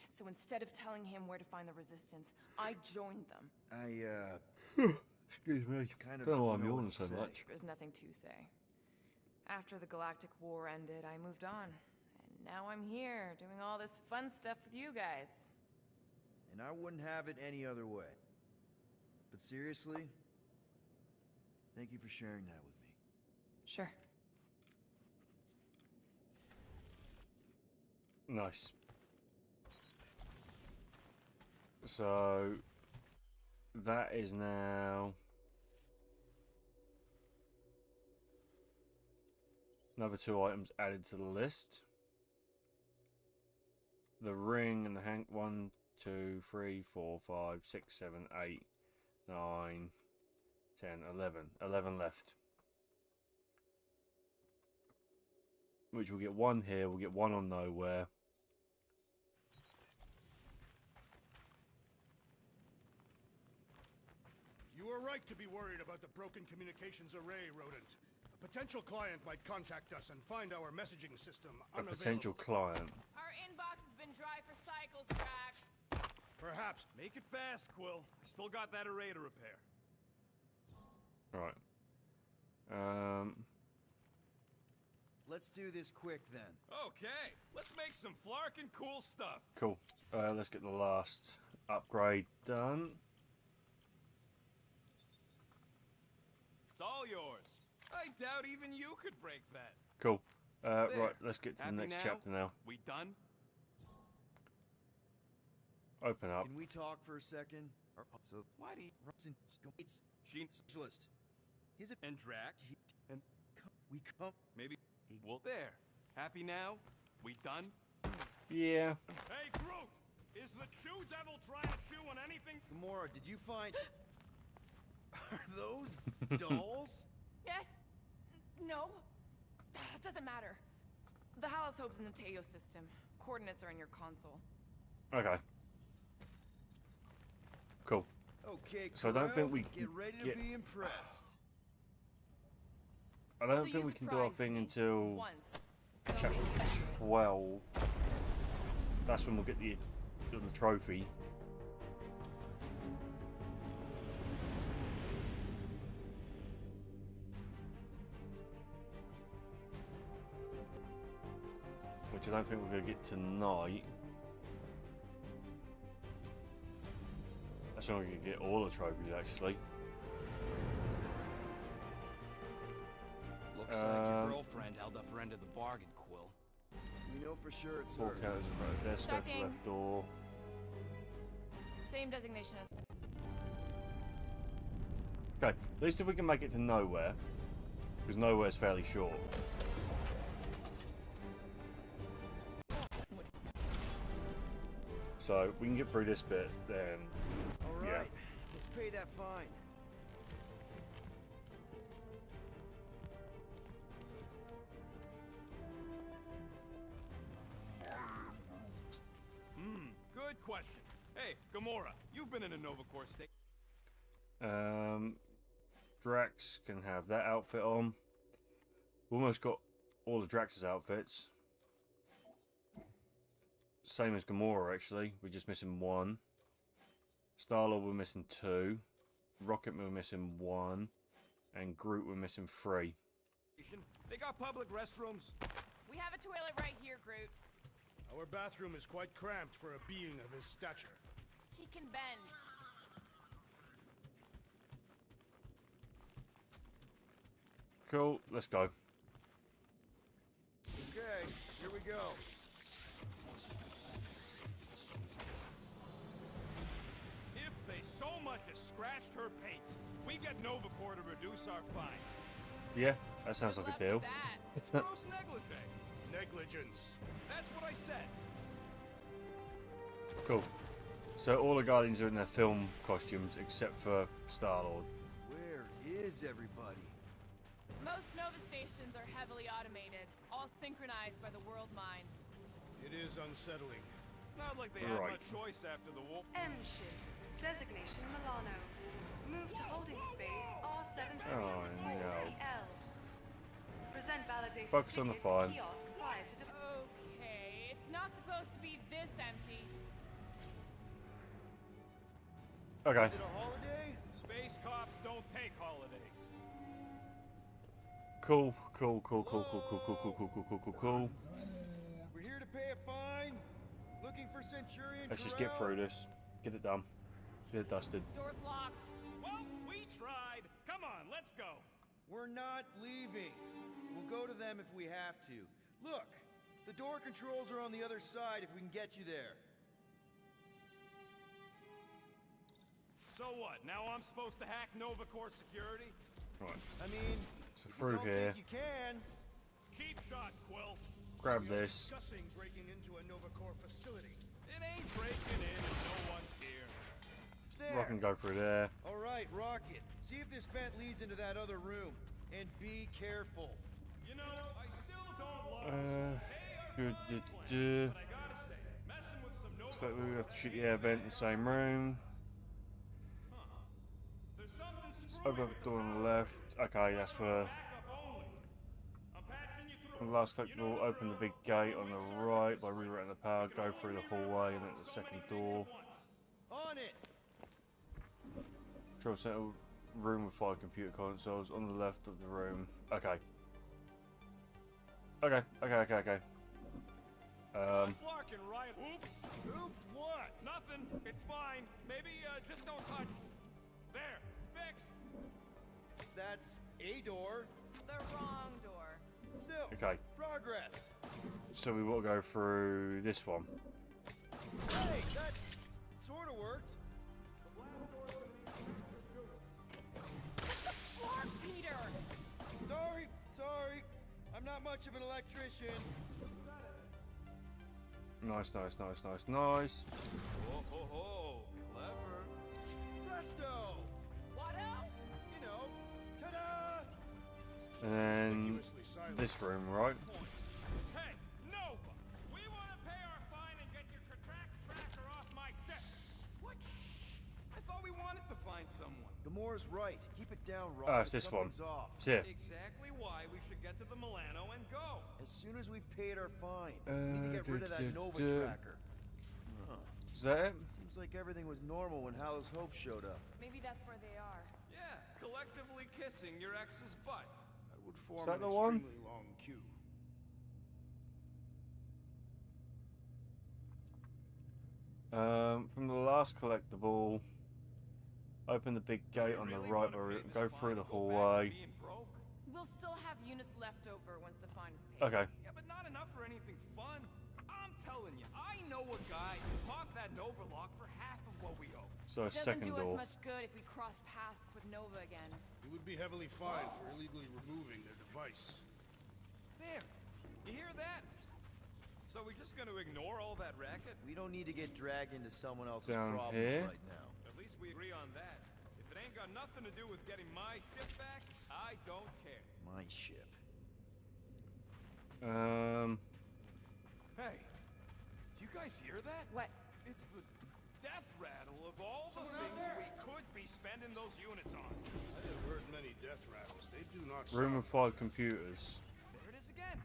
So instead of telling him where to find the Resistance, I joined them.
Excuse me.
Kind of
don't know why
don't
I'm
know what
yawning
to
so
say.
much.
There's nothing to say. After the Galactic War ended, I moved on. And now I'm here, doing all this fun stuff with you guys.
And I wouldn't have it any other way. But seriously, thank you for sharing that with me.
Sure.
Nice. So that is now another 2 items added to the list. The ring and the hank. 1, 2, 3, 4, 5, 6, 7, 8, 9, 10, 11. 11 left. Which we'll get 1 here, we'll get 1 on nowhere.
You are right to be worried about the broken communications array, Rodent. A potential client might contact us and find our messaging system
A
unavailable.
potential client.
Our inbox has been dry for cycles, Drax.
Perhaps.
Make it fast, Quill. I still got that array to repair.
Right.
Let's do this quick then.
Okay, let's make some flarkin' cool stuff.
Cool. Let's get the last upgrade done.
It's all yours. I doubt even you could break that.
Cool.
There.
Right, let's get to the
Happy
next
now?
chapter now.
We done?
Open up.
Can we talk for a second? So,
Why do you...
it's
She...
specialist. He's a
And Drac? And...
we come.
Maybe... Well, there. Happy now? We done?
Yeah.
Hey, Groot! Is the Chew Devil trying to chew on anything?
Gamora, did you find? Are those dolls?
Yes. No. Doesn't matter. The Hallis Hope's in the Teo system. Coordinates are in your console.
Okay. Cool.
Okay,
So I don't think
Corel,
we
get ready to
get-
be impressed.
I don't
So
think
you
we can do our
surprised
thing
me
until
once.
chapter 12. That's when we'll get the trophy. Which I don't think we're going to get tonight. That's not going to get all the trophies actually.
Looks like your girlfriend held up her end of the bargain, Quill.
We know for sure it's
4
her.
counters in front of the desk, go to the
Checking.
left door.
Same designation as.
Okay, at least if we can make it to nowhere. Because nowhere's fairly short. So we can get through this bit, then
All right,
yeah.
let's pay that fine.
Good question. Hey, Gamora, you've been in a Nova Corps state.
Drax can have that outfit on. We almost got all of Drax's outfits. Same as Gamora actually. We're just missing 1. Star-Lord we're missing 2. Rocket we're missing 1. And Groot we're missing 3.
They got public restrooms.
We have a toilet right here, Groot.
Our bathroom is quite cramped for a being of his stature.
He can bend.
Cool, let's go.
Okay, here we go.
If they so much as scratched her paints, we get Nova Corps to reduce our fine.
Yeah, that sounds like a deal.
It's gross negligee.
Negligence.
That's what I said.
Cool. So all the Guardians are in their film costumes except for Star-Lord.
Where is everybody?
Most Nova stations are heavily automated, all synchronized by the world mind.
It is unsettling.
Not like they had
Right.
much choice after the war.
M ship. Designation Milano. Move to holding space R73
Oh, no.
Present validated
Focus on the
ticket to
file.
kiosk prior to
Okay, it's not supposed to be this empty.
Okay.
Is it a holiday? Space cops don't take holidays.
Cool.
We're here to pay a fine. Looking for Centurion.
Let's just get through this. Get it done. Get it dusted.
Door's locked.
Well, we tried. Come on, let's go.
We're not leaving. We'll go to them if we have to. Look, the door controls are on the other side if we can get you there.
So what? Now I'm supposed to hack Nova Corps security?
Right.
I mean,
So
if you
through
don't
here.
think you can.
Keep shot, Quill.
Grab
We are
this.
discussing breaking into a Nova Corps facility.
It ain't breaking in if no one's here.
There.
Rock and go through there.
All right, Rocket. See if this vent leads into that other room, and be careful.
You know, I still don't love
Uh,
this but I gotta say, messing with some Nova
So we
Corps
have to shoot the air vent in the same room.
There's something
Open up the door on the left. Okay, that's for the last collectible. Open the big gate on the right by rerouting the power. Go through the hallway and at the second door.
On it.
Control center room with 5 computer consoles on the left of the room. Okay. Okay.
Flarkin, right? Oops. Oops, what? Nothing. It's fine. Maybe just don't touch. There. Fixed.
That's a door.
The wrong door.
Still.
Okay.
Progress.
So we will go through this one.
Hey, that sort of worked.
Flark, Peter!
Sorry. I'm not much of an electrician.
Nice.
Oh, ho, ho. Clever.
Presto.
Watto?
You know, ta-da!
And then this room, right?
Hey, Nova! We want to pay our fine and get your tracker off my ship. What? I thought we wanted to find someone.
The Moore's right. Keep it down, Rock.
Oh, it's this one.
Something's off.
It's here.
Exactly why we should get to the Milano and go.
As soon as we've paid our fine, we need to get rid of that Nova tracker. Huh.
Is that it?
Seems like everything was normal when Hallow's Hope showed up.
Maybe that's where they are.
Yeah, collectively kissing your ex's butt.
That would form
that
an
the one?
extremely long queue.
From the last collectible, open the big gate on the right, or go through the hallway.
We'll still have units left over once the fine is paid.
Okay.
Yeah, but not enough for anything fun. I'm telling you, I know a guy who bought that Nova lock for half of what we owe.
So
It doesn't
second
do us
door.
much good if we cross paths with Nova again.
You would be heavily fined for illegally removing their device.
There, you hear that? So we're just gonna ignore all that racket?
We don't need to get dragged into someone else's
Down
problems
here?
right now.
At least we agree on that. If it ain't got nothing to do with getting my ship back, I don't care.
My ship.
Hey, do you guys hear that?
What?
It's the death rattle of all the things we could be spending those units on.
I have heard many death rattles. They do not
Room
sound
with 5 computers.
There it is again.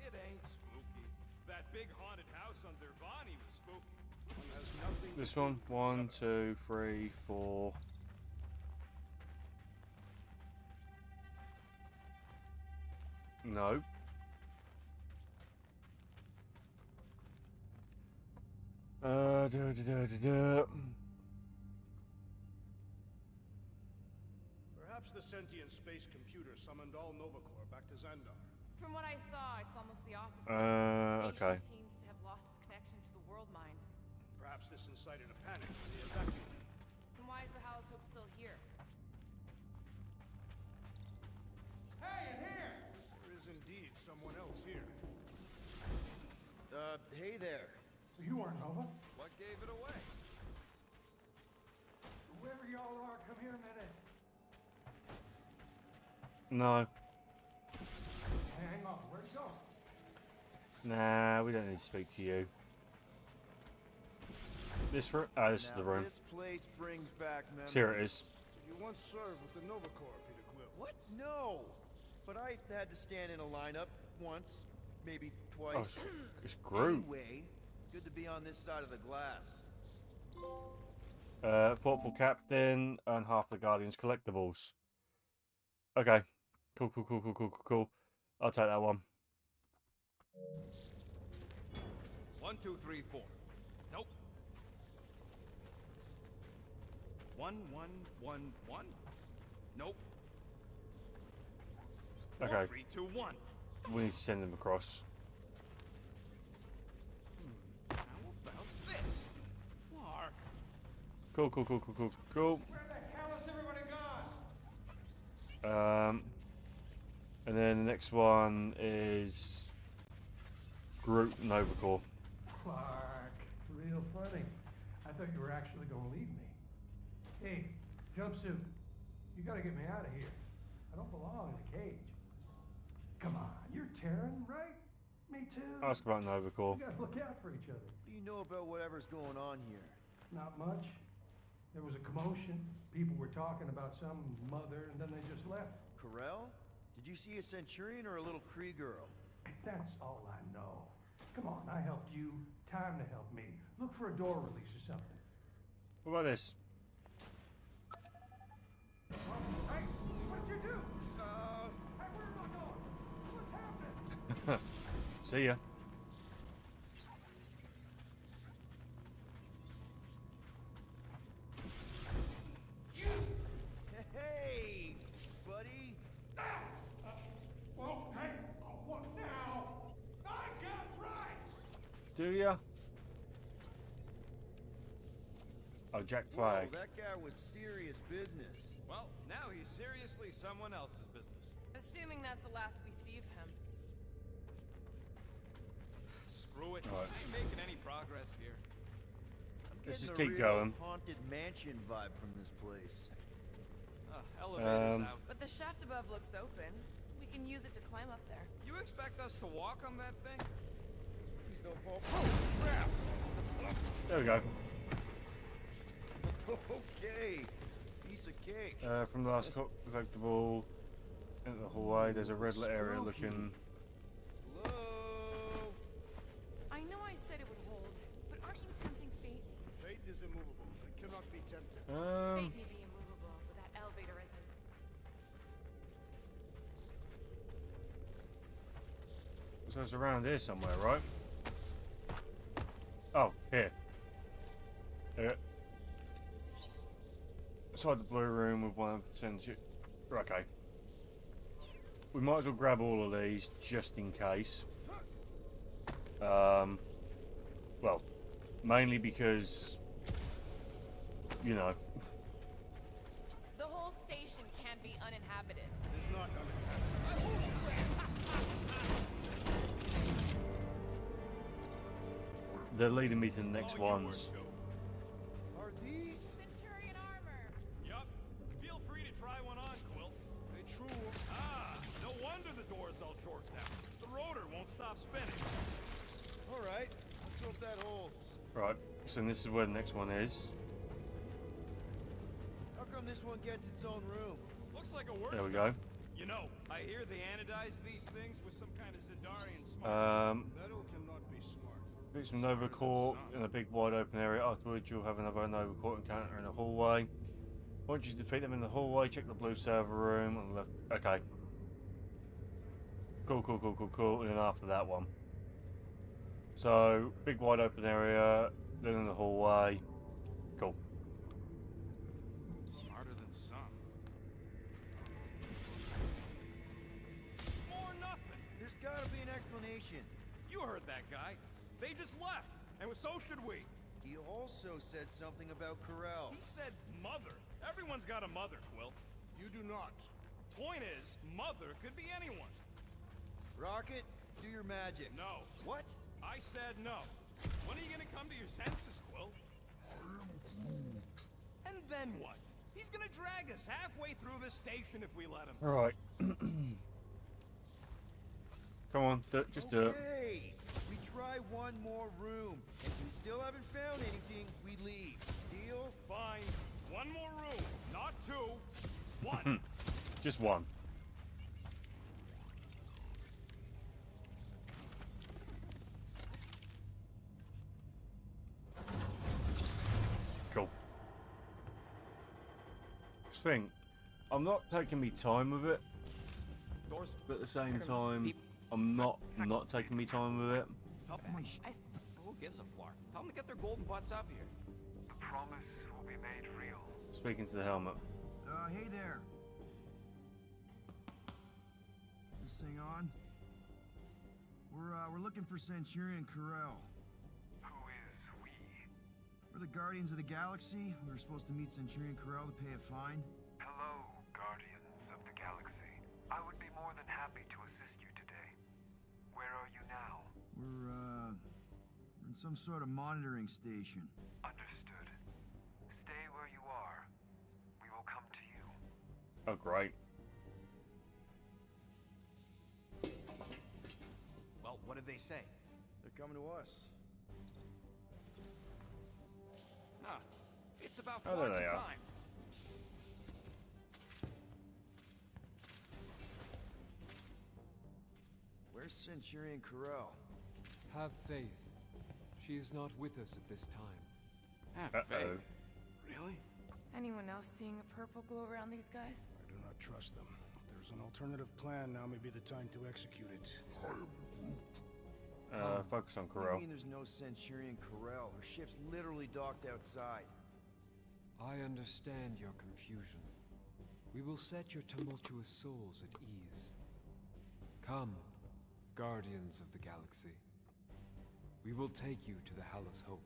It ain't spooky. That big haunted house on Dervani was spooky.
one has nothing
This
to do
one,
with
1,
another.
2, 3, 4. No.
Perhaps the sentient space computer summoned all Nova Corps back to Xandar.
From what I saw, it's almost the opposite. The
Okay.
station seems to have lost its connection to the world mind.
Perhaps this incited a panic when they evacuated.
And why is the Hallow's Hope still here?
Hey, in here!
There is indeed someone else here.
weren't Nova.
What gave it away?
Whoever y'all are, come here a minute.
No.
Hang on, where'd you go?
Nah, we don't need to speak to you. This room? Ah, this is the room.
This place brings back memories.
Here it is.
Did you once serve with the Nova Corps, Peter Quill?
What? No. But I had to stand in a lineup once, maybe twice.
Oh, it's Groot.
Anyway, good to be on this side of the glass.
Portable captain and half the Guardians collectibles. Okay. Cool. I'll take that one.
1, 2, 3, 4. Nope. 1, 1, 1, 1. Nope.
Okay.
4, 3, 2, 1.
We need to send them across.
How about this? Flark.
Cool.
Where the hell has everybody gone?
And then the next one is Groot Nova Corps.
Clark, real funny. I thought you were actually going to leave me. Hey, jumpsuit, you got to get me out of here. I don't belong in a cage. Come on, you're Terran, right? Me too.
Ask about Nova Corps.
We got to look out for each other.
What do you know about whatever's going on here?
Not much. There was a commotion. People were talking about some mother, and then they just left.
Corel? Did you see a Centurion or a little Kree girl?
That's all I know. Come on, I helped you. Time to help me. Look for a door release or something.
What about this?
Hey, what'd you do? Hey, where am I going? What's happening?
See ya.
Hey, buddy.
Well, hey, what now? I got rights.
Do ya? Oh, Jack Flag.
Whoa, that guy was serious business.
Well, now he's seriously someone else's business.
Assuming that's the last we see of him.
Screw it.
Right.
I ain't making any progress here.
Let's
Getting
just
a
keep
real
going.
haunted mansion vibe from this place.
Elevator's out.
But the shaft above looks open. We can use it to climb up there.
You expect us to walk on that thing?
Please don't fall.
Oh, crap!
There we go.
Okay, piece of cake.
From the last collectible into the hallway, there's a red area looking.
Hello?
I know I said it would hold, but aren't you tempting fate?
Fate is immovable. It cannot be tempted.
Fate may be immovable, but that elevator isn't.
So it's around here somewhere, right? Oh, here. Here. Inside the blue room with 1%. Okay. We might as well grab all of these just in case. Well, mainly because, you know.
The whole station can't be uninhabited.
It's not uninhabited.
They're leading me to the next ones.
Are these?
Centurion armor!
Yup. Feel free to try one on, Quilt.
They true.
Ah, no wonder the door's all chorked out. The rotor won't stop spinning.
All right, let's hope that holds.
Right, so this is where the next one is.
How come this one gets its own room?
Looks like a workshop.
There we go.
You know, I hear they anodize these things with some kind of Zendarian smoke.
Metal cannot be smart.
Beat some Nova Corps in a big wide open area. Afterwards, you'll have another Nova Corps encounter in the hallway. Once you defeat them in the hallway, check the blue server room on the left. Okay. Cool. And then after that one. So, big wide open area, then in the hallway. Cool.
Smarter than some. More nothing.
There's gotta be an explanation.
You heard that guy. They just left, and so should we.
He also said something about Corel.
He said mother. Everyone's got a mother, Quilt.
You do not.
Point is, mother could be anyone.
Rocket, do your magic.
No.
What?
I said no. When are you gonna come to your senses, Quill? And then what? He's gonna drag us halfway through this station if we let him.
Right. Come on, just do it.
Okay, we try one more room. If we still haven't found anything, we leave. Deal?
Fine. One more room, not two. One.
Just one. Cool. Just think, I'm not taking me time with it,
Doors.
but at the same time, I'm not taking me time with it.
Who gives a flark? Tell them to get their golden butts up here.
The promise will be made real.
Speaking to the helmet.
Hey there. Is this thing on? We're looking for Centurion Corel.
Who is we?
We're the Guardians of the Galaxy. We were supposed to meet Centurion Corel to pay a fine.
Hello, Guardians of the Galaxy. I would be more than happy to assist you today. Where are you now?
We're in some sort of monitoring station.
Understood. Stay where you are. We will come to you.
Oh, great.
Well, what did they say?
They're coming to us.
Nah, it's about
Oh, there they
flarking
are.
time.
Where's Centurion Corel?
Have faith. She is not with us at this time.
Have faith. Really?
Anyone else seeing a purple glow around these guys?
I do not trust them. If there's an alternative plan, now may be the time to execute it.
Focus on
What do you
Corel.
mean there's no Centurion Corel? Her ship's literally docked outside.
I understand your confusion. We will set your tumultuous souls at ease. Come, Guardians of the Galaxy. We will take you to the Hallis Hope.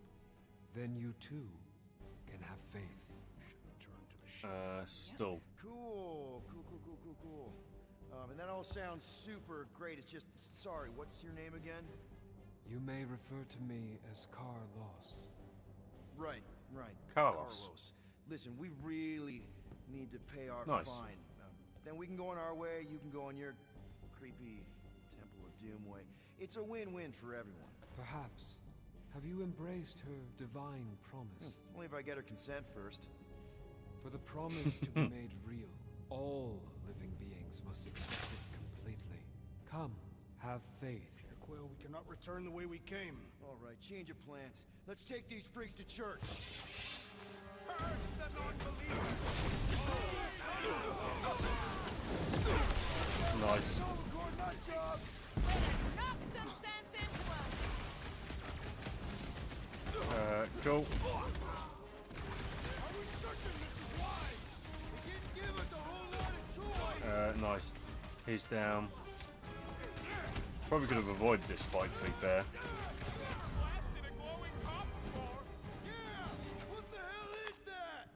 Then you too can have faith.
Should return to the ship.
Still.
Cool. And that all sounds super great. It's just, sorry, what's your name again?
You may refer to me as Carlos.
Right.
Carlos.
Listen, we really need to pay our
Nice.
fine. Then we can go on our way, you can go on your creepy Temple of Doom way. It's a win-win for everyone.
Perhaps. Have you embraced her divine promise?
Only if I get her consent first.
For the promise to be made real, all living beings must accept it completely. Come, have faith.
Quill, we cannot return the way we came.
All right, change of plans. Let's take these freaks to church.
Nice.
Knock some sense into
Cool. Nice. He's down. Probably could have avoided this fight, to be fair.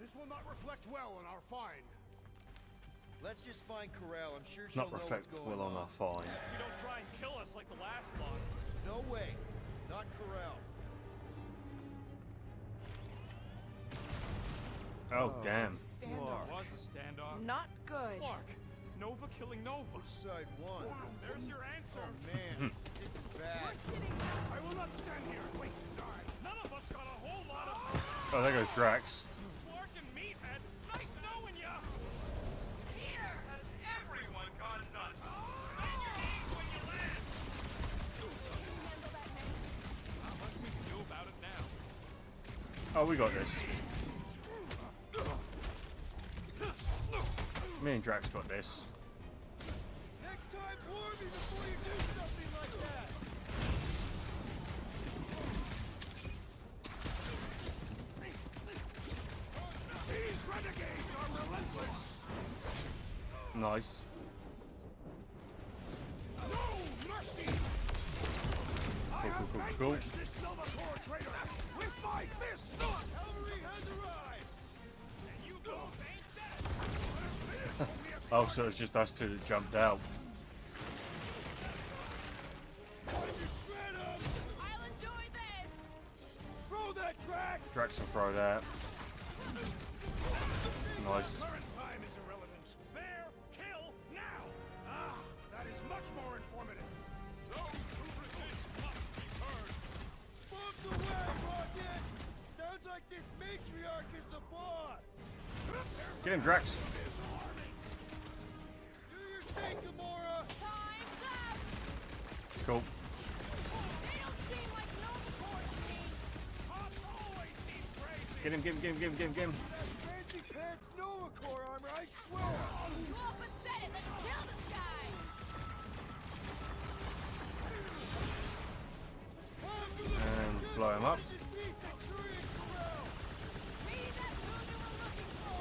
This will not reflect well on our find.
Let's just find Corel. I'm sure she'll
Not
know what's
reflect
going
well on our fine.
If you don't try and kill us like the last lot.
No way. Not Corel.
Oh, damn.
Standoff.
Was a standoff.
Not good.
Clark, Nova killing Nova.
Side one.
There's your answer.
Oh, man. This is bad.
I will not stand here and wait to die.
None of us got a whole lot of.
Oh, there goes Drax.
Clark and Meathead. Nice knowing ya. Here has everyone gone nuts. Bend your knees when you land. Not much we can do about it now.
Oh, we got this. Me and Drax got this.
Next time, warn me before you do something like that.
These renegades are relentless.
Nice.
No mercy. I have
Cool.
vanquished this Nova Corps traitor with my fists.
Cavalry has arrived. And you both ain't dead.
Oh, so it's just us two that jumped out.
I'll enjoy this.
Drax and throw that. Nice.
Current time is irrelevant. Bear, kill, now! Ah, that is much more informative. Those who resist must be purged. Fuck away, Rocket! Sounds like this matriarch is the boss.
Get him, Drax.
Do your thing, Gamora!
Time's up!
Cool.
They don't seem like Novacore to me.
Cops always seem crazy.
Get him, get him, get him, get him, get him, get him.
Fancy pants Novacore armor, I swear!
You up and said it. Let's kill this guy.
And blow him up.
Maybe that's who you were looking for.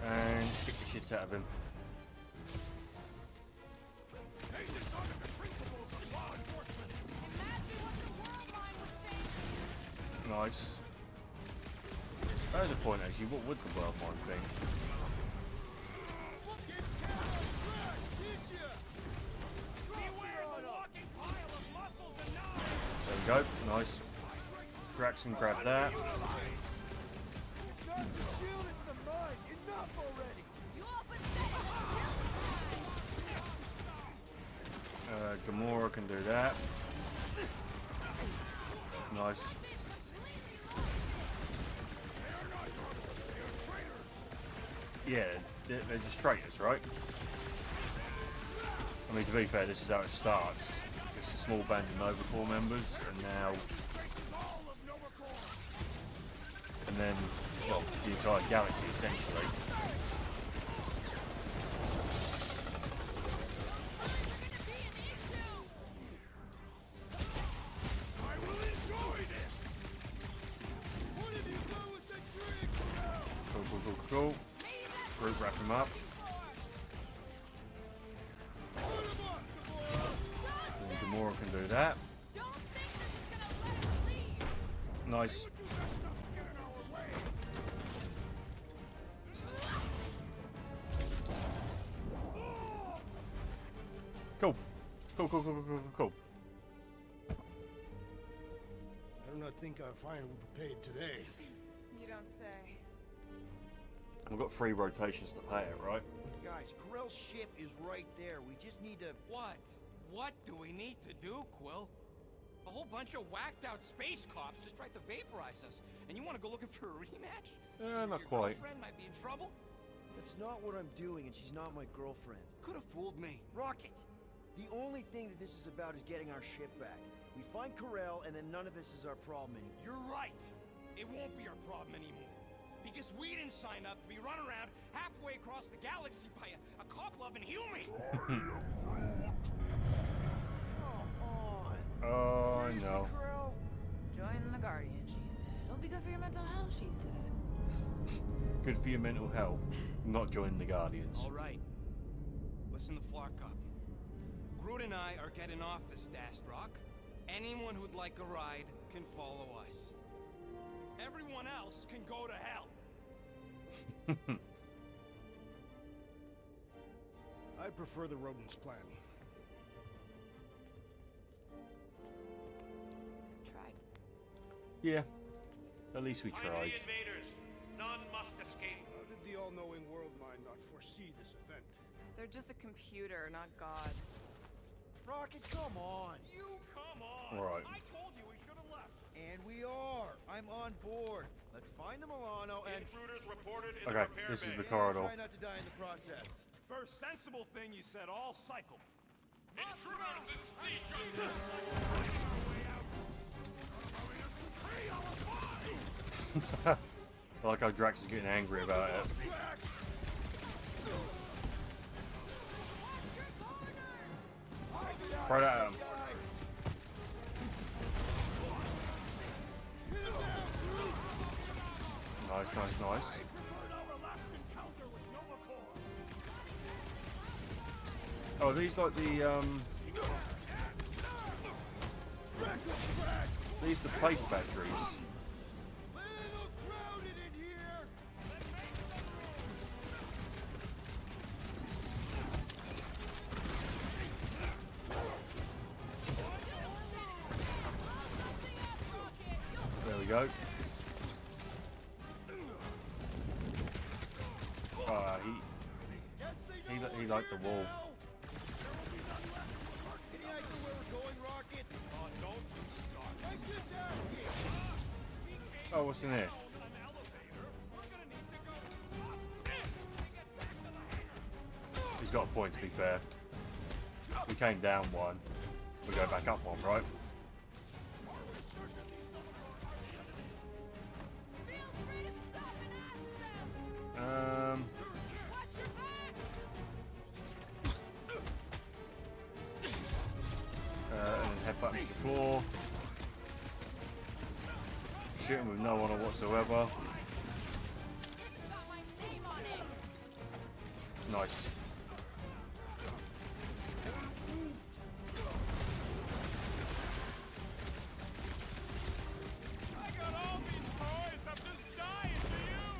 And kick the shit out of him.
They dishonored the principles of law enforcement.
Imagine what the world line would think.
Nice. That is a point actually. What would the world mind think? There we go. Nice. Drax can grab that.
It's not the shield, it's the mind. Enough already.
You up and said it. Let's kill this guy.
Gamora can do that. Nice. Yeah, they're just traitors, right? I mean, to be fair, this is how it starts. Just a small band of Nova Corps members, and now... And then, well, the entire galaxy, essentially. Cool. Group wrap him up. And Gamora can do that. Nice. Cool. Cool.
I do not think our fine will be paid today.
You don't say.
We've got 3 rotations to pay it, right?
Guys, Krell's ship is right there. We just need to...
What? What do we need to do, Quill? A whole bunch of whacked out space cops just tried to vaporize us, and you want to go looking for a rematch?
Not
Your
quite.
girlfriend might be in trouble?
That's not what I'm doing, and she's not my girlfriend.
Could have fooled me.
Rocket! The only thing that this is about is getting our ship back. We find Karel, and then none of this is our problem anymore.
You're right. It won't be our problem anymore. Because we didn't sign up to be run around halfway across the galaxy by a cop-loving human.
Come on.
Oh,
Seriously,
no.
Karel?
Join the Guardian, she said. It'll be good for your mental health, she said.
Good for your mental health. Not joining the Guardians.
All right. Listen to Flark Cup. Groot and I are getting off the Stashed Rock. Anyone who'd like a ride can follow us. Everyone else can go to hell.
I prefer the rodents plan.
So we tried.
Yeah. At least we
Find
tried.
the invaders. None must escape.
How did the all-knowing world mind not foresee this event?
They're just a computer, not God.
Rocket, come on.
You come on.
Right.
I told you we should have left.
And we are. I'm on board. Let's find the Milano and...
Intruders reported in
Okay,
the repair
this is
bay.
the corridor.
Try not to die in the process.
First sensible thing you said all cycle.
Intruders in siege of this.
I like how Drax is getting angry about it. Throw that at him. Nice. Oh, are these like the these the paper batteries? There we we go. He liked the wall.
Any idea where we're going, Rocket? Oh, don't you start. I'm just asking.
Oh, what's in here? He's got a point, to be fair. We came down one. We go back up one, right? And then head back to the floor. Shooting with no honor whatsoever. Nice.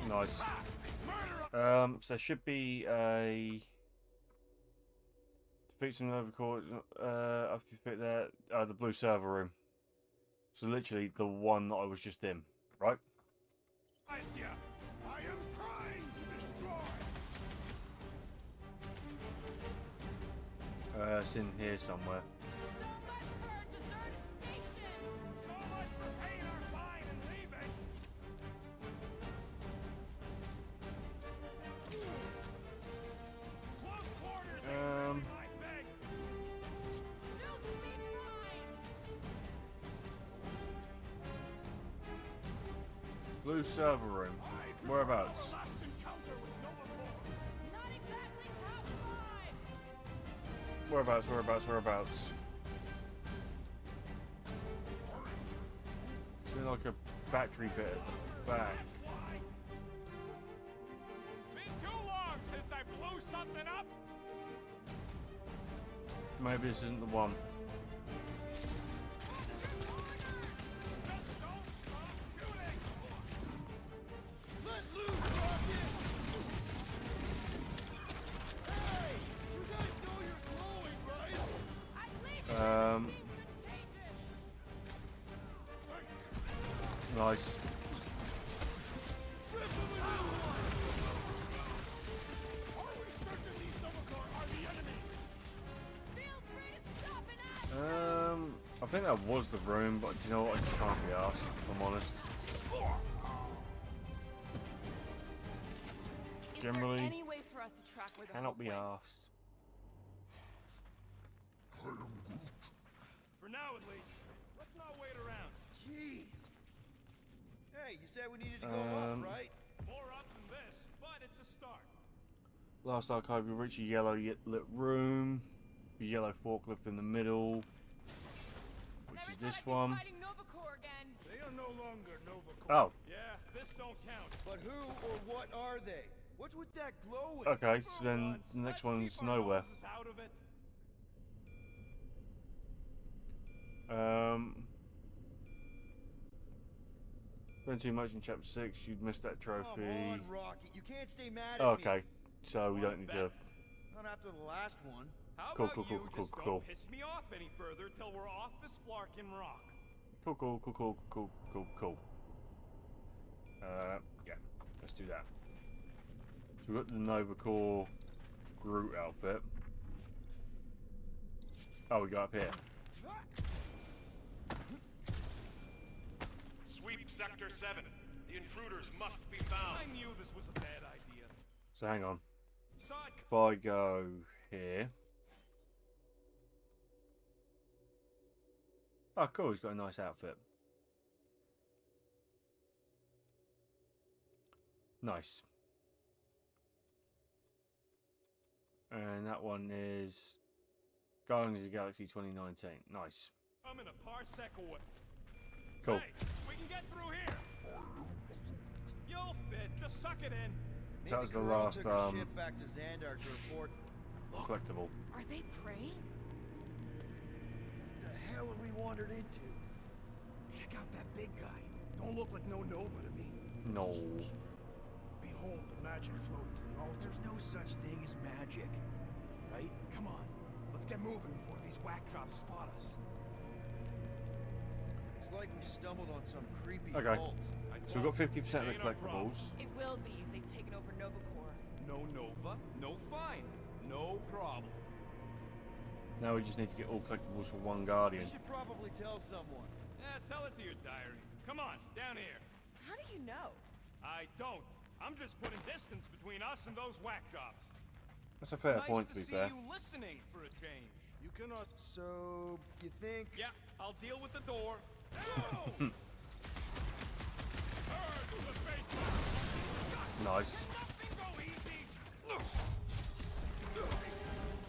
Nice. So there should be a defeat some overcourt after you defeat there. The blue server room. So literally the one that I was just in, right?
I am trying to destroy.
It's in here somewhere.
So much for paying our fine and leaving. Close quarters ain't really my thing.
Blue server room. Whereabouts? Whereabouts? It's like a battery bit at the back.
Been too long since I blew something up.
Maybe this isn't the one. Nice. I think that was the room, but do you know what? I just can't be asked, if I'm honest. Generally,
any way for us to track where the
cannot
hook
be
went?
asked.
For now, at least. Let's not wait around.
Jeez. Hey, you said we needed to go up, right?
More up than this, but it's a start.
Last archive, we reach a yellow lit room. The yellow forklift in the middle, which is this one.
They are no longer Novacore.
Oh.
Yeah, this don't count.
But who or what are they? What's with that glowing?
Okay, so then the next one's nowhere.
Out of it.
Spent too much in chapter 6. You'd missed that trophy.
Come on, Rocket. You can't stay mad at
Okay,
me.
so we don't need to.
Not after the last one.
How
Cool,
about
cool, cool,
you
cool,
just
cool.
don't piss me off any further till we're off this flarkin' rock.
Cool. Yeah, let's do that. So we've got the Nova Corps Groot outfit. Oh, we go up here.
Sweep Sector 7. The intruders must be found.
I knew this was a bad idea.
So hang on.
Saw it
If I go here. Oh, cool. He's got a nice outfit. Nice. And that one is Guardians of the Galaxy 2019. Nice.
I'm in a parsec away.
Cool.
Hey, we can get through here. You'll fit. Just suck it in.
So that was the
Corral
last
took a ship back to Xandar to report.
collectible.
Are they praying?
What the hell have we wandered into? Check out that big guy. Don't look like no Nova to me.
No.
Behold the magic flowing to the altar.
There's no such thing as magic, right?
Come on, let's get moving before these whack jobs spot us.
It Looks like we stumbled on some creepy
Okay.
cult.
So we've got 50% of the collectibles.
It will be if they've taken over Novacore.
No Nova, no fine. No problem.
Now we just need to get all collectibles for one Guardian.
You should probably tell someone.
Yeah, tell it to your diary. Come on, down here.
How do you know?
I don't. I'm just putting distance between us and those whack jobs.
That's a fair
Nice
point, to be
see
fair.
you listening for a change.
You cannot. So you think?
Yeah, I'll deal with the door.
Nice.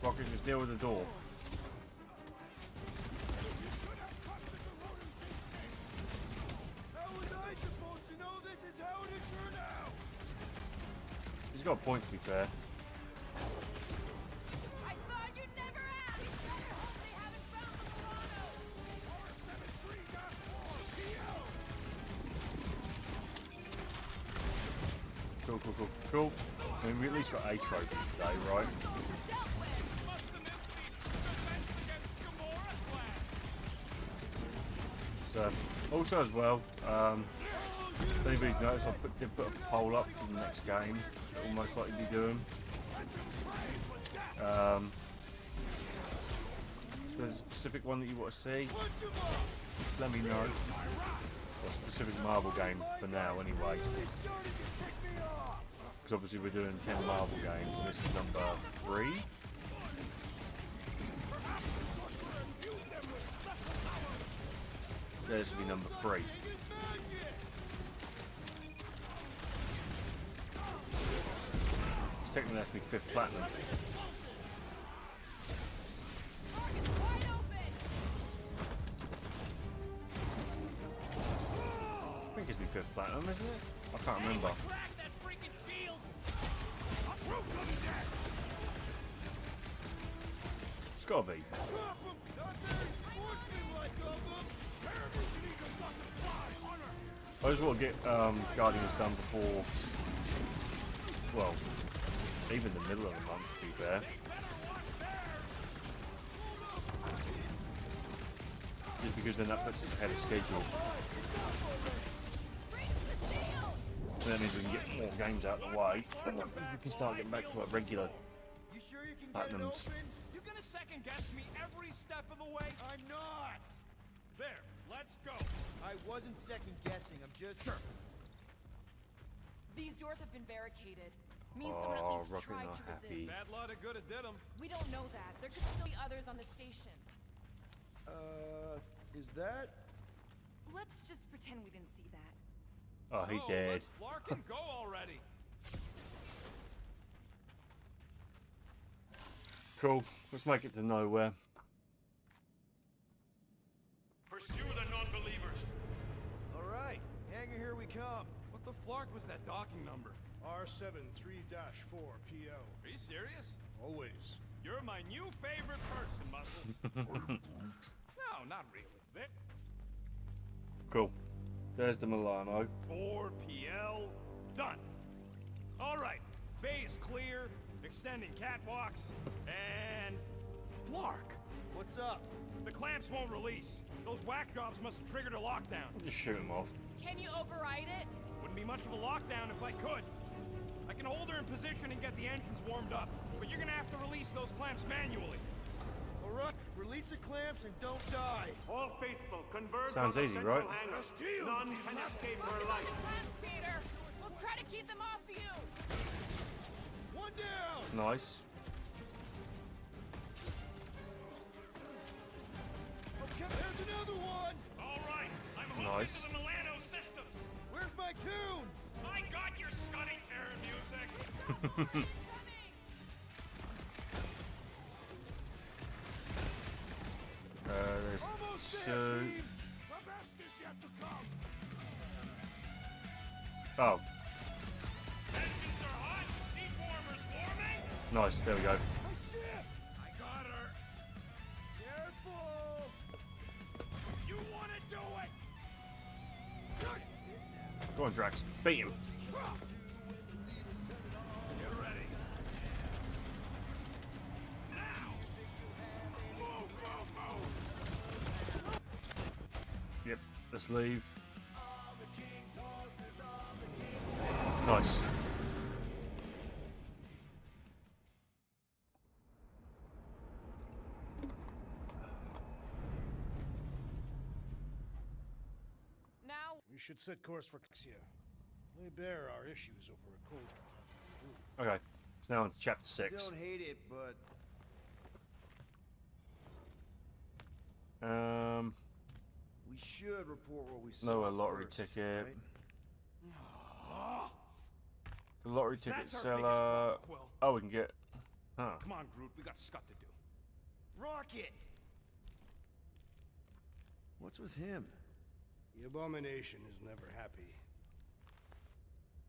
Rocket, just deal with the door.
How was I supposed to know this is how it turned out?
He's got a point, to be fair.
I thought you'd never ask! Better hope they haven't found the Milano!
Cool, cool, cool, cool. I mean, we at least got a trophy today, right? So, also as well, if anybody's noticed, I did put a poll up for the next game that we'll most likely be doing. If there's a specific one that you want to see, let me know. A specific Marvel game for now, anyway. Because obviously we're doing 10 Marvel games, and this is number 3. Yeah, this will be number 3. It's technically that's me 5th platinum. I think it's me 5th platinum, isn't it? I can't remember. It's gotta be. I just want to get Guardians done before, well, even the middle of the month, to be fair. Just because then that puts us ahead of schedule. And that means we can get more games out of the way. We can start getting back to our regular platinums.
You gonna second guess me every step of the way?
I'm not.
There, let's go.
I wasn't second guessing. I'm just. Sure.
These doors have been barricaded. Means someone at least
Rocket
tried
not
to
happy.
resist.
Bad lot of good it did 'em.
We don't know that. There could still be others on the station.
Is that?
Let's just pretend we didn't see that.
Oh, he
So,
did.
Let's flark and go already.
Cool. Let's make it to nowhere.
Pursue the non-believers.
All right, hangar, here we come.
What the flark was that docking number?
R73-4 PL.
Are you serious?
Always.
You're my new favorite person, Muscles. No, not really.
Cool. There's the Milano.
4 PL. Done. All right. Bay is clear. Extending catwalks. And... Flark.
What's up?
The clamps won't release. Those whack jobs must have triggered a lockdown.
Just shoot him off.
Can you override it?
Wouldn't be much of a lockdown if I could. I can hold her in position and get the engines warmed up, but you're gonna have to release those clamps manually.
All right, release the clamps and don't die.
All faithful, converge
Sounds
on the
easy,
central
right?
hangar. None can escape her
Focus on
light.
the clamps, Peter! We'll try to keep them off you!
One down.
Nice.
Okay, there's another one.
All right, I'm holding
Nice.
to the Milano system.
Where's my tunes?
I got your stunning air music.
There's
Almost
two.
there, team. The best is yet to come.
Oh,
Engines are hot, seat warmers warming.
nice. There we go.
Oh shit!
I got her.
Careful.
You want to do it?
Go on, Drax. Beat him.
Get ready. Now. Move, move, move.
Yep. Let's leave. Nice.
Now
We should set course for Xia. Lay bare our issues over a cold Kentucky.
Okay, so now on to chapter 6.
Don't hate it, but we should report what we saw.
No, a lottery
first,
ticket.
right?
The lottery
That's
ticket
our biggest
seller.
problem, Quill.
Oh, we can get. Huh.
Come on, Groot. We got scut to do.
Rocket! What's with him?
The abomination is never happy.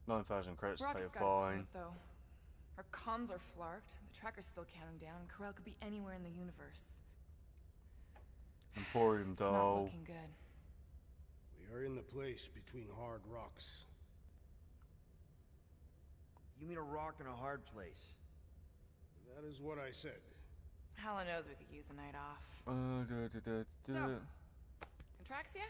9,000 credits to pay
Rocket's
a
got a
fine.
point, though. Our cons are flarked. The tracker's still counting down. Corel could be anywhere in the universe.
Emporium
It's not
doll.
looking good.
We are in the place between hard rocks.
You mean a rock in a hard place?
That is what I said.
Helen knows we could use a night off.
So.
Contraxia?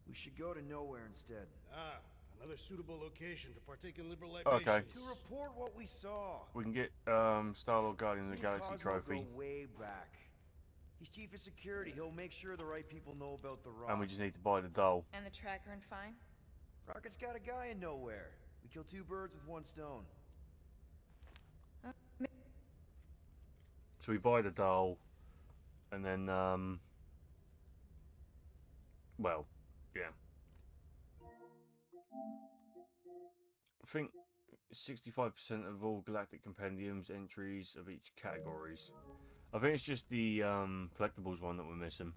We should go to nowhere instead.
Ah, another suitable location to partake in liberal libations.
Okay.
To report what we saw.
We can get Star-Lord Guardian of the Galaxy
Cosmo
trophy.
Go way back. He's chief of security. He'll make sure the right people know about the rock.
And we just need to buy the doll.
And the tracker and fine?
Rocket's got a guy in nowhere. We kill two birds with one stone.
So we buy the doll, and then, well, yeah. I think 65% of all Galactic Compendiums entries of each categories. I think it's just the collectibles one that we're missing.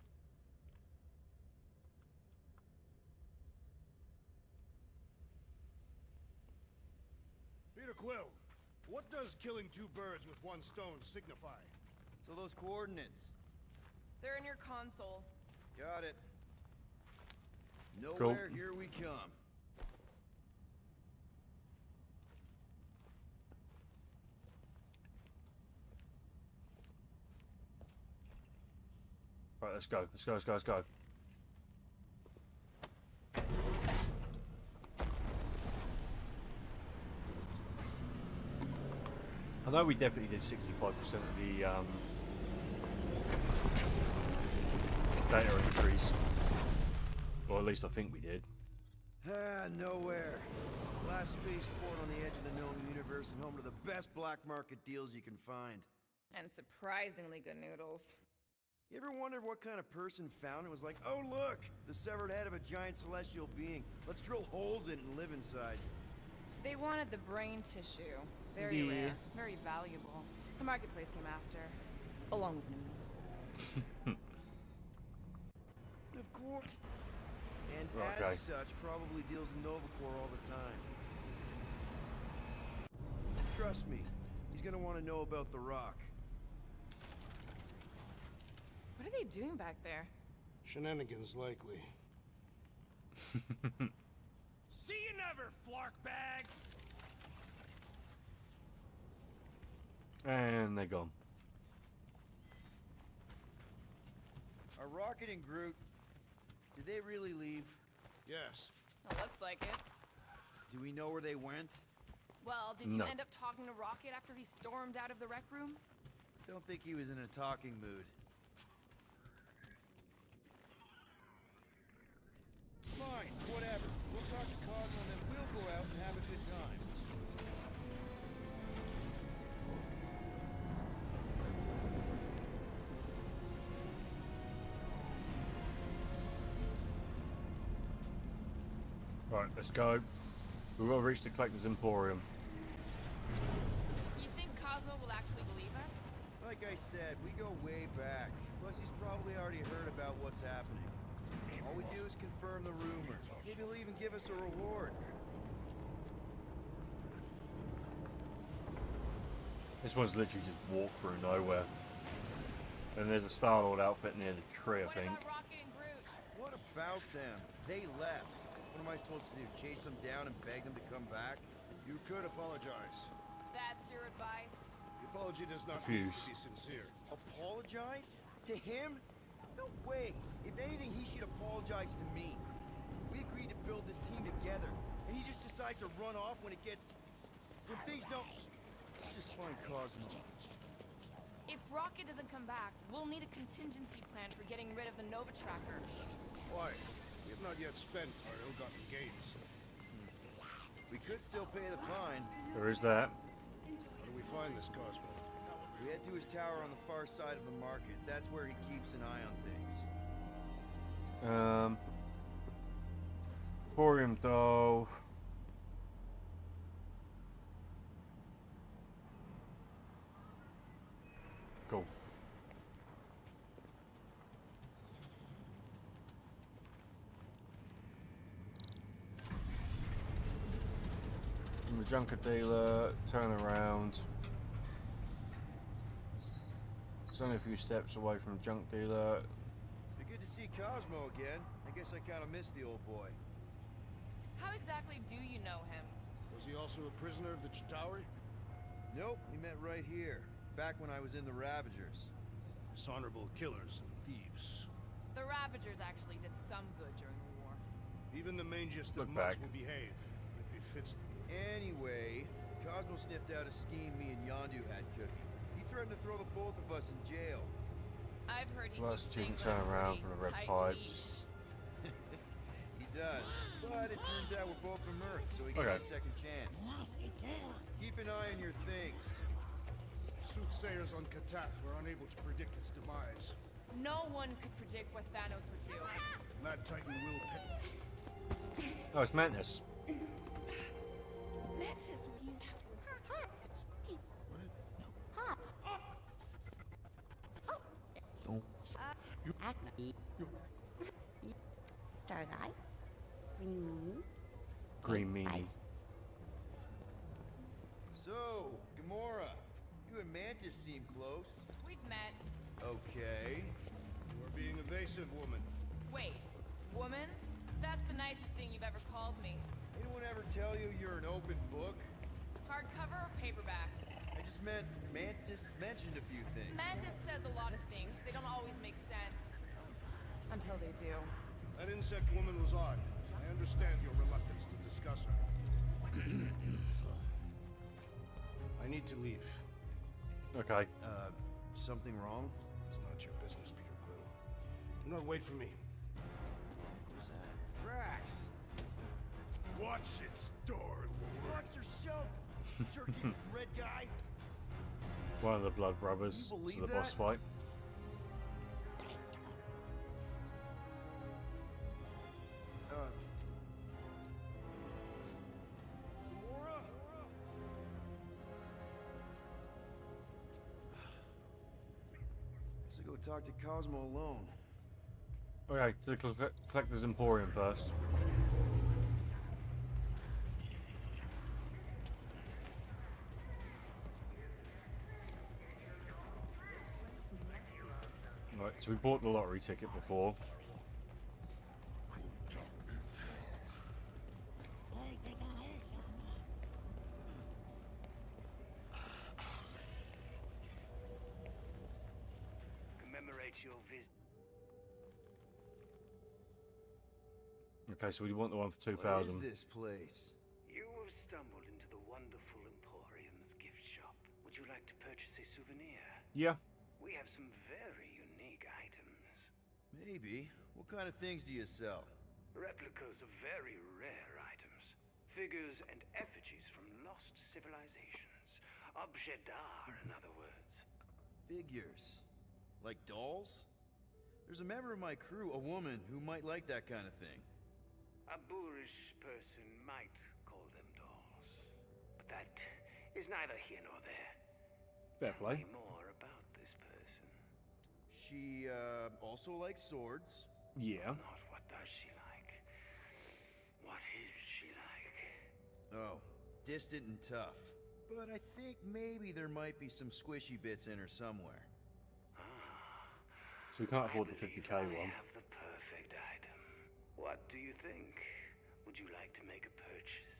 Peter Quill, what does killing two birds with one stone signify?
So those coordinates.
They're in your console.
Got it.
Cool.
Nowhere, here we come.
Right, let's go. Let's go, let's go, let's go. I know we definitely did 65% of the data entries. Or at least I think we did.
Ah, nowhere. Last spaceport on the edge of the known universe and home to the best black market deals you can find.
And surprisingly good noodles.
You ever wondered what kind of person found it? Was like, oh look, the severed head of a giant celestial being. Let's drill holes in it and live inside.
They wanted the brain tissue. Very
Yeah.
rare. Very valuable. The marketplace came after. Along with noodles.
Of course. And
Okay.
as such, probably deals in Novacore all the time. Trust me, he's gonna want to know about the rock.
What are they doing back there?
Shenanigans, likely.
See you never, flark bags!
And they're gone.
Are Rocket and Groot, did they really leave?
Yes.
It looks like it.
Do we know where they went?
Well, did you
No.
end up talking to Rocket after he stormed out of the rec room?
Don't think he was in a talking mood. Fine, whatever. We'll talk to Cosmo and then we'll go out and have a good time.
Right, let's go. We will reach the Collector's Emporium.
You think Cosmo will actually believe us?
Like I said, we go way back. Plus, he's probably already heard about what's happening. All we do is confirm the rumor. Maybe he'll even give us a reward.
This one's literally just walk through nowhere. And there's a Star-Lord outfit near the tree, I think.
What about Rocket and Groot?
What about them? They left. What am I supposed to do? Chase them down and beg them to come back?
You could apologize.
That's your advice?
The apology does not need
Refuse.
to be sincere.
Apologize? To him? No way. If anything, he should apologize to me. We agreed to build this team together, and he just decides to run off when things don't... Let's just find Cosmo.
If Rocket doesn't come back, we'll need a contingency plan for getting rid of the Nova Tracker.
Why? We have not yet spent our ill-gotten gains.
We could still pay the fine.
There is that.
How do we find this Cosmo?
We head to his tower on the far side of the market. That's where he keeps an eye on things.
Emporium though. Cool. From the junker dealer, turn around. It's only a few steps away from the junk dealer.
Be good to see Cosmo again. I guess I kind of missed the old boy.
How exactly do you know him?
Was he also a prisoner of the Chitauri?
Nope, we met right here. Back when I was in the Ravagers.
Dishonorable killers and thieves.
The Ravagers actually did some good during the war.
Even the mangiest of
Look
monks
back.
will behave. It befits them.
Anyway, Cosmo sniffed out a scheme me and Yondu had cooking. He threatened to throw the both of us in jail.
I've heard he
Plus,
keeps
you can
things
turn
on a
around
pretty
from the red
tight
pipes.
He does. But it turns out we're both from Earth, so he gave
Okay.
us a second chance. Keep an eye on your things.
Soothsayers on Katath were unable to predict its demise.
No one could predict what Thanos would do.
Mad Titan will pay.
Oh, it's Mantis.
Mantis used
Star Guy, Green Meanie.
Green meanie.
So, Gamora, you and Mantis seem close.
We've met.
Okay.
You are being evasive, woman.
Wait, woman? That's the nicest thing you've ever called me.
Anyone ever tell you you're an open book?
Hardcover or paperback?
I just meant Mantis mentioned a few things.
Mantis says a lot of things. They don't always make sense. Until they do.
That insect woman was odd. I understand your reluctance to discuss her. I need to leave.
Okay.
Something wrong?
It's not your business, Peter Quill. Do not wait for me.
What was that? Drax!
Watch it, Star-Lord.
Watch yourself, jerky red guy!
One of the Blood Brothers
Can you
to the
believe
boss
that?
fight.
Gamora? Guess I'll go talk to Cosmo alone.
Okay, to the Collector's Emporium first. Right, so we bought the lottery ticket before.
Commemorate your visit.
Okay, so we want the one for 2,000.
What is this place?
You have stumbled into the wonderful Emporium's gift shop. Would you like to purchase a souvenir?
Yeah.
We have some very unique items.
Maybe. What kind of things do you sell?
Replicas of very rare items. Figures and effigies from lost civilizations. Objet d'art, in other words.
Figures. Like dolls? There's a member of my crew, a woman, who might like that kind of thing.
A boorish person might call them dolls. But that is neither here nor there.
Fair
Tell
play.
me more about this person.
She, also likes swords.
Yeah.
Not what does she like? What is she like?
Oh, distant and tough. But I think maybe there might be some squishy bits in her somewhere.
So we can't afford the
I believe
50k
I
one.
have the perfect item. What do you think? Would you like to make a purchase?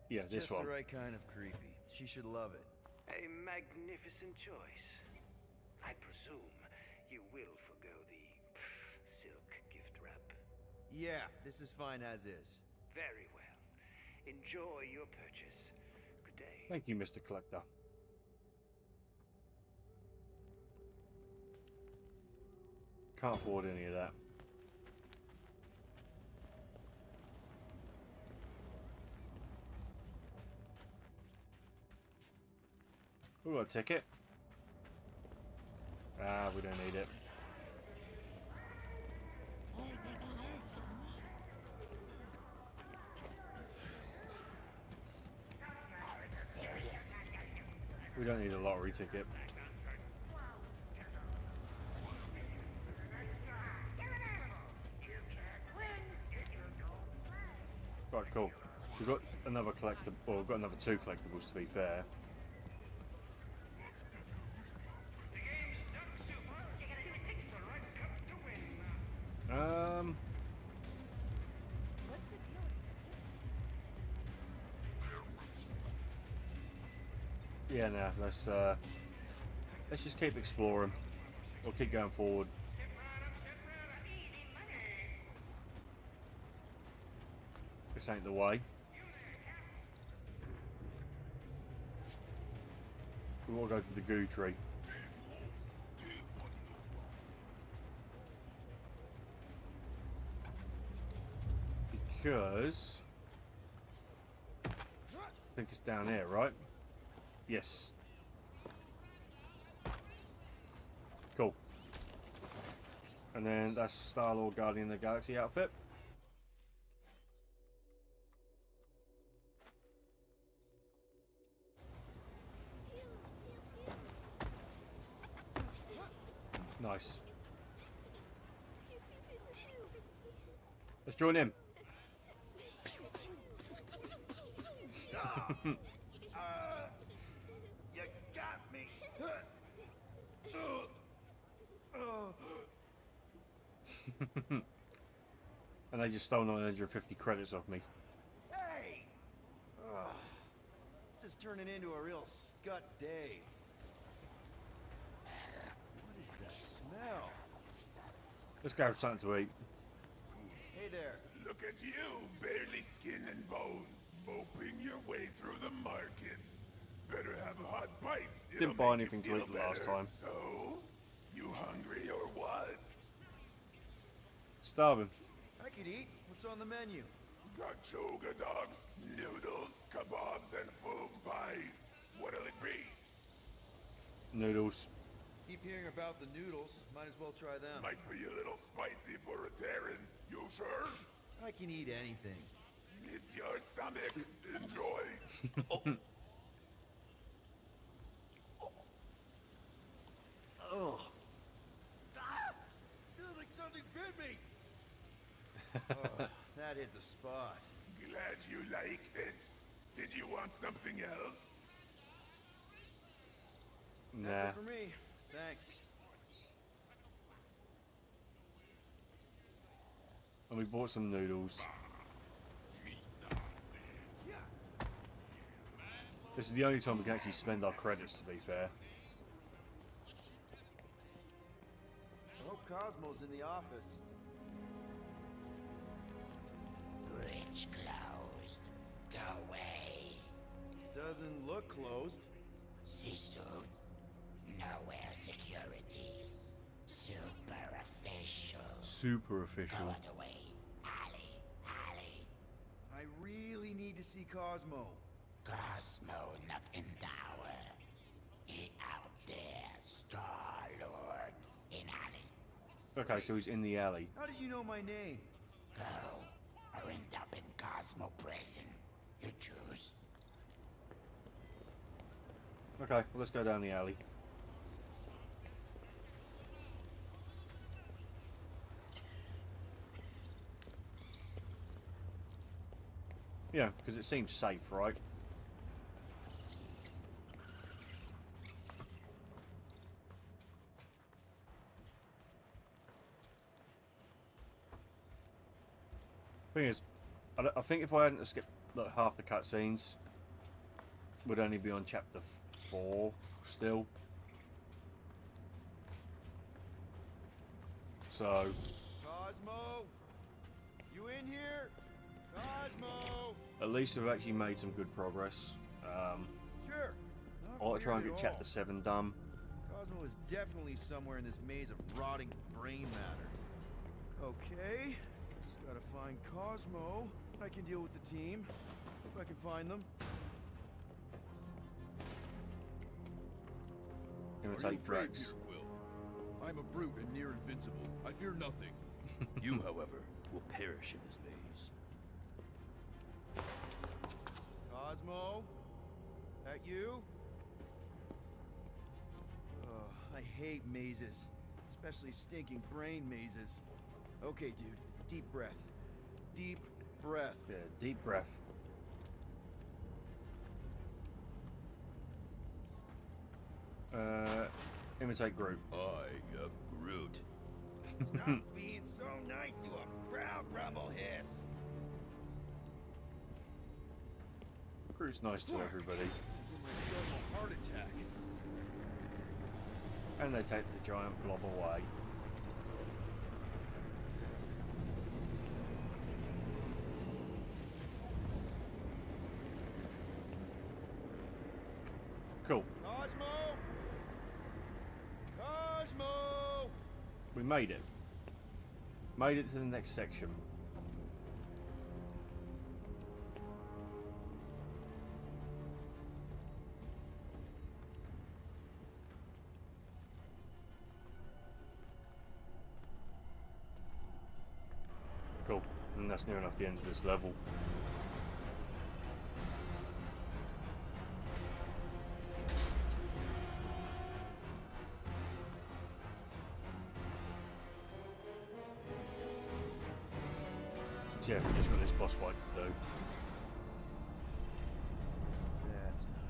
Yeah,
It's
this
just
one.
the right kind of creepy. She should love it.
A magnificent choice. I presume you will forgo the silk gift wrap.
Yeah, this is fine as is.
Very well. Enjoy your purchase. Good day.
Thank you, Mr. Collector. Can't afford any of that. We got a ticket. Ah, we don't need it. We don't need a lottery ticket. Right, cool. So we've got another collectible, or we've got another 2 collectibles to be fair. Yeah, no, let's just keep exploring. We'll keep going forward. This ain't the way. We will go to the goo tree. Because I think it's down here, right? Yes. Cool. And then that's Star-Lord Guardian of the Galaxy outfit. Nice. Let's join him.
You got me.
And they just stole 950 credits off me.
Hey! This is turning into a real scut day. What is that smell?
Let's go have something to eat.
Hey there.
Look at you, barely skin and bones, moping your way through the market. Better have a hot bite.
Didn't buy anything to eat last time.
So, you hungry or what?
Starving.
I could eat. What's on the menu?
Got choga dogs, noodles, kebabs, and foam pies. What'll it be?
Noodles.
Keep hearing about the noodles. Might as well try them.
Might be a little spicy for a Terran. You sure?
I can eat anything.
It's your stomach. Enjoy.
Oh. Ah! Feels like something bit me. Oh, that hit the spot.
Glad you liked it. Did you want something else?
Nah.
That's it for me. Thanks.
And we bought some noodles. This is the only time we can actually spend our credits, to be fair.
I hope Cosmo's in the office.
Bridge closed. Go away.
Doesn't look closed.
See soon. Nowhere security. Super official.
Super official.
Go other way. Alley.
I really need to see Cosmo.
Cosmo not in tower. He out there, Star-Lord. In alley.
Okay, so he's in the alley.
How did you know my name?
Go. Or end up in Cosmo prison. You choose.
Okay, well, let's go down the alley. Yeah, because it seems safe, right? Thing is, I think if I hadn't skipped like half the cutscenes, we'd only be on chapter 4 still. So.
Cosmo, you in here? Cosmo.
At least we've actually made some good progress.
Sure.
I'll try and
weird
get
at all.
chapter 7 done.
Cosmo is definitely somewhere in this maze of rotting brain matter. Okay, just gotta find Cosmo. I can deal with the team if I can find them.
Imitate Drax.
Quill? I'm a brute and near invincible. I fear nothing. You, however, will perish in this maze.
Cosmo? That you? I hate mazes. Especially stinking brain mazes. Okay, dude. Deep breath. Deep breath.
Yeah, deep breath. Imitate Groot.
I am Groot.
Stop being so nice to a proud rumble hiss.
Groot's nice to everybody.
Give myself a heart attack.
And they take the giant blob away. Cool.
Cosmo! Cosmo!
We made it. Made it to the next section. Cool. And that's near enough the end of this level. Yeah, we just got this boss fight to do.
That's not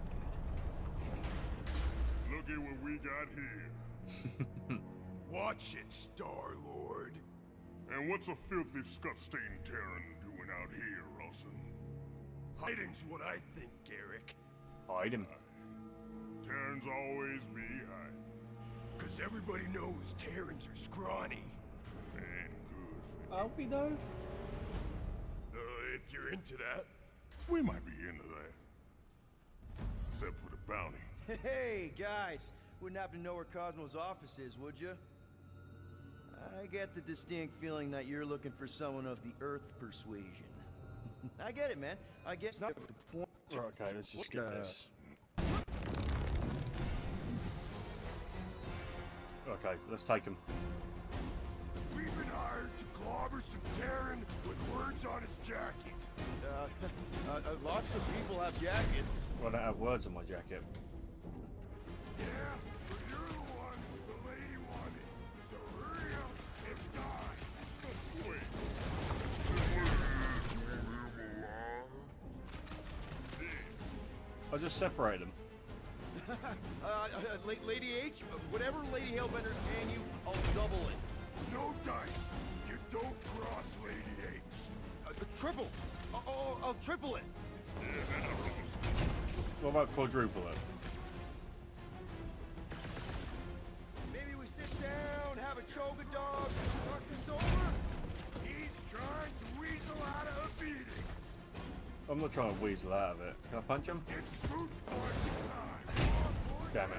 good.
Look at what we got here. Watch it, Star-Lord. And what's a filthy scut-stained Terran doing out here, Rawson? Hiding's what I think, Garrick.
Hide him.
Terrans always be hiding. 'Cause everybody knows Terrans are scrawny. And good for
Are we though?
If you're into that, we might be into that. Except for the bounty.
Hey, guys. Wouldn't happen to know where Cosmo's office is, would you? I get the distinct feeling that you're looking for someone of the Earth persuasion. I get it, man. I guess not the point.
Right, okay, let's just skip this. Okay, let's take him.
We've been hired to clobber some Terran with words on his jacket.
Lots of people have jackets.
Well, I don't have words on my jacket.
Yeah, but you're the one the lady wanted. So hurry up and die. Wait.
I'll just separate them.
Lady H, whatever Lady Hellbender's paying you, I'll double it.
No dice. You don't cross Lady H.
Triple. I'll triple it.
What about quadruple it?
Maybe we sit down, have a choga dog, talk this over.
He's trying to weasel out of a beating.
I'm not trying to weasel out of it. Can I punch him?
It's boot boy time.
Damn it.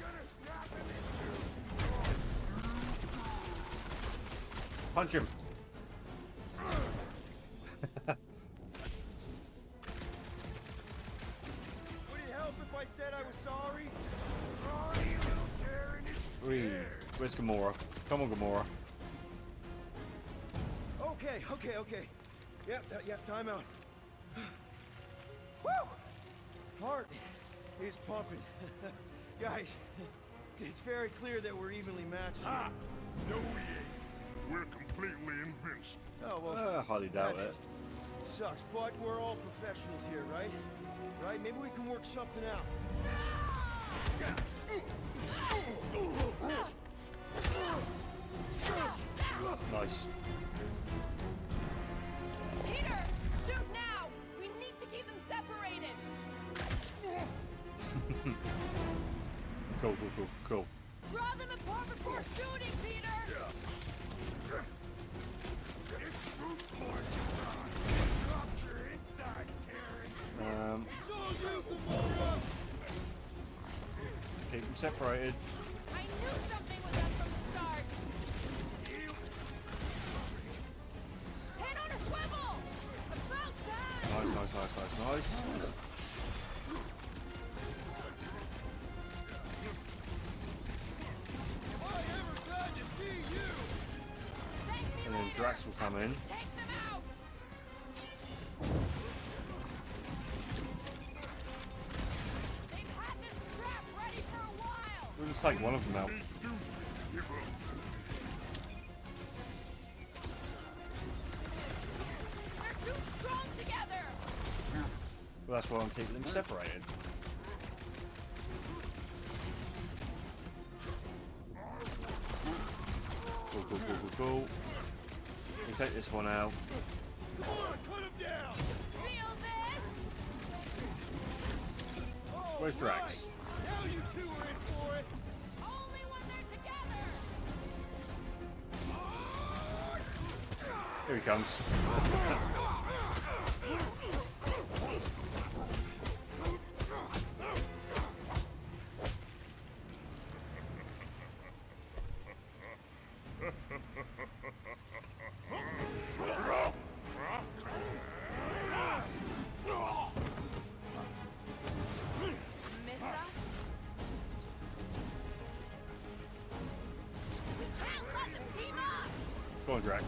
Gonna snap him
Punch him.
Would it help if I said I was sorry?
Scrawny little Terran is scared.
Where's Gamora? Come on, Gamora.
Okay. Yep, time out. Woo! Heart is pumping. Guys, it's very clear that we're evenly matched.
Ah! No, we ain't. We're completely invincible.
Oh, well.
I highly doubt it.
Sucks, but we're all professionals here, right? Right? Maybe we can work something out.
Nice.
Peter! Shoot now! We need to keep them separated!
Cool.
Draw them apart before shooting, Peter!
It's moot point. Drop your insides, Karen. It's all you, Gamora.
Keep them separated.
I knew something was up from the start! Head on a swivel! About time!
Nice. And then Drax will come in.
Take them out! They've had this trap ready for a while!
We'll just take one of them out.
They're too strong together!
Well, that's why I'm keeping them separated. Cool. We take this one out.
Feel this?
Where's Drax?
Now you two are in for it.
Only when they're together!
Here he comes.
Miss us? We can't let them team up!
Go on, Drax.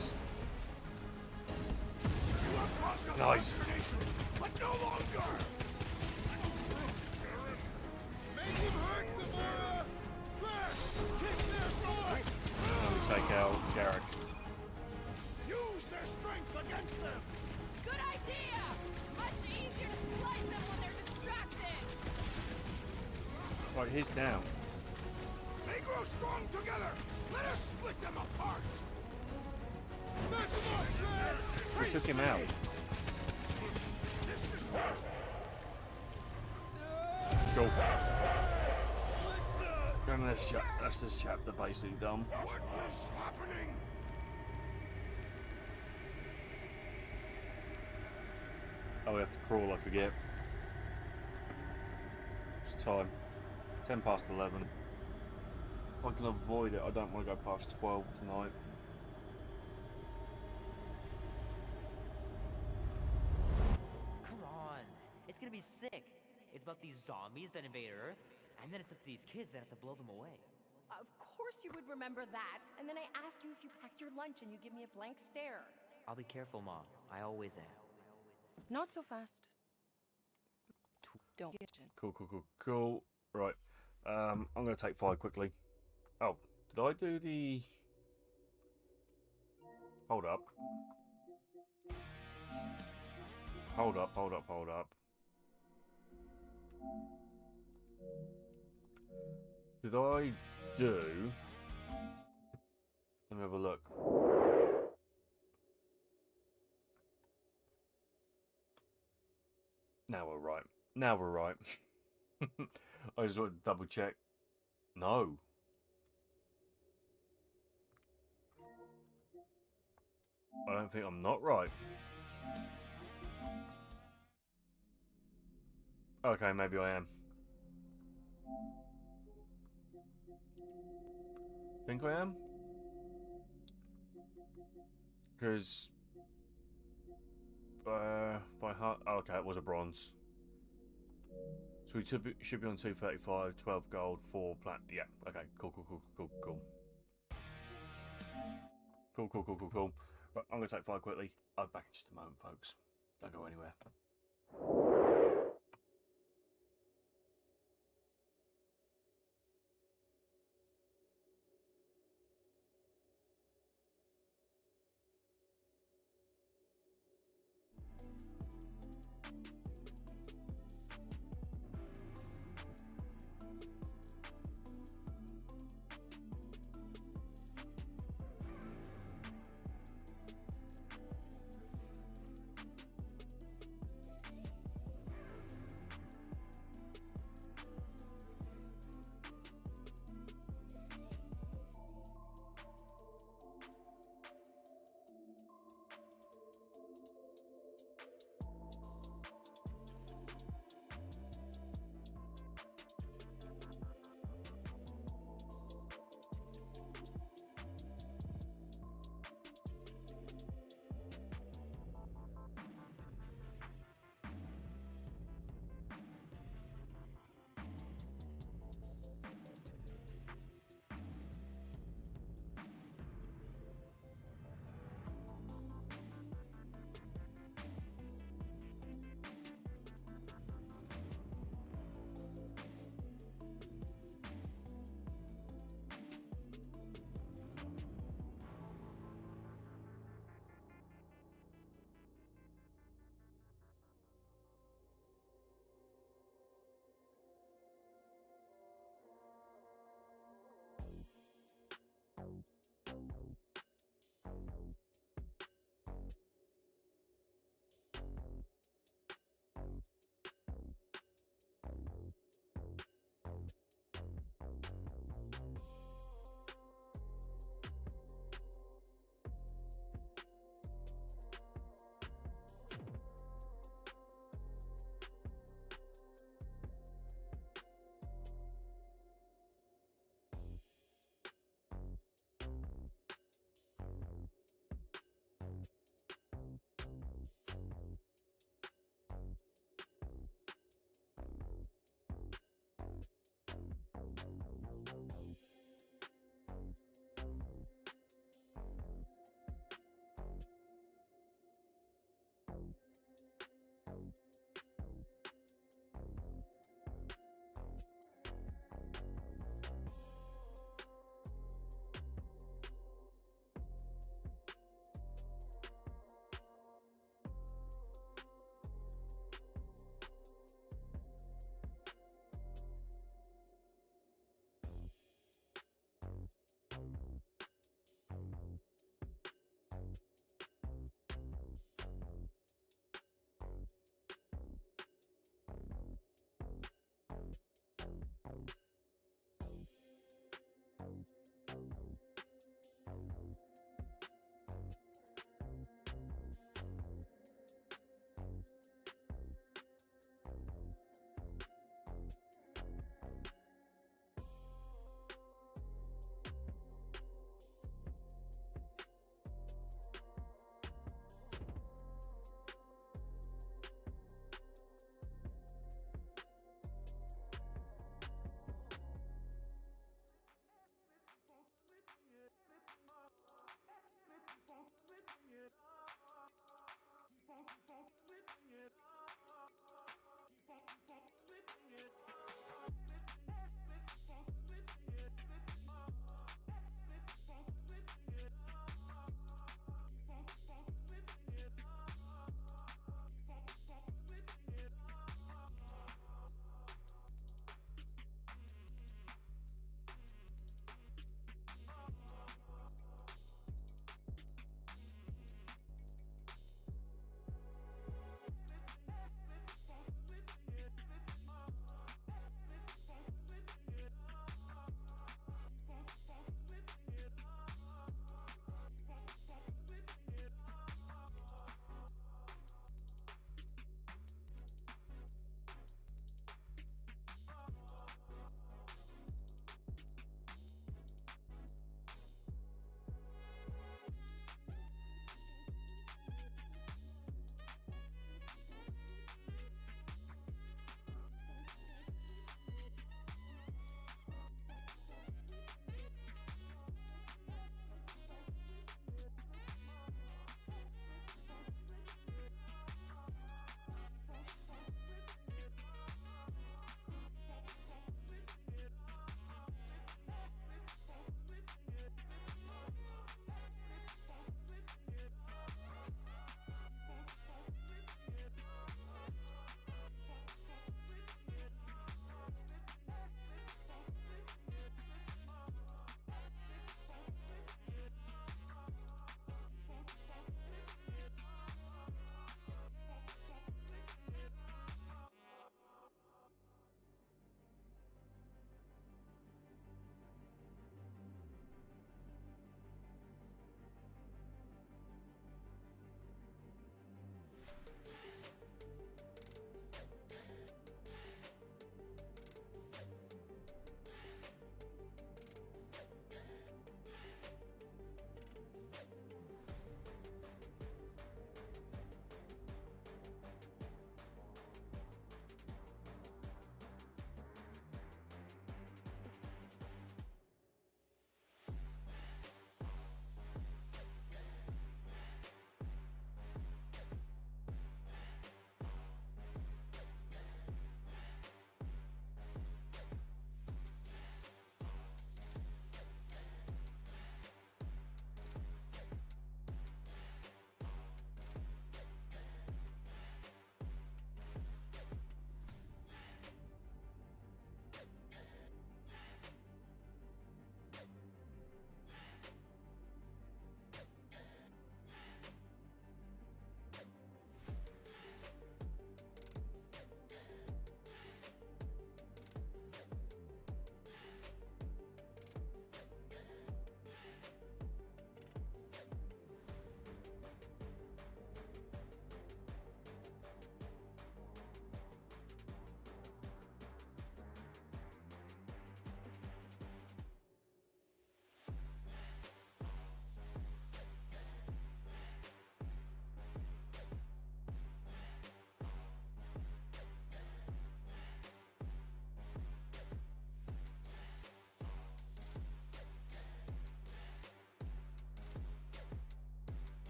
You have caused us
Nice.
consternation, but no longer. Make him hurt, Gamora. Drax, kick their butts.
And we take out Garrick.
Use their strength against them.
Good idea! Much easier to slice them when they're distracted!
Right, he's down.
They grow strong together. Let us split them apart. Smash them up, Drax.
We took him out.
This just
Go. And that's this chapter basically done.
What is happening?
Oh, we have to crawl, I forget. It's time. 10 past 11. If I can avoid it, I don't want to go past 12 tonight.
Come on. It's gonna be sick. It's about these zombies that invade Earth, and then it's up to these kids that have to blow them away.
Of course you would remember that. And then I ask you if you packed your lunch and you give me a blank stare.
I'll be careful, Mom. I always am.
Not so fast. Don't get in.
Cool. Right. I'm going to take 5 quickly. Oh, did I do the... Hold up. Did I do... Let me have a look. Now we're right. I just want to double check. No. I don't think I'm not right. Okay, maybe I am. Think I am? Because by heart, oh, okay, it was a bronze. So we should be on 235, 12 gold, 4 plat. Yeah, okay, cool. Cool. Right, I'm gonna take 5 quickly. I'll be back in just a moment, folks. Don't go anywhere.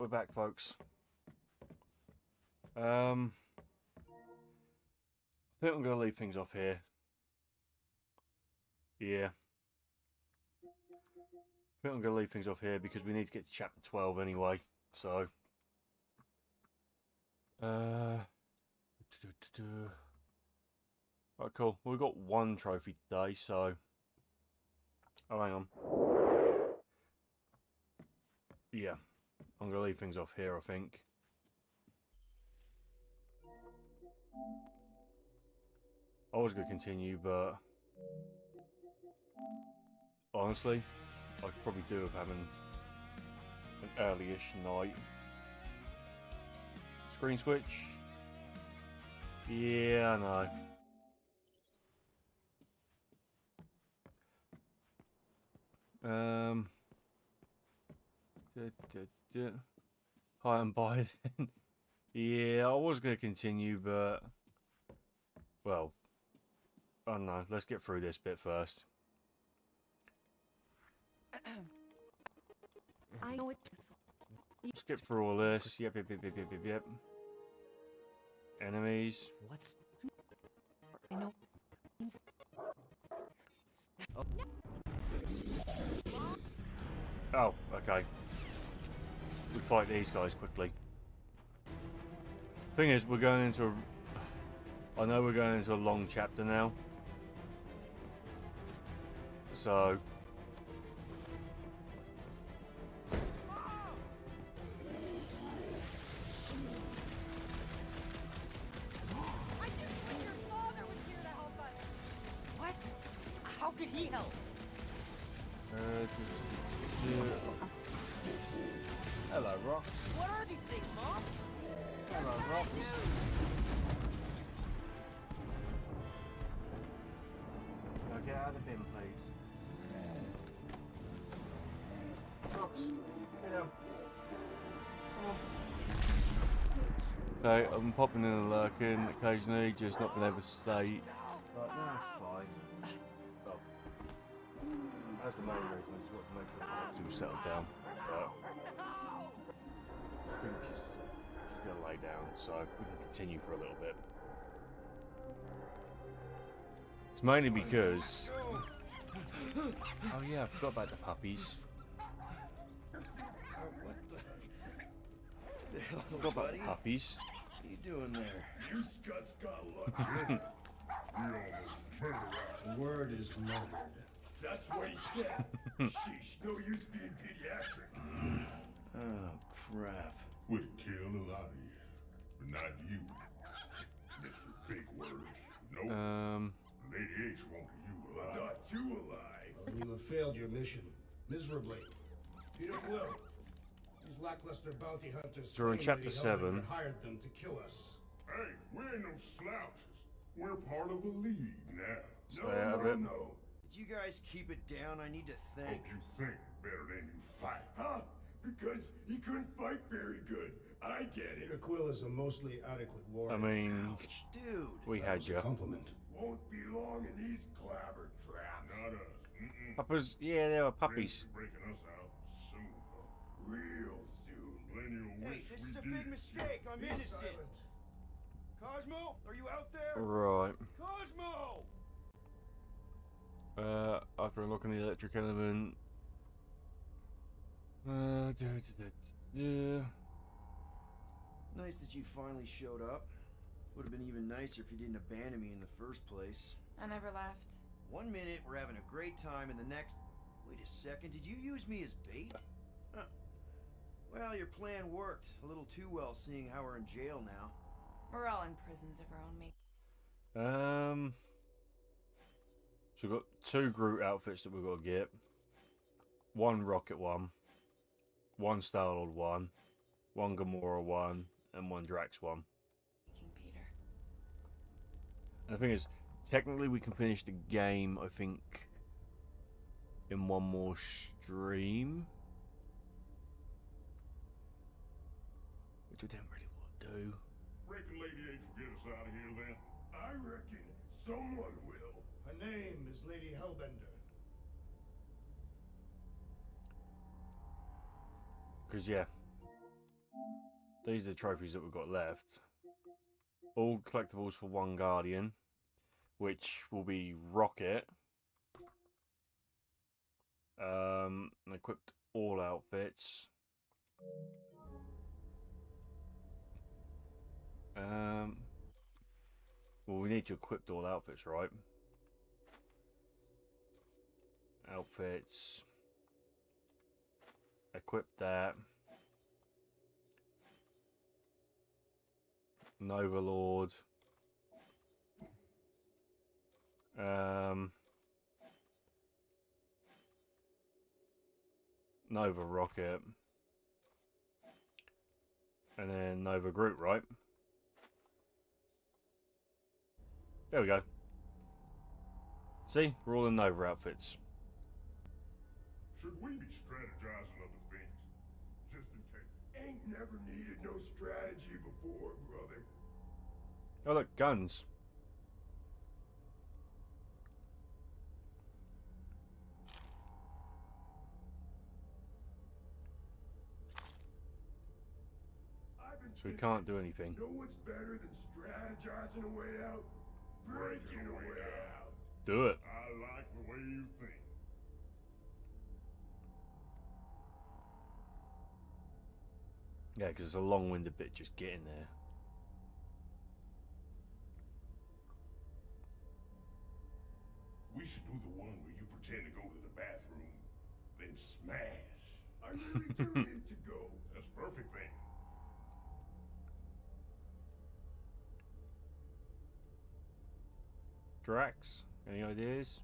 we're back, folks. I think I'm going to leave things off here. Yeah. I think I'm going to leave things off here because we need to get to chapter 12 anyway. So. Right, cool. Well, we've got one trophy today, so. Oh, hang on. Yeah. I'm going to leave things off here, I think. I was going to continue, but honestly, I could probably do with having an early-ish night. Screen switch? Yeah, I know. Hi, I'm Biden. Yeah, I was going to continue, but well, I don't know. Let's get through this bit first.
I know it.
Skip through all this. Yep. Enemies.
What's...
I know.
Oh, okay. We fight these guys quickly. Thing is, we're going into a... I know we're going into a long chapter now. So...
What? How could he help?
Hello, Rock.
What are these things, Mom?
Hello, Rock. Now get out of the bin, please. Rocks, get down. Come on. Okay, I'm popping in and lurking occasionally, just not being able to stay. But no, it's fine. So, that's the main reason. I just want to make sure the box will settle down. But I think she's going to lay down, so we can continue for a little bit. It's mainly because... Oh yeah, I forgot about the puppies.
The hell,
Forgot about
buddy?
the puppies.
What are you doing there?
You scuts got lucky. We almost murdered us.
The word is murdered.
That's what he said. Sheesh, no use being pediatric.
Oh, crap.
Would kill a lot of you, but not you, Mr. Big Words. Nope. Lady H won't you alive. Not you alive.
Well, you have failed your mission miserably. Peter Quill, these lackluster bounty hunters
So we're in
claim
chapter
Lady
7.
Hellbender hired them to kill us.
Hey, we ain't no slouches. We're part of a league now.
Stay out of it.
No.
Did you guys keep it down? I need to think.
Hope you think better than you fight. Huh? Because he couldn't fight very good. I get it.
Peter Quill is a mostly adequate warrior.
I mean,
Ouch, dude.
we
That
had
was a
you.
compliment.
Won't be long in these clabber traps. Not us.
Puppies? Yeah, they were puppies.
Breaking us out soon. Real soon. Plenty of
Hey,
wish
this
we
is a
did.
big mistake. I'm
Be
innocent.
silent.
Cosmo, are you out there?
Right.
Cosmo!
After unlocking the electric element.
Nice that you finally showed up. Would have been even nicer if you didn't abandon me in the first place.
I never left.
1 minute, we're having a great time, and the next... Wait a second, did you use me as bait? Huh. Well, your plan worked. A little too well, seeing how we're in jail now.
We're all in prisons of our own making.
So we've got 2 Groot outfits that we've got to get. 1 Rocket one. 1 Star-Lord one. 1 Gamora one. And 1 Drax one.
Peter.
And the thing is, technically we can finish the game, I think, in 1 more stream. Which I didn't really want to do.
Reckon Lady H will get us out of here then? I reckon someone will.
Her name is Lady Hellbender.
Because, yeah, these are the trophies that we've got left. All collectibles for one Guardian, which will be Rocket. Equipped all outfits. Well, we need to equip all outfits, right? Outfits. Equip that. Nova Lord. Nova Rocket. And then Nova Groot, right? There we go. See? We're all in Nova outfits.
Should we be strategizing other things? Just in case.
Ain't never needed no strategy before, brother.
Oh look, guns. So we can't do anything.
Know what's better than strategizing a way out? Breaking a way out.
Do it.
I like the way you think.
Yeah, because it's a long-winded bit just getting there.
We should do the one where you pretend to go to the bathroom, then smash. I really do need to go. That's perfect then.
Drax, any ideas?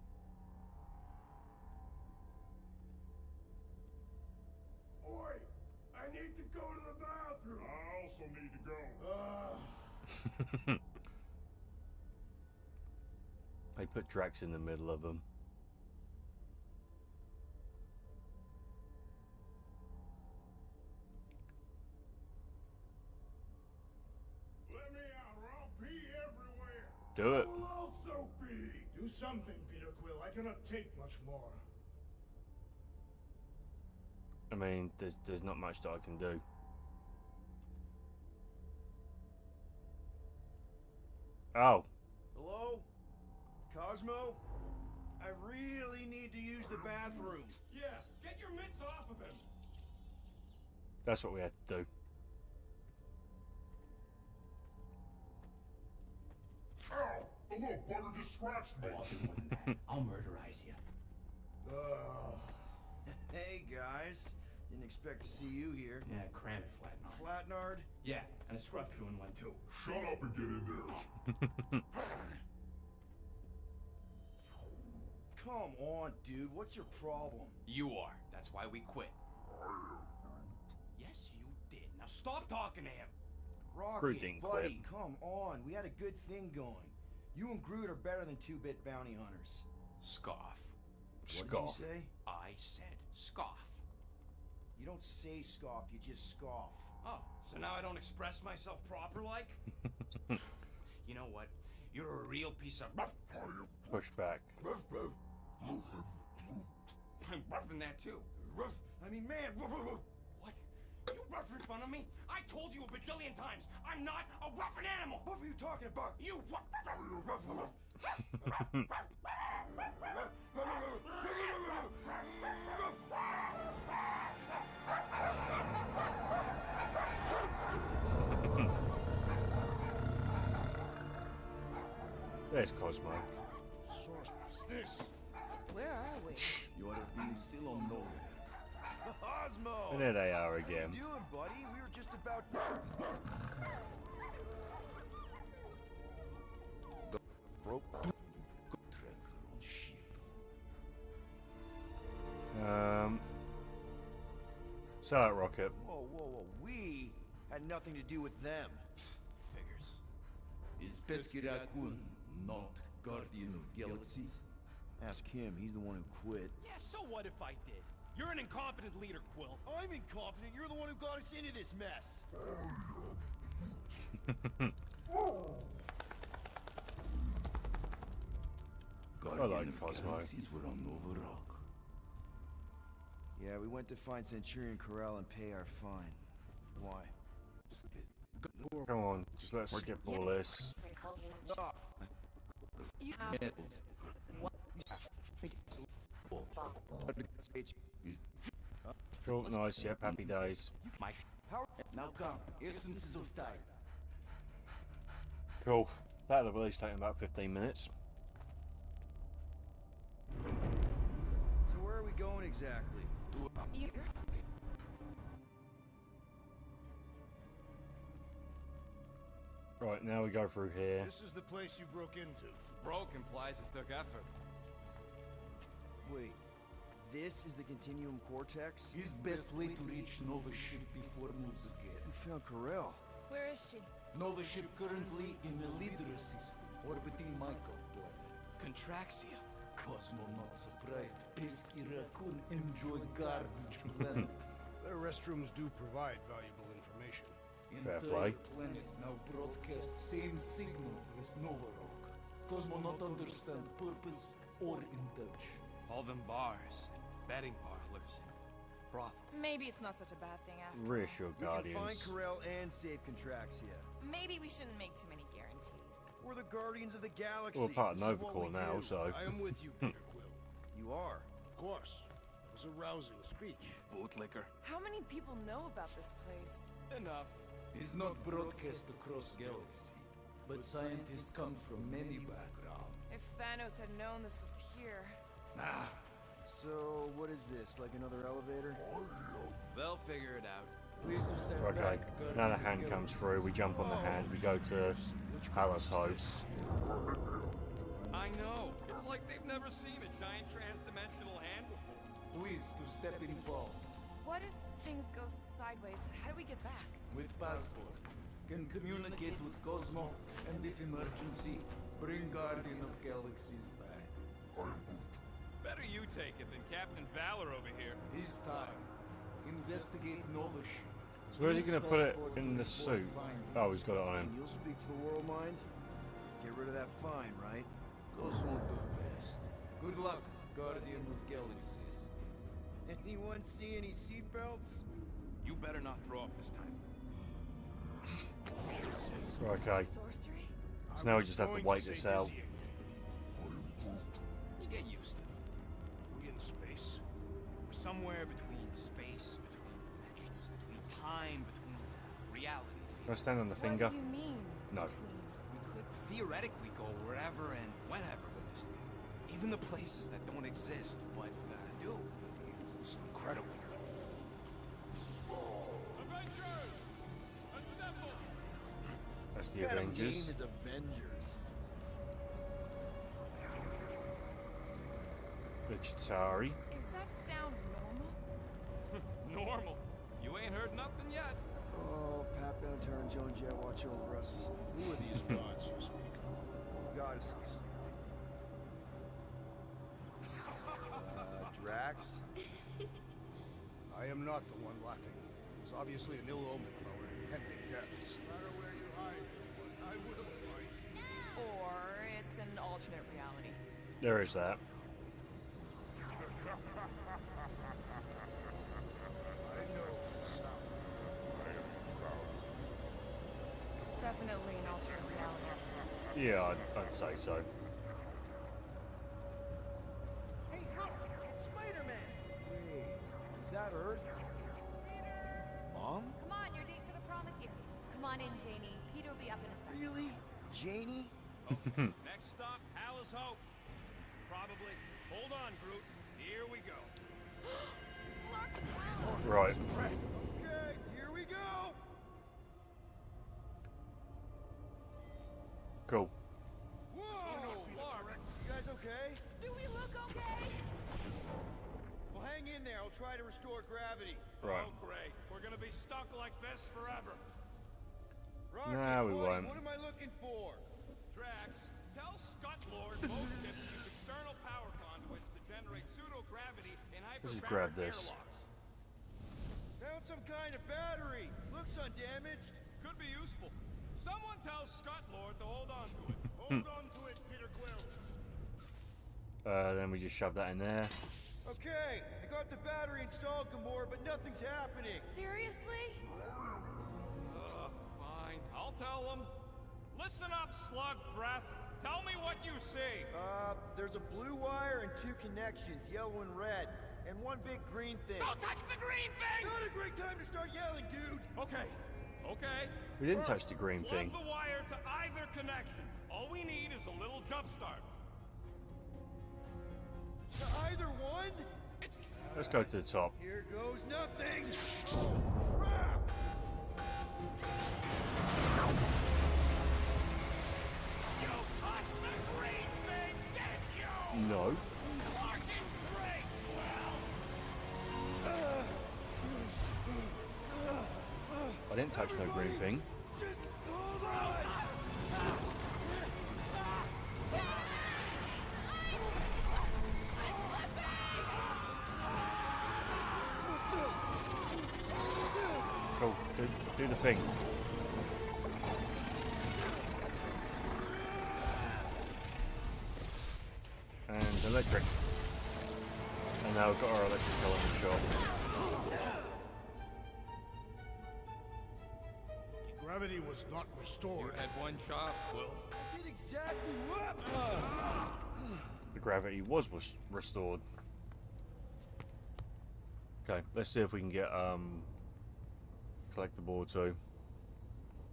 Oi! I need to go to the bathroom.
I also need to go.
They put Drax in the middle of them.
Let me out or I'll pee everywhere.
Do it.
I'll also be.
Do something, Peter Quill. I cannot take much more.
I mean, there's not much that I can do. Oh.
Hello? Cosmo? I really need to use the bathroom.
Yeah, get your mitts off of him.
That's what we had to do.
Ow! The little bugger just scratched me.
I'll murderize you.
Hey guys, didn't expect to see you here.
Yeah, cram it, Flatnard.
Flatnard?
Yeah, and a scruff crew in one too.
Shut up and get in there.
Come on, dude, what's your problem?
You are. That's why we quit. Yes, you did. Now stop talking to him.
Rocky, buddy, come on. We had a good thing going. You and Groot are better than 2-bit bounty hunters.
Scoff.
What did you say?
I said scoff.
You don't say scoff, you just scoff.
Oh, so now I don't express myself proper like? You know what? You're a real piece of...
Push back.
I'm roughing that too.
I mean, man,
What? You rough in front of me? I told you a bajillion times, I'm not a roughing animal!
What were you talking about?
You rough...
There's Cosmo.
What's this?
Where are we?
You ought to have been still on nowhere.
Cosmo!
And there they are again.
What are you doing, buddy? We were just about...
Broke.
Sell out Rocket.
Whoa, whoa, whoa. We had nothing to do with them.
Figures.
Is Peskirakun not Guardian of Galaxies?
Ask him. He's the one who quit.
Yeah, so what if I did? You're an incompetent leader, Quill.
I'm incompetent. You're the one who got us into this mess.
Guardian of Galaxies were on Nova Rock.
Yeah, we went to find Centurion Corral and pay our fine. Why?
Come on, just let's skip all this. Cool, nice, yep, happy days.
Now come, essences of time.
Cool. That'll at least take about 15 minutes.
So where are we going exactly?
Right, now we go through here.
This is the place you broke into.
Broke implies it took effort.
Wait, this is the Continuum Cortex?
Is best way to reach Nova ship before moves again.
You found Corel.
Where is she?
Nova ship currently in the leader system, orbiting Michael planet.
Contraxia.
Cosmo not surprised. Pesky raccoon enjoy garbage planet.
Their restrooms do provide valuable information.
Fair
Entire
play.
planet now broadcast same signal as Nova Rock. Cosmo not understand purpose or indulge.
All them bars, betting parlors, and brothels.
Maybe it's not such a bad thing after
Reassure
We can find
Guardians.
Corel and save Contraxia.
Maybe we shouldn't make too many guarantees.
We're the Guardians of the Galaxy.
Well, part of
This is what
Novacore
we
now,
do.
so.
I am with you, Peter Quill.
You are.
Of course. That was a rousing speech.
Bootlicker.
How many people know about this place?
Enough.
Is not broadcast across galaxy, but scientists come from many backgrounds.
If Thanos had known this was here.
Ah,
So, what is this? Like another elevator?
They'll figure it out.
please to stand
Okay,
back. Guardian
now the
of
hand comes
Galaxy.
through, we jump on the hand, we go to Palace House.
I know. It's like they've never seen a giant trans-dimensional hand before.
Please to step in Paul.
What if things go sideways? How do we get back?
With passport. Can communicate with Cosmo, and if emergency, bring Guardian of Galaxies back.
Better you take it than Captain Valor over here.
His time. Investigate Nova ship.
So where's he
Use
going to put it
passport
in
to
the
report
suit?
findings.
Oh, he's got it on him.
And you'll speak to the world mind? Get rid of that fine, right?
Cosmo do best. Good luck, Guardian of Galaxies.
Anyone see any seatbelts?
You better not throw up this time.
Okay,
Sorcery?
so now we just have to wait this out.
You get used to it.
Are we in space?
We're somewhere between space, between dimensions, between time, between realities.
Can I stand on the finger?
What do you mean?
No.
We could theoretically go wherever and whenever with this thing. Even the places that don't exist, but do.
It's incredible.
Avengers! Assemble!
That's the
What kind of name
Avengers.
is Avengers?
The Chitauri.
Is that sound normal?
Normal. You ain't heard nothing yet.
Oh, Pat Benatar and Joan Jett watch over us.
Who are these gods you speak of?
Goddesses. Drax?
I am not the one laughing. It's obviously an ill omen of our impending deaths. No matter where you hide, I will find you.
Or it's an alternate reality.
There is that.
I know that sound. I am proud.
Definitely an alternate reality.
Yeah, I'd say so.
Hey, look! It's Spider-Man!
Wait, is that Earth? Mom?
Come on, your date for the promise here. Come on in, Janie. Peter will be up in a second.
Really? Janie?
Next stop, Alice Hope. Probably. Hold on, Groot. Here we go.
Right.
Okay, here we go!
Cool.
Whoa! You guys okay?
Do we look okay?
Well, hang in there. I'll try to restore gravity.
Right.
Oh, great. We're gonna be stuck like this forever.
Rocket,
Nah, we
buddy,
won't.
what am I looking for?
Drax, tell Scott Lord both ships use external power conduits to generate pseudo-gravity in
Let's just grab
hyperbaric
this.
airlocks.
Found some kind of battery. Looks undamaged.
Could be useful. Someone tell Scott Lord to hold on to it. Hold on to it, Peter Quill.
Then we just shove that in there.
Okay, I got the battery installed, Gamora, but nothing's happening.
Seriously?
Fine. I'll Listen up, slug breath. Tell me what you see.
There's a blue wire and 2 connections, yellow and red, and one big green thing.
Don't touch the green thing!
Not a great time to start yelling, dude!
Okay, okay.
We didn't touch the green thing.
Plug the wire to either connection. All we need is a little jump start.
To either one?
Let's go to the top.
Here goes nothing! Oh, crap!
You touched the green thing, did you?
No.
Fucking great, Quill!
I didn't touch no green thing.
Just hold on!
Cool. Do the thing. And electric. And now we've got our electric element shot.
Gravity was not restored.
You had one shot, Quill.
I did exactly what?
The gravity was restored. Okay, let's see if we can get collectible too.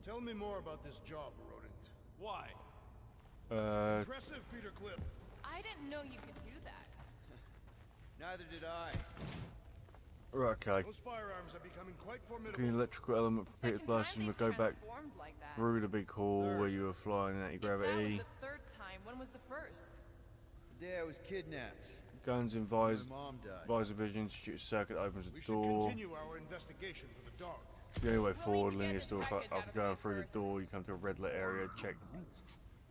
Tell me more about this job, Rodent.
Why?
Impressive, Peter Clip.
I didn't know you could do that.
Neither did I.
Right, okay.
Those firearms are becoming quite formidable.
Green electrical element repeated blasting. We go back through the big hall where you were flying anti-gravity.
That was the third time. When was the first?
The day I was kidnapped.
Guns in visor,
My mom died.
visor vision, shoot a circuit opens
We
the
should
door.
continue our investigation for the dog.
The only way forward, linear store. After going through the door, you come to a red lit area. Check.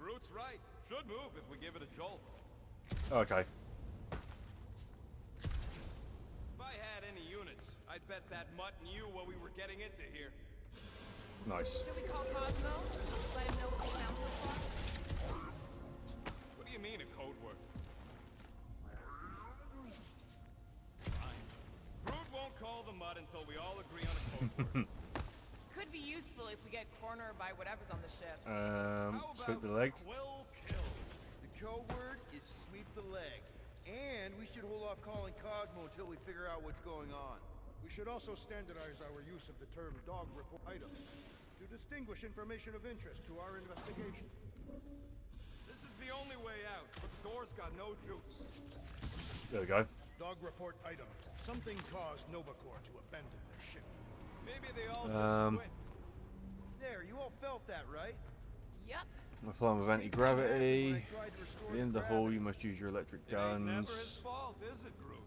Root's right. Should move if we give it a jolt.
Okay.
If I had any units, I'd bet that mutt knew what we were getting into here.
Nice.
Should we call Cosmo? Let him know what we found so far?
What do you mean a code word? Fine. Root won't call the mutt until we all agree on a code word.
Could be useful if we get cornered by whatever's on the ship.
Sweep the leg.
Quill kill.
The code word is sweep the leg. And we should hold off calling Cosmo until we figure out what's going on.
We should also standardize our use of the term dog report item to distinguish information of interest to our investigation.
This is the only way out, but the door's got no juice.
There we go.
Dog report item. Something caused Novacore to abandon their ship.
Maybe they all just quit.
There, you all felt that, right?
Yep.
We're flying with anti-gravity. At the end of the hall, you must use your electric
It ain't never
guns.
his fault, is it, Groot?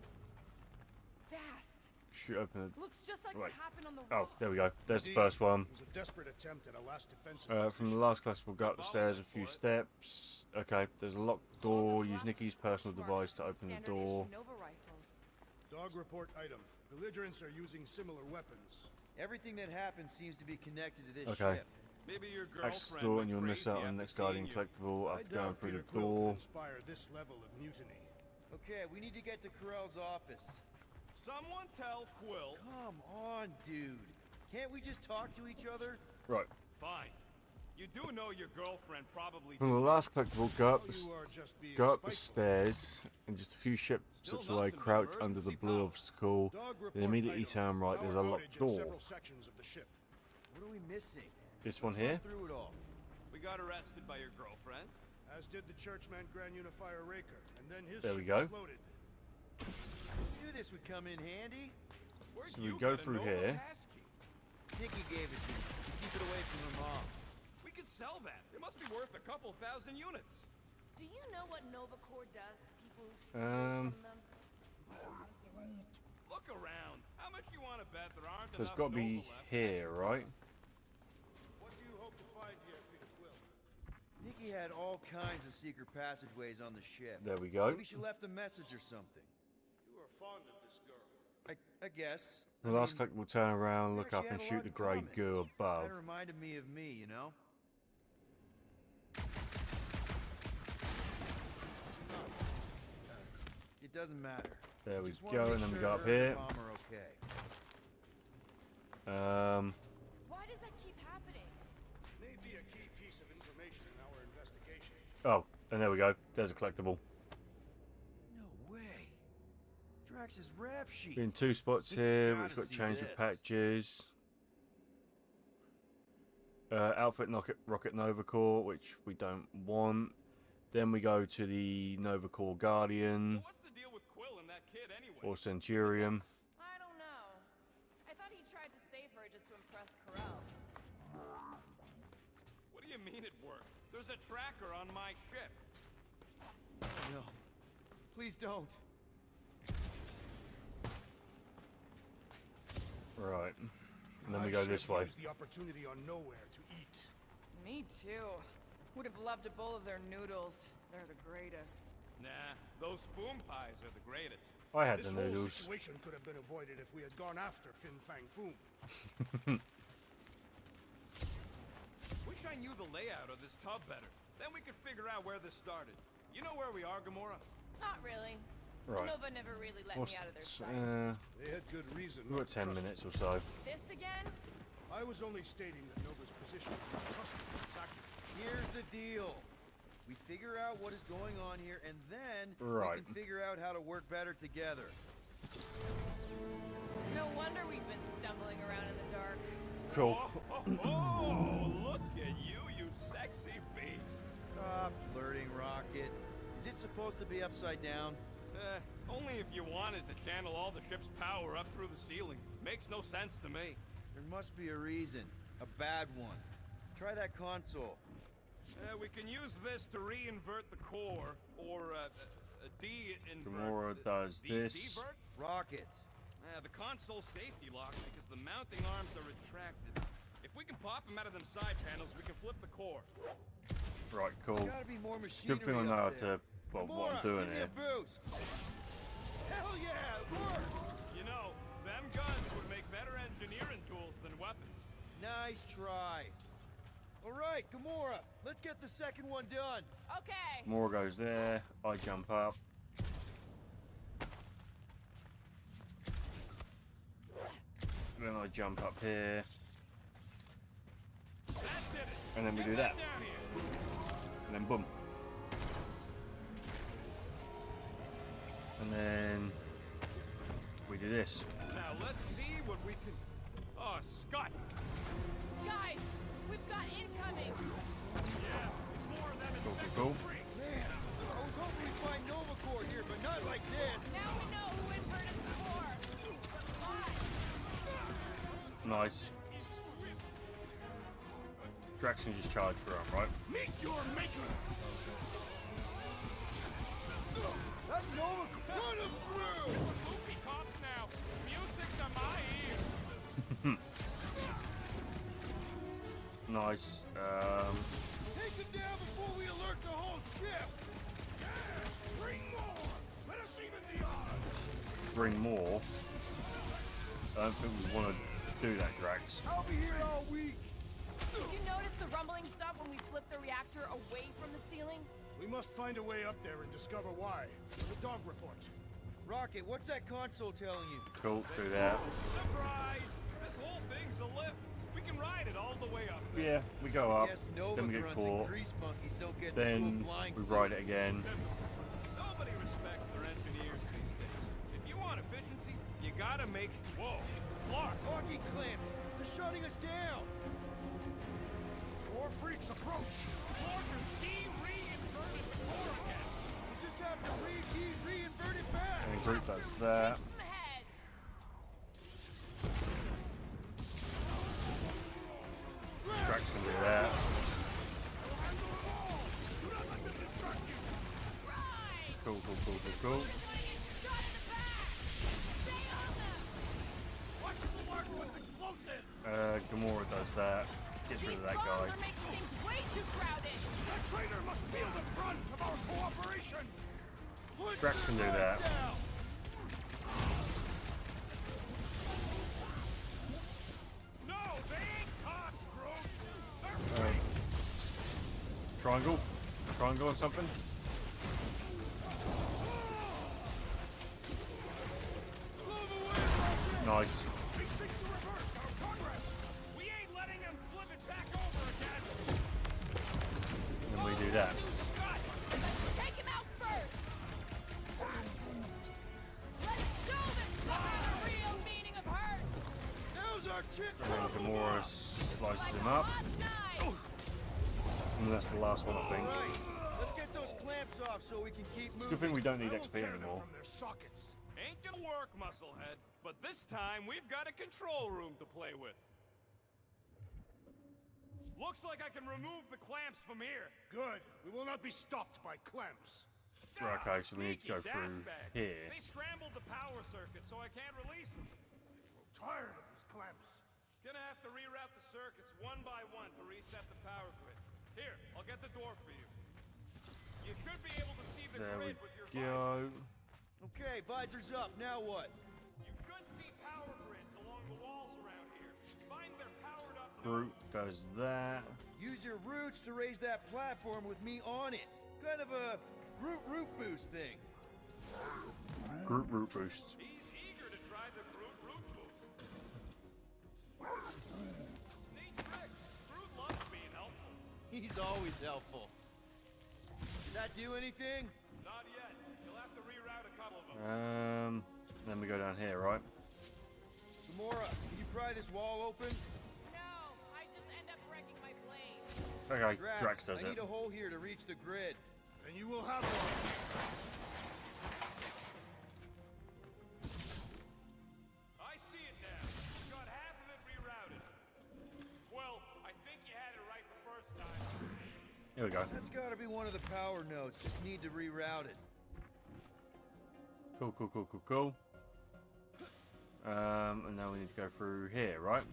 Dast.
Shoot open the...
Looks just like
Right.
what happened on the
Oh,
rock.
there we go. There's the
Indeed,
first one.
It was a desperate attempt at a last defense.
From the last class, we'll go up the stairs a few steps. Okay, there's a locked door. Use Nikki's personal device to open the door.
Nova rifles.
Dog report item. Belligerents are using similar weapons.
Everything that happens seems to be connected to this
Okay.
ship.
Maybe your
Access the
girlfriend
door
went
and you'll miss
crazy
out on the
after
next guardian
seeing you.
collectible
I
after going
doubt
through
Peter
the
Quill could
door.
inspire this level of mutiny.
Okay, we need to get to Corell's office.
Someone tell Quill.
Come on, dude. Can't we just talk to each other?
Right.
Fine. You do know your girlfriend probably
From the
did.
last collectible, go up
You are just being
the
spiteful.
stairs and just a few steps away,
nothing but
crouch under the
emergency
blue
power.
obstacle.
Dog report
Then immediately
item.
turn right. There's a
Power
locked
outage in
door.
several sections of the ship.
What are we missing?
This one
Let's run
here.
through it all.
We got arrested by your girlfriend.
As did the churchman Grand Unifier Raker, and then his
There
ship
we go.
exploded.
Knew this would come in handy.
Where'd
So we
you
go
get a
through
Nova
here.
passkey?
Nikki gave it to me to keep it away from her mom.
We could sell that. It must be worth a couple thousand units.
Do you know what Novacore does to people who steal
Um,
from them?
Look around. How much you want to bet there aren't
So it's
enough
got to be
Nova left
here,
next to
right?
us?
What do you hope to find here, Peter Quill?
Nikki had all kinds of secret passageways on the ship.
There we go.
Maybe she left a message or something.
You are fond of this girl.
I guess.
The
I
last
mean,
collectible, turn around,
we
look up,
actually
and
had a
shoot
lot
the
in
grey
common.
goo above.
Kinda reminded me of me, you know? It doesn't matter.
There we
Just wanna
go,
make
and then we
sure
go up
her and
here.
Mom are okay.
Why does that keep happening?
Maybe a key piece of information
Oh, and there we go. There's a collectible.
No way. Drax's rap sheet.
In 2 spots
It's
here.
gotta
We've got
see
change
this.
of patches. Outfit Rocket Nova Core, which we don't want. Then we go to the Nova Core Guardian.
So what's the deal with Quill and that kid anyway?
Or Centurion.
I don't know. I thought he tried to save her just to impress Corel.
What do you mean it worked? There's a tracker on my ship.
No. Please don't.
Right. And then we go this way.
Use the opportunity on Nowhere to eat.
Me too. Would have loved a bowl of their noodles. They're the greatest.
Nah, those foom pies are the greatest.
I had
This
the
whole
noodles.
situation could have been avoided if we had gone after Fin Fang Foom.
Wish I knew the layout of this tub better. Then we could figure out where this started. You know where we are, Gamora?
Not really.
Right.
Nova never really let me out of their sight.
They had good reason.
We've got
not to
10
trust
minutes
you.
or so.
This again?
I was only stating that Nova's position was not trusted. Exactly.
Here's the deal. We figure out what is going on here, and then
Right.
we can figure out how to work better together.
No wonder we've been stumbling around in the dark.
Cool.
Oh, look at you, you sexy beast.
Stop flirting, Rocket. Is it supposed to be upside down?
Only if you wanted to channel all the ship's power up through the ceiling. Makes no sense to me.
There must be a reason. A bad one. Try that console.
We can use this to re-invert the core, or de-invert.
Gamora does this.
Devert?
Rocket.
The console safety locks because the mounting arms are retracted. If we can pop them out of them side panels, we can flip the core.
Right, cool.
There's gotta be more machinery
Good thing I know how
up there.
to, well, what I'm
Gamora,
doing
give me
here.
a boost. Hell yeah, it worked!
You know, them guns would make better engineering tools than weapons.
Nice try. All right, Gamora, let's get the second one done.
Okay.
More goes there. I jump up. Then I jump up here. And then we do that. And then boom. And then we do this.
Now let's see what we can. Oh, Scott!
Guys, we've got incoming.
Yeah, it's more than
Cool, cool, cool.
Man, I was hoping we'd find Nova Corps here, but not like this.
Now we know who inverted the core.
Nice. Drax can just charge for him, right?
Meet your maker!
That's Nova Corps. Run him through!
Loopy cops now. Music to my ears.
Nice.
Take it down before we alert the whole ship! Yes! Bring more! Let us even the odds!
Bring more. I don't think we want to do that, Drax.
I'll be here all week.
Did you notice the rumbling stop when we flipped the reactor away from the ceiling?
We must find a way up there and discover why. The dog report.
Rocket, what's that console telling you?
Cool, do that.
Surprise! This whole thing's a lift. We can ride it all the way up there.
Yeah, we go up,
Yes, Nova
then we get
grunts and
caught,
grease monkeys don't get
then
the cool flying
we ride it
suits.
again.
Nobody respects their engineers these days. If you want efficiency, you gotta make. Whoa, Clark!
Locking clamps! They're shutting us down!
More freaks approach!
Clarkers de-reinverted the core again.
We just have to reinvert it back!
And group does that.
Some heads.
Drax can do that. Cool, cool, cool, cool, cool. Gamora does that. Gets rid of that guy.
Are making things way too crowded.
The traitor must feel the brunt of our cooperation!
Drax can do that.
No, they ain't cops, bro.
Triangle? Triangle or something? Nice.
They seek to reverse our progress!
We ain't letting them flip it back over again.
And then we do that.
Scott,
Rises him up. And that's the last one, I think.
Let's get those clamps off so we can keep
It's a
moving.
good thing we don't need XP anymore.
Ain't gonna work, musclehead. But this time, we've got a control room to play with. Looks like I can remove the clamps from here.
Good. We will not be stopped by clamps.
Right, okay, so we need to go through here.
They scrambled the power circuit, so I can't release them.
Tired of these clamps.
Gonna have to reroute the circuits one by one to reset the power grid. Here, I'll get the door for you. You should be able to see the
There we
grid with your
go.
Okay, visor's up. Now what?
You should see power grids along the walls around here. Find their powered up
Groot does that.
Use your roots to raise that platform with me on it. Kind of a root boost thing.
Groot root boost.
He's eager to try the Groot root boost. Neat trick. Groot loves being helpful.
He's always helpful. Did that do anything?
Not yet. You'll have to reroute a couple of them.
Then we go down here, right?
Gamora, can you pry this wall open?
No, I just end up wrecking my blade.
Okay, Drax does
I
it.
need a hole here to reach the grid.
And you will have one.
I see it now. You got half of it rerouted. Well, I think you had it right the first time.
Here we go.
That's gotta be one of the power nodes. Just need to reroute it.
Cool, cool, cool, cool, cool. And now we need to go through here, right?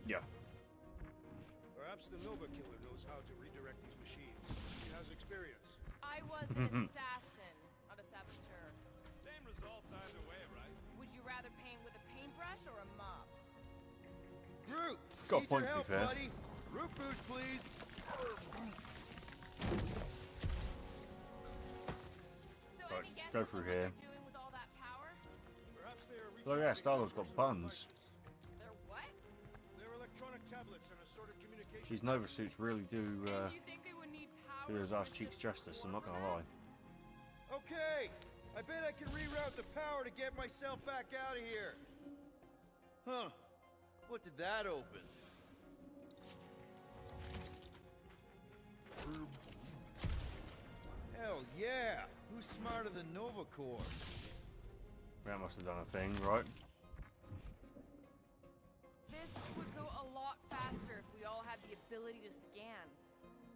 Yeah.
Perhaps the Nova Killer knows how to redirect these machines. He has experience.
I was an assassin, not a saboteur.
Same results either way, right?
Would you rather paint with a paintbrush or a mop?
Groot!
Got a
need
point,
your
to
help,
be fair.
buddy. Root boost, please.
So
Right,
any guesses
go
on
through
what
here.
they're doing with all that power?
Perhaps they are
Look at that, Star-Lord's got buns.
They're what?
They're electronic tablets and assorted communication.
These Nova suits really do
And do you think they would need power?
do those ass cheeks justice, I'm not gonna lie.
Okay, I bet I can reroute the power to get myself back out of here. Huh, what did that open? Hell yeah, who's smarter than Nova Corps?
That must have done a thing, right?
This would go a lot faster if we all had the ability to scan.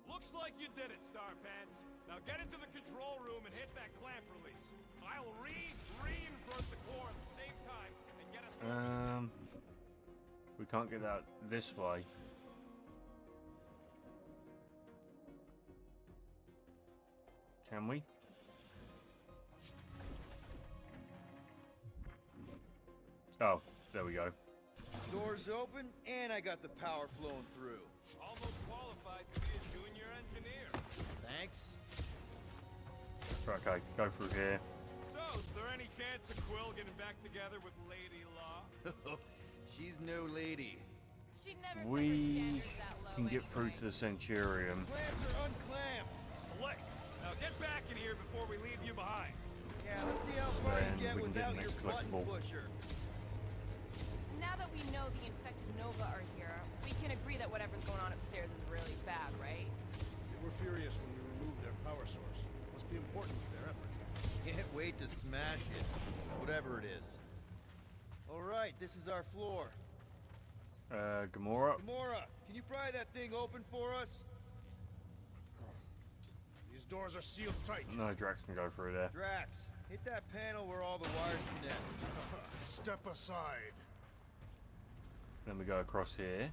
Looks like you did it, Starpants. Now get into the control room and hit that clamp release. I'll re-invert the core at the same time and get us.
We can't get that this way. Can we? Oh, there we go.
Doors open, and I got the power flowing through.
Almost qualified to be a junior engineer.
Thanks.
Right, okay, go through here.
So, is there any chance of Quill getting back together with Lady Law?
She's no lady.
She'd never set her
We
standards that low
can get
anyway.
through to the Centurion.
Clamps are unclamped.
Slick. Now get back in here before we leave you behind.
Yeah, let's see how far
Then
you get
we can get
without
the
your
next
button
collectible.
pusher.
Now that we know the infected Nova are here, we can agree that whatever's going on upstairs is really bad, right?
They were furious when we removed their power source. Must be important to their effort.
Can't wait to smash it. Whatever it is. Alright, this is our floor.
Gamora.
Gamora, can you pry that thing open for us?
These doors are sealed tight.
No, Drax can go through there.
Drax, hit that panel where all the wires connect.
Step aside.
Then we go across here.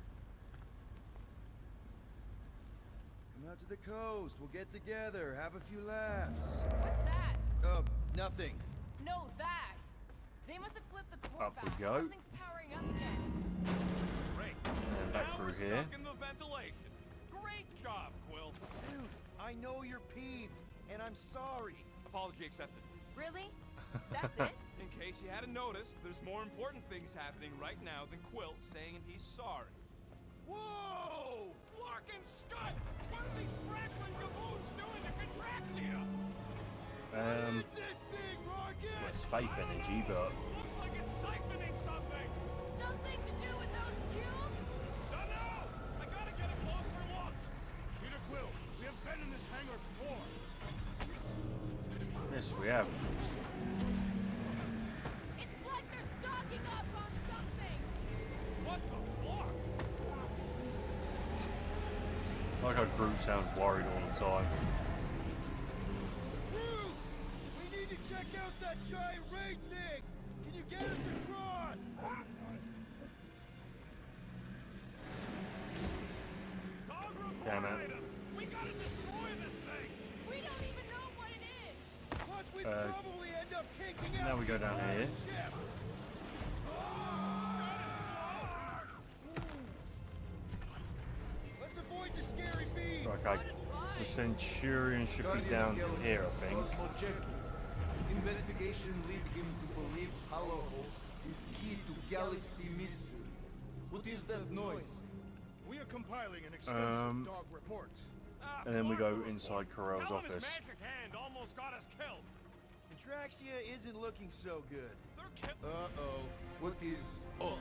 Come out to the coast. We'll get together. Have a few laughs.
What's that?
Nothing.
No, that! They must have flipped the core
Up we
back.
go.
Something's powering up again.
Great.
And back
Now we're
through here.
stuck in the ventilation. Great job, Quill.
Dude, I know you're peeved, and I'm sorry.
Apology accepted.
Really? That's it?
In case you hadn't noticed, there's more important things happening right now than Quill saying he's sorry. Whoa! Flark and Scud! What are these Franklin gaboons doing to Contraxia?
What is this thing, Rocket?
Well, it's faith energy, but
Looks like it's siphoning something!
Something to do with
we have.
It's like they're stocking up on something.
What the fuck?
I like how Groot sounds worried all the time.
Groot! We need to check out that giant raid thing! Can you get us across?
Damn it.
We gotta destroy this thing.
We don't even know what it is.
Plus, we'd probably end up taking out
Now we go down here.
ship. Let's avoid the scary beam.
Okay. So Centurion should be down here, I think.
Investigation lead him to believe Hollow is key to galaxy mystery. What is that noise?
We are compiling an extensive dog report.
And then we go inside Corell's
Telling his
office.
magic hand almost got us killed.
Contraxia isn't looking so good.
Uh-oh. What is uh-oh,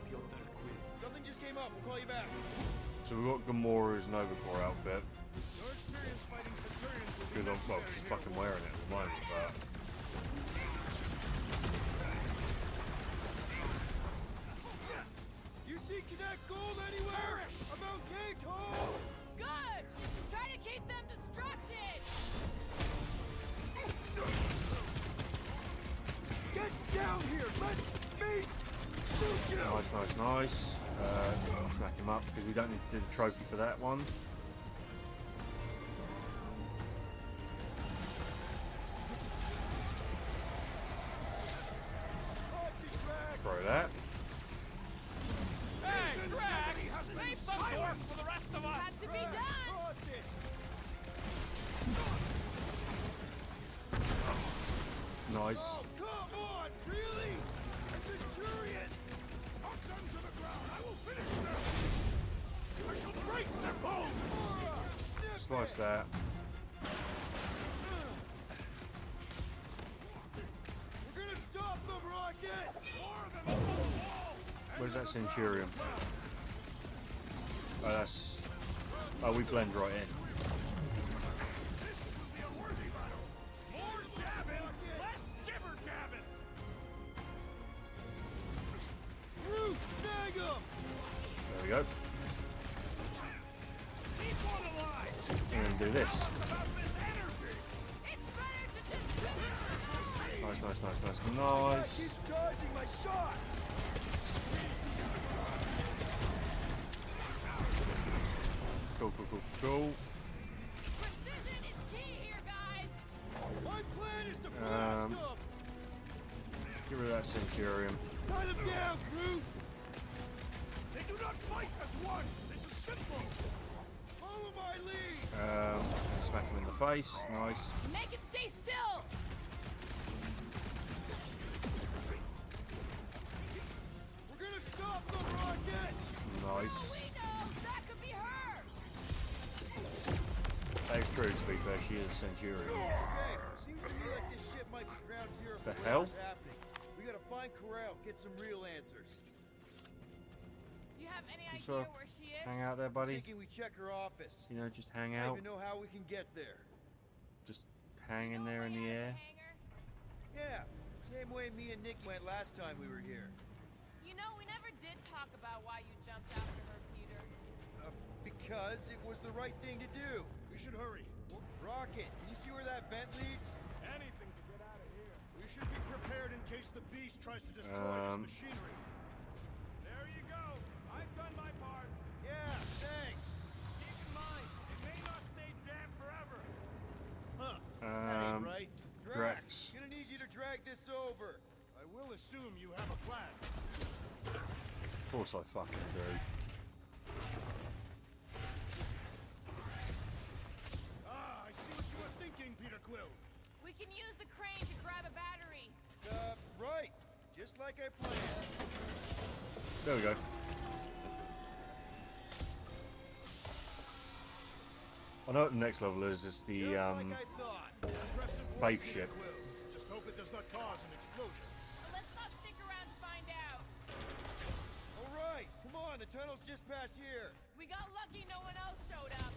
Piotr Quill?
Something just came up. We'll call you back.
So we've got Gamora's Nova Corps outfit.
Your experience fighting Centurions will be
Good on, well,
necessary
she's
here.
fucking wearing it at the moment, but
You see Cadet Gold anywhere? About gate hole!
Good. Try to keep them distracted.
Get down here! Let me shoot you!
nice. Smack him up because we don't need to do the trophy for that one. Throw that.
Hey, Drax! Save some dorks for the rest of us!
Had to be done.
Nice.
Oh, come on! Really? A Centurion!
Knock them to the ground. I will finish them. I shall break their bones.
Slice that.
We're gonna stop them, Rocket!
Where's that Centurion? Oh, that's... Oh, we blend right in.
More jabbing, less jibber jabbing!
Groot, snag him!
There we go.
Keep one alive!
And then do this.
About this energy!
It's better to just.
Nice.
Keeps dodging my shots!
Cool.
Precision is key here, guys.
My plan is to blast them!
Get rid of that Centurion.
Tie them down, Groot!
They do not fight as one. This is simple.
Follow my lead!
And smack him in the face. Nice.
Make it stay still.
We're gonna stop them, Rocket!
Nice.
We know that could be her.
That's true, to be fair. She is a Centurion.
Okay, seems to me like this ship might be ground zero
The
for
hell?
whatever's happening. We gotta find Corell, get some real answers.
You have any idea
So,
where she is?
hang out there, buddy.
Thinking we check her office.
You know, just hang
I
out.
don't even know how we can get there.
Just hang in there in the air.
Yeah, same way me and Nick went last time we were here.
You know, we never did talk about why you jumped after her, Peter.
Because it was the right thing to do.
We should hurry.
Rocket, can you see where that vent leads?
Anything to get out of here.
We should be prepared in case the beast tries to destroy this machinery.
There you go. I've done my part.
Yeah, thanks.
Keep in mind, it may not stay jammed forever.
Huh. That ain't right.
Drax.
Gonna need you to drag this over.
I will assume you have a plan.
Of course I fucking do.
Ah, I see what you were thinking, Peter Quill.
We can use the crane to grab a battery.
Right. Just like I planned.
There we go. I know what the next level is. It's the Faith ship.
Just hope it does not cause an explosion.
Let's not stick around to find out.
All right, come on. The tunnel's just past here.
We got lucky no one else showed up.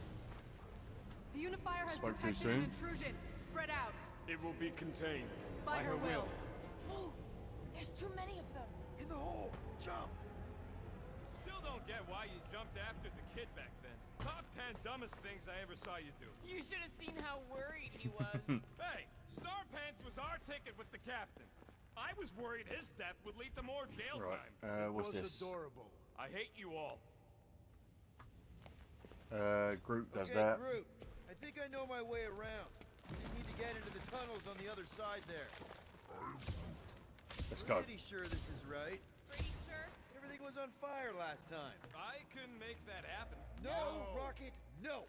The unifier has
Spoke too
detected an
soon.
intrusion. Spread out.
It will be contained.
By her will. Move! There's too many of them.
In the hole! Jump! Still don't get why you jumped after the kid back then. Top 10 dumbest things I ever saw you do.
You should have seen how worried he was.
Hey, Star Pants was our ticket with the captain. I was worried his death would lead to more jail time.
What's
it was
this?
adorable.
I hate you all.
Groot does
Okay,
that.
Groot. I think I know my way around. We just need to get into the tunnels on the other side there.
Let's go.
Pretty sure this is right.
Pretty sure?
Everything was on fire last time.
I couldn't make that happen.
No, Rocket, no.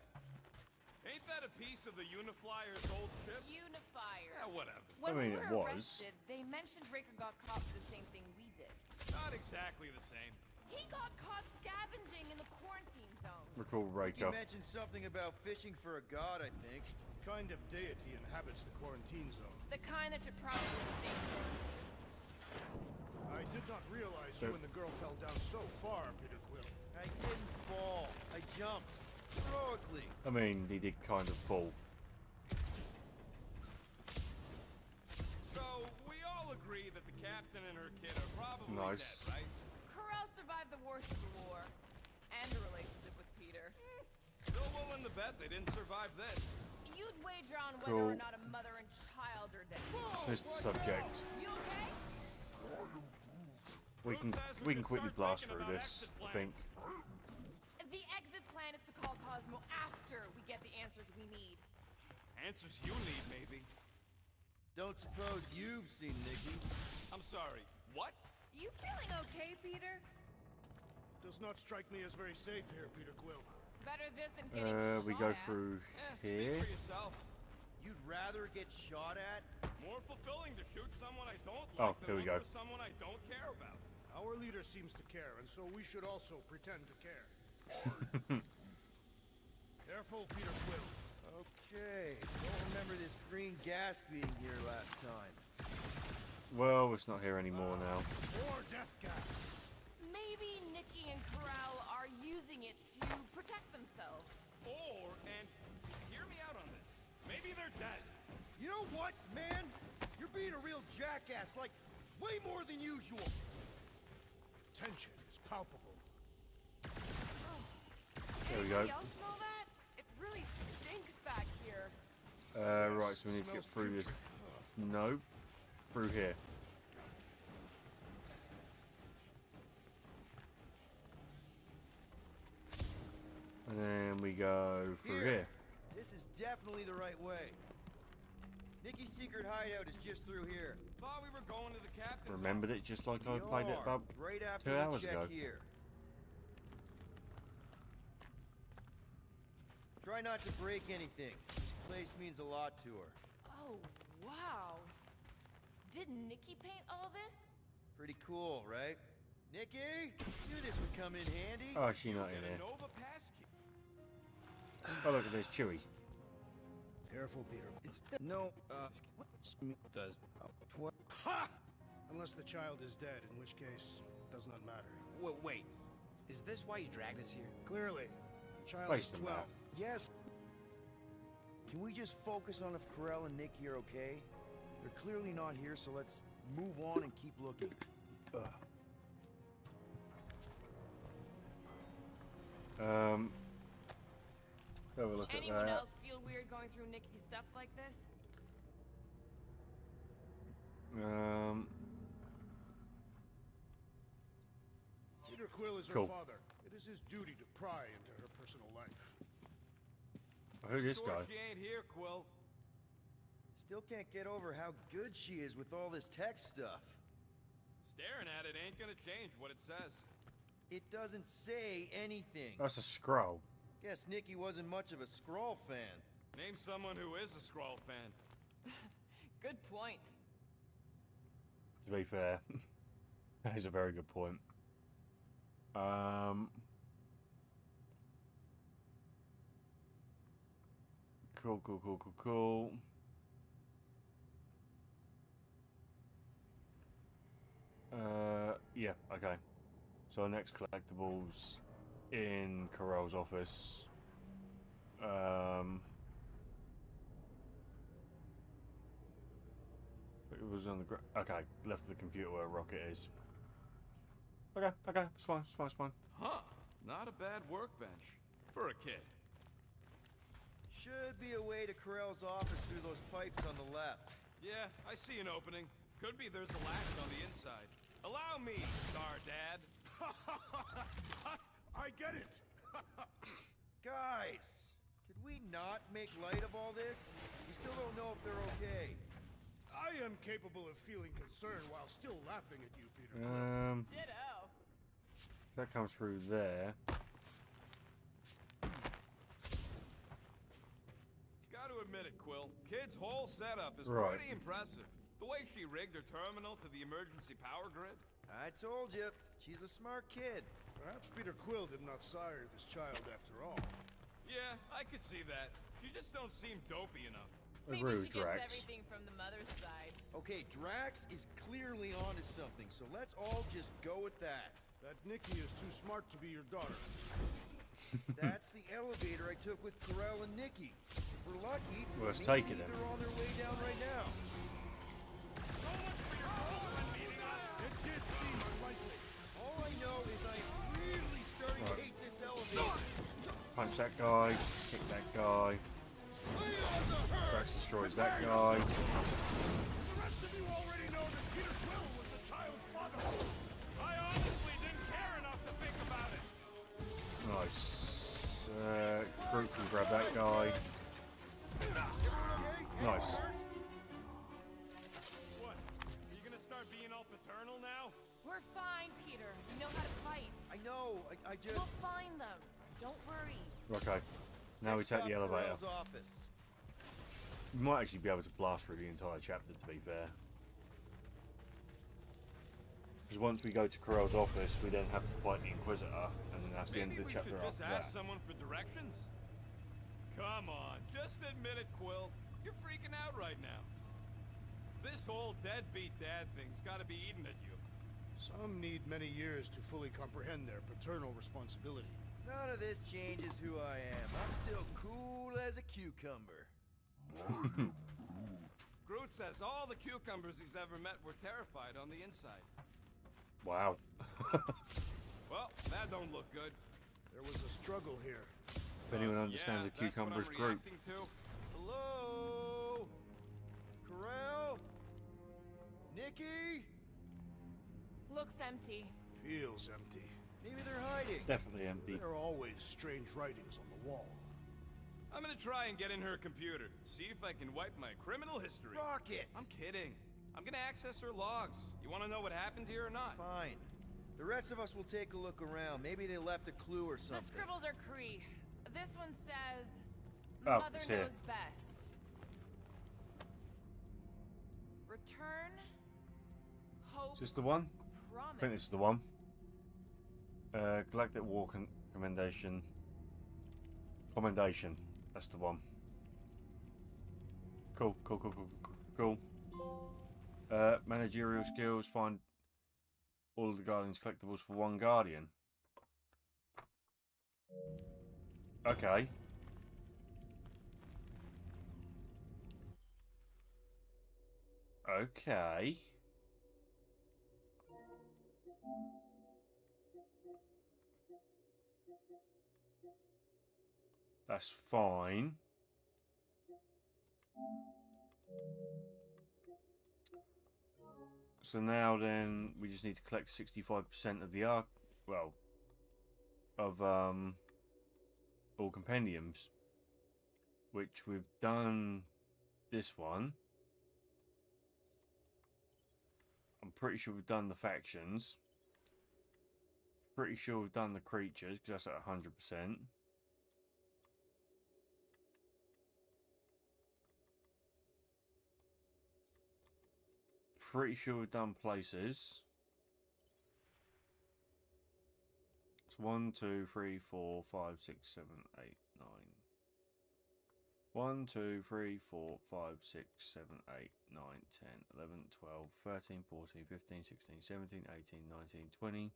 Ain't that a piece of the Uniflyer's old ship?
Unifier.
Yeah, whatever.
When
I mean,
we
it
were
was.
arrested, they mentioned Raker got caught for the same thing we did.
Not exactly the same.
He got caught scavenging in the quarantine zone.
Recall
You
Raker.
mentioned something about fishing for a god, I think.
Kind of deity inhabits the quarantine zone.
The kind that should probably stay quarantined.
I did not realize you and the girl fell down so far, Peter Quill.
I didn't fall. I jumped. Heroically.
I mean, he did kind of fall.
So, we all agree that the captain and her kid are probably
Nice.
dead, right?
Corral survived the worst of the war. And a relationship with Peter.
Still willing to bet they didn't survive this.
You'd wager on whether
Cool.
or not a mother and child are dead.
Dismiss the subject.
You okay?
We can quickly blast through this, I think.
The exit plan is to call Cosmo after we get the answers we need.
Answers you need, maybe.
Don't suppose you've seen Nikki?
I'm sorry, what?
You feeling okay, Peter?
Does not strike me as very safe here, Peter Quill.
Better this than getting
We
shot
go
at.
through
Speak
here.
for yourself.
You'd rather get shot at?
More fulfilling to shoot someone I don't
Oh,
like
here we
than
go.
look for someone I don't care about.
Our leader seems to care, and so we should also pretend to care. Careful, Peter Quill.
Okay. Don't remember this green gas being here last time.
Well, it's not here anymore now.
More death gas.
Maybe Nikki and Corral are using it to protect themselves.
Or, and hear me out on this, maybe they're dead.
You know what, man? You're being a real jackass, like, way more than usual.
Tension is palpable.
There we go.
Anybody else smell that? It really stinks back here.
Right, so we need to get through this. No. Through here. And then we go through here.
This is definitely the right way. Nikki's secret hideout is just through here.
Thought we were going to the captain's
Remembered it just like I
We
played it
are,
about
right after
2
we
hours
check
ago.
here. Try not to break anything. This place means a lot to her.
Oh, wow. Did Nikki paint all this?
Pretty cool, right? Nikki, knew this would come in handy.
Oh, she not in here.
Nova passkey.
Oh, look at this, Chewie.
Careful, Peter.
It's no. Does.
Ha! Unless the child is dead, in which case, does not matter.
Wait. Is this why you dragged us here?
Clearly, the child
Waste
is
of
12.
math.
Yes. Can we just focus on if Corell and Nikki are okay? They're clearly not here, so let's move on and keep looking.
Have a look at
Anyone
that.
else feel weird going through Nikki's stuff like this?
Peter Quill is
Cool.
her father. It is his duty to pry into her personal life.
Who this
Sure
guy?
she ain't here, Quill.
Still can't get over how good she is with all this tech stuff.
Staring at it ain't gonna change what it says.
It doesn't say anything.
That's a scroll.
Guess Nikki wasn't much of a Skrull fan.
Name someone who is a Skrull fan.
Good point.
To be fair, that is a very good point. Cool. Yeah, okay. So our next collectibles in Corell's office. It was on the okay, left of the computer where a rocket is. Okay, it's fine, it's fine.
Huh, not a bad workbench. For a kid.
Should be a way to Corell's office through those pipes on the left.
Yeah, I see an opening. Could be there's a latch on the inside. Allow me, Star Dad.
I get it.
Guys, could we not make light of all this? We still don't know if they're okay.
I am capable of feeling concern while still laughing at you, Peter.
Ditto.
That comes through there.
Gotta admit it, Quill. Kid's whole setup is
Right.
pretty impressive. The way she rigged her terminal to the emergency power grid.
I told you, she's a smart kid.
Perhaps Peter Quill did not sire this child after all.
Yeah, I could see that. She just don't seem dopey enough.
Maybe
Agree
she
with
gets
Drax.
everything from the mother's side.
Okay, Drax is clearly onto something, so let's all just go with that.
That Nikki is too smart to be your daughter.
That's the elevator I took with Corell and Nikki. If we're lucky,
Well, let's
maybe
take it then.
they're on their way down right now.
It did seem unlikely.
All I know is I'm really starting to hate this elevator.
Punch that guy, kick that guy. Drax destroys that guy.
The rest of you already know that Peter Quill was the child's father.
I honestly didn't care enough to think about it.
Nice. Groot can grab that guy. Nice.
What? Are you gonna start being all paternal now?
We're fine, Peter. We know how to fight.
I know, I just...
We'll find them. Don't worry.
Okay. Now we
Let's
take the
stop
elevator.
Corell's office.
We might actually be able to blast through the entire chapter, to be fair. Because once we go to Corell's office, we then have to fight the Inquisitor, and then that's the end of the
Maybe we
chapter
should just
after
ask
that.
someone for directions? Come on, just admit it, Quill. You're freaking out right now. This whole deadbeat dad thing's gotta be eating at you.
Some need many years to fully comprehend their paternal responsibility.
None of this changes who I am. I'm still cool as a cucumber.
Groot says all the cucumbers he's ever met were terrified on the inside.
Wow.
Well, that don't look good.
There was a struggle here.
If anyone understands
yeah,
a cucumber's
that's what I'm
Groot.
reacting to. Hello?
Corell? Nikki?
Looks empty.
Feels empty.
Maybe they're hiding.
Definitely empty.
There are always strange writings on the wall.
I'm gonna try and get in her computer. See if I can wipe my criminal history.
Rocket!
I'm kidding. I'm gonna access her logs. You wanna know what happened here or not?
Fine. The rest of us will take a look around. Maybe they left a clue or
The
something.
scribbles are Kree. This one says,
Oh,
Mother
it's here.
knows best. Return. Hope.
Is this the one?
Promise.
I think this is the one. Galactic War Commendation. Commendation. That's the one. Cool. Managerial skills. Find all of the Guardian's collectibles for one Guardian. Okay. Okay. That's fine. So now then we just need to collect 65% of the all compendiums, which we've done this one. I'm pretty sure we've done the factions. Pretty sure we've done the creatures because that's at 100%. Pretty sure we've done places. It's 1, 2, 3, 4, 5, 6, 7, 8, 9. 1, 2, 3, 4, 5, 6, 7, 8, 9, 10, 11, 12, 13, 14, 15, 16, 17, 18, 19, 20,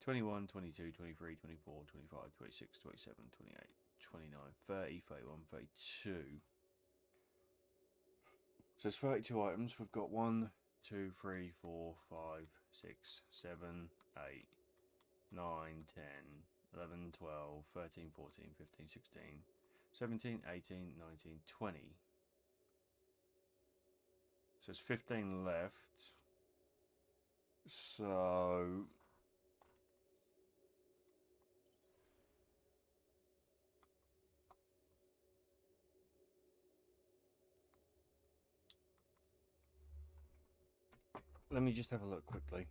21, 22, 23, 24, 25, 26, 27, 28, 29, 30, 31, 32. So there's 32 items. We've got 1, 2, 3, 4, 5, 6, 7, 8, 9, 10, 11, 12, 13, 14, 15, 16, 17, 18, 19, 20. So there's 15 left. So let me just have a look quickly.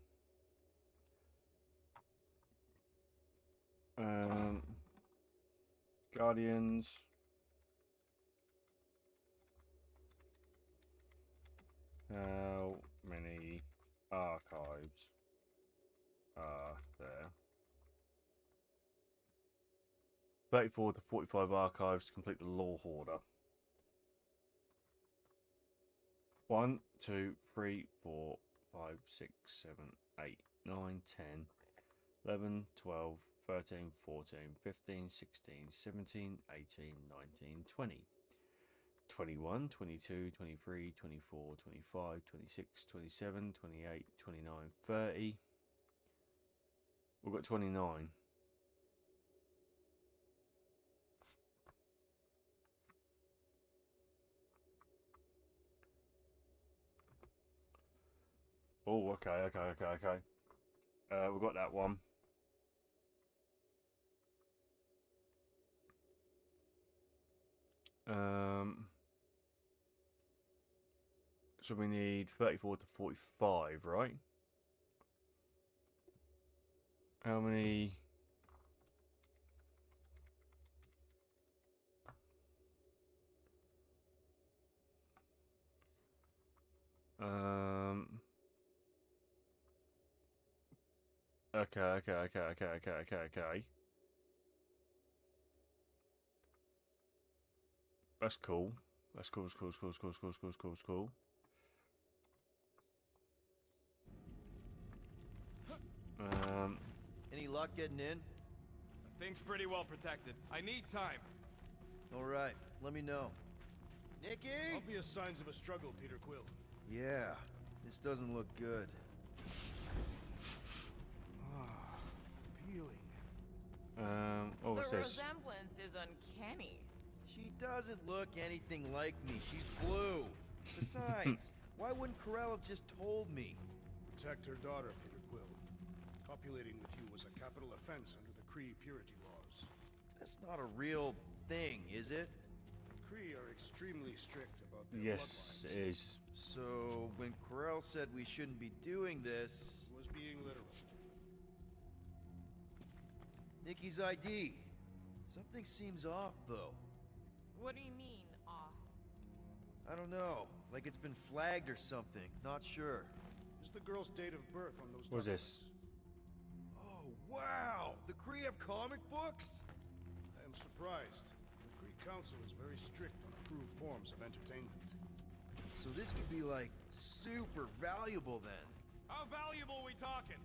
Guardians. How many archives are there? 34 to 45 archives to complete the Law Hoarder. 1, 2, 3, 4, 5, 6, 7, 8, 9, 10, 11, 12, 13, 14, 15, 16, 17, 18, 19, 20. 21, 22, 23, 24, 25, 26, 27, 28, 29, 30. We've got 29. Oh, okay. We've got that one. So we need 34 to 45, right? How many? Okay. That's cool. That's cool.
Any luck getting in?
The thing's pretty well protected. I need time.
All right, let me know. Nicky?
Obvious signs of a struggle, Peter Quill.
Yeah, this doesn't look good.
Feeling.
What was
the
this?
resemblance is uncanny.
She doesn't look anything like me. She's blue. Besides, why wouldn't Corell have just told me?
Protect her daughter, Peter Quill. Copulating with you was a capital offense under the Kree purity laws.
That's not a real thing, is it?
The Kree are extremely strict about their
Yes,
bloodlines.
it is.
So, when Corell said we shouldn't be doing this...
He was being literal.
Nikki's ID. Something seems off, though.
What do you mean, off?
I don't know. Like it's been flagged or something. Not sure.
Is the girl's date of birth on those
What's
documents?
this?
Oh, wow! The Kree have comic books?
I am surprised. The Kree Council is very strict on approved forms of entertainment.
So this could be, like, super valuable then.
How valuable we talking?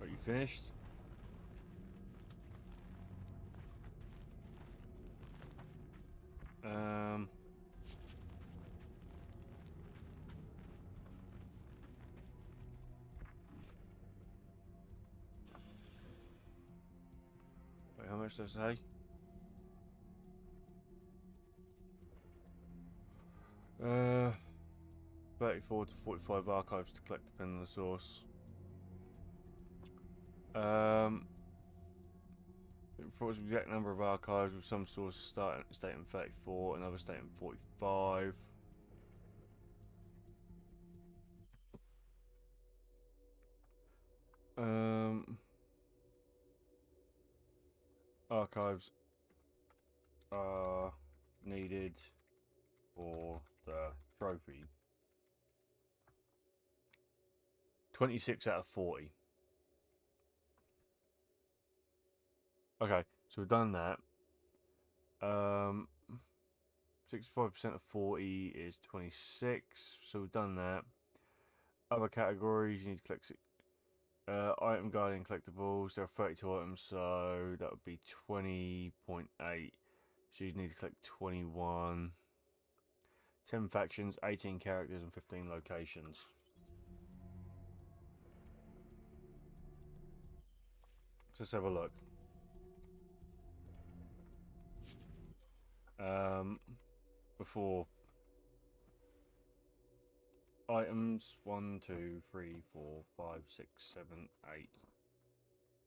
Are you finished? Wait, how much does it say? Uh, 34 to 45 archives to collect depending on the source. For the exact number of archives, with some sources stating 34 and others stating 45. Archives are needed for the trophy. 26 out of 40. Okay, so we've done that. 65% of 40 is 26, so we've done that. Other categories, you need to collect item guardian collectibles. There are 32 items, so that would be 20.8. So you need to collect 21. 10 factions, 18 characters, and 15 locations. So let's have a look. Before items 1, 2, 3, 4, 5, 6, 7, 8,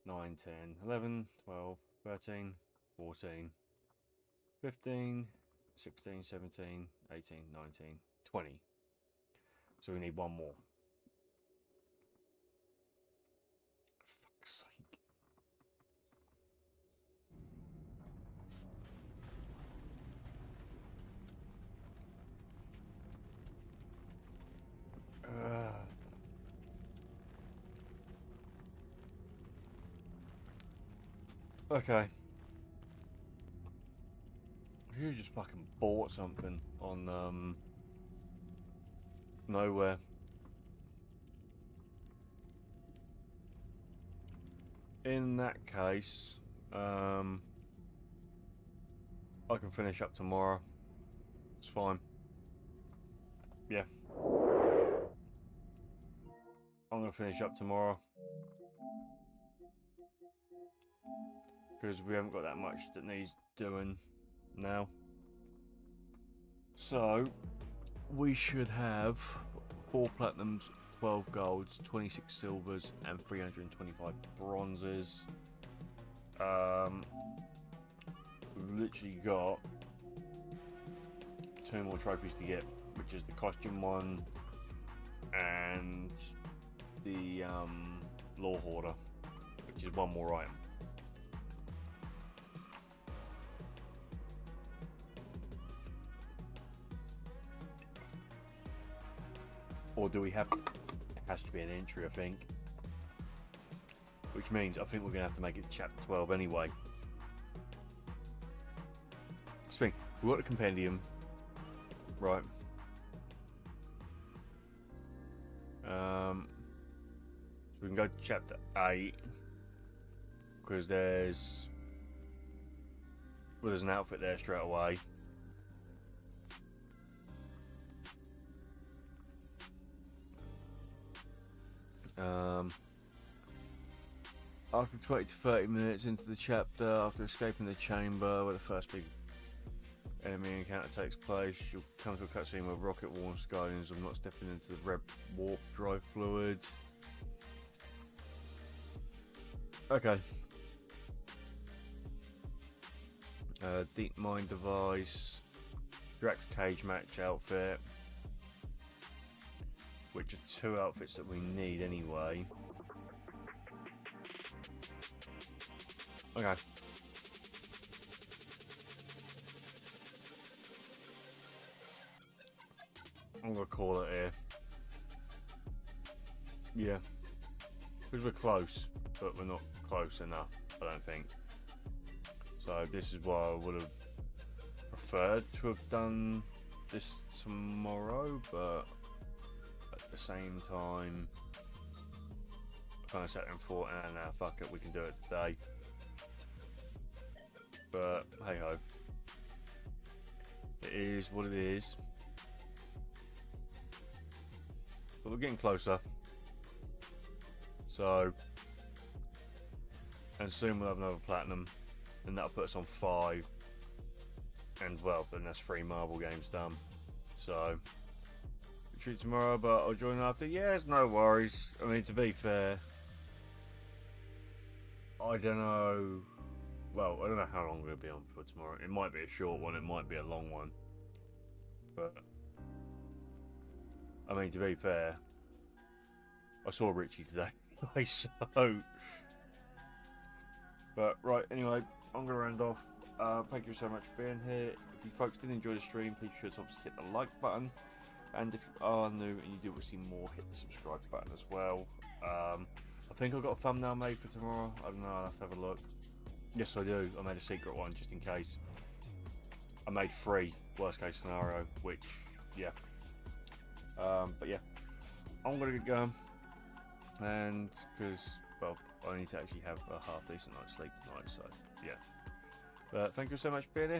9, 10, 11, 12, 13, 14, 15, 16, 17, 18, 19, 20. So we need one more. Fuck's sake. Okay. You just fucking bought something on nowhere. In that case, I can finish up tomorrow. It's fine. Yeah. I'm gonna finish up tomorrow. Because we haven't got that much that needs doing now. So, we should have 4 platinums, 12 golds, 26 silvers, and 325 bronzes. We've literally got 2 more trophies to get, which is the costume one and the law hoarder, which is 1 more item. Or do we have... It has to be an entry, I think. Which means I think we're going to have to make it to chapter 12 anyway. We've got a compendium. Right. So we can go to chapter 8. Because there's... Well, there's an outfit there straight away. After 20 to 30 minutes into the chapter, after escaping the chamber where the first big enemy encounter takes place, you'll come to a cutscene where rocket warns guardians of not stepping into the red warp drive fluid. Okay. Deep mine device, Drax cage match outfit, which are 2 outfits that we need anyway. Okay. I'm gonna call it here. Yeah. Because we're close, but we're not close enough, I don't think. So this is why I would have preferred to have done this tomorrow, but at the same time, I kind of sat there and thought, nah, fuck it, we can do it today. But hey ho, it is what it is. But we're getting closer. So, and soon we'll have another platinum, and that'll put us on 5. And well, then that's 3 marble games done. So, retreat tomorrow, but I'll join after. Yes, no worries. I mean, to be fair, I don't know. Well, I don't know how long we'll be on for tomorrow. It might be a short one, it might be a long one. But, I mean, to be fair, I saw Richie today, so... But, right, anyway, I'm going to round off. Thank you so much for being here. If you folks did enjoy the stream, please be sure to obviously hit the like button. And if you are new and you do want to see more, hit the subscribe button as well. I think I've got a thumbnail made for tomorrow. I don't know, I'll have to have a look. Yes, I do. I made a secret one just in case. I made 3, worst case scenario, which, yeah. But yeah, I'm going to get going. And, because, well, I need to actually have a half decent night's sleep tonight, so, yeah. But thank you so much for being here.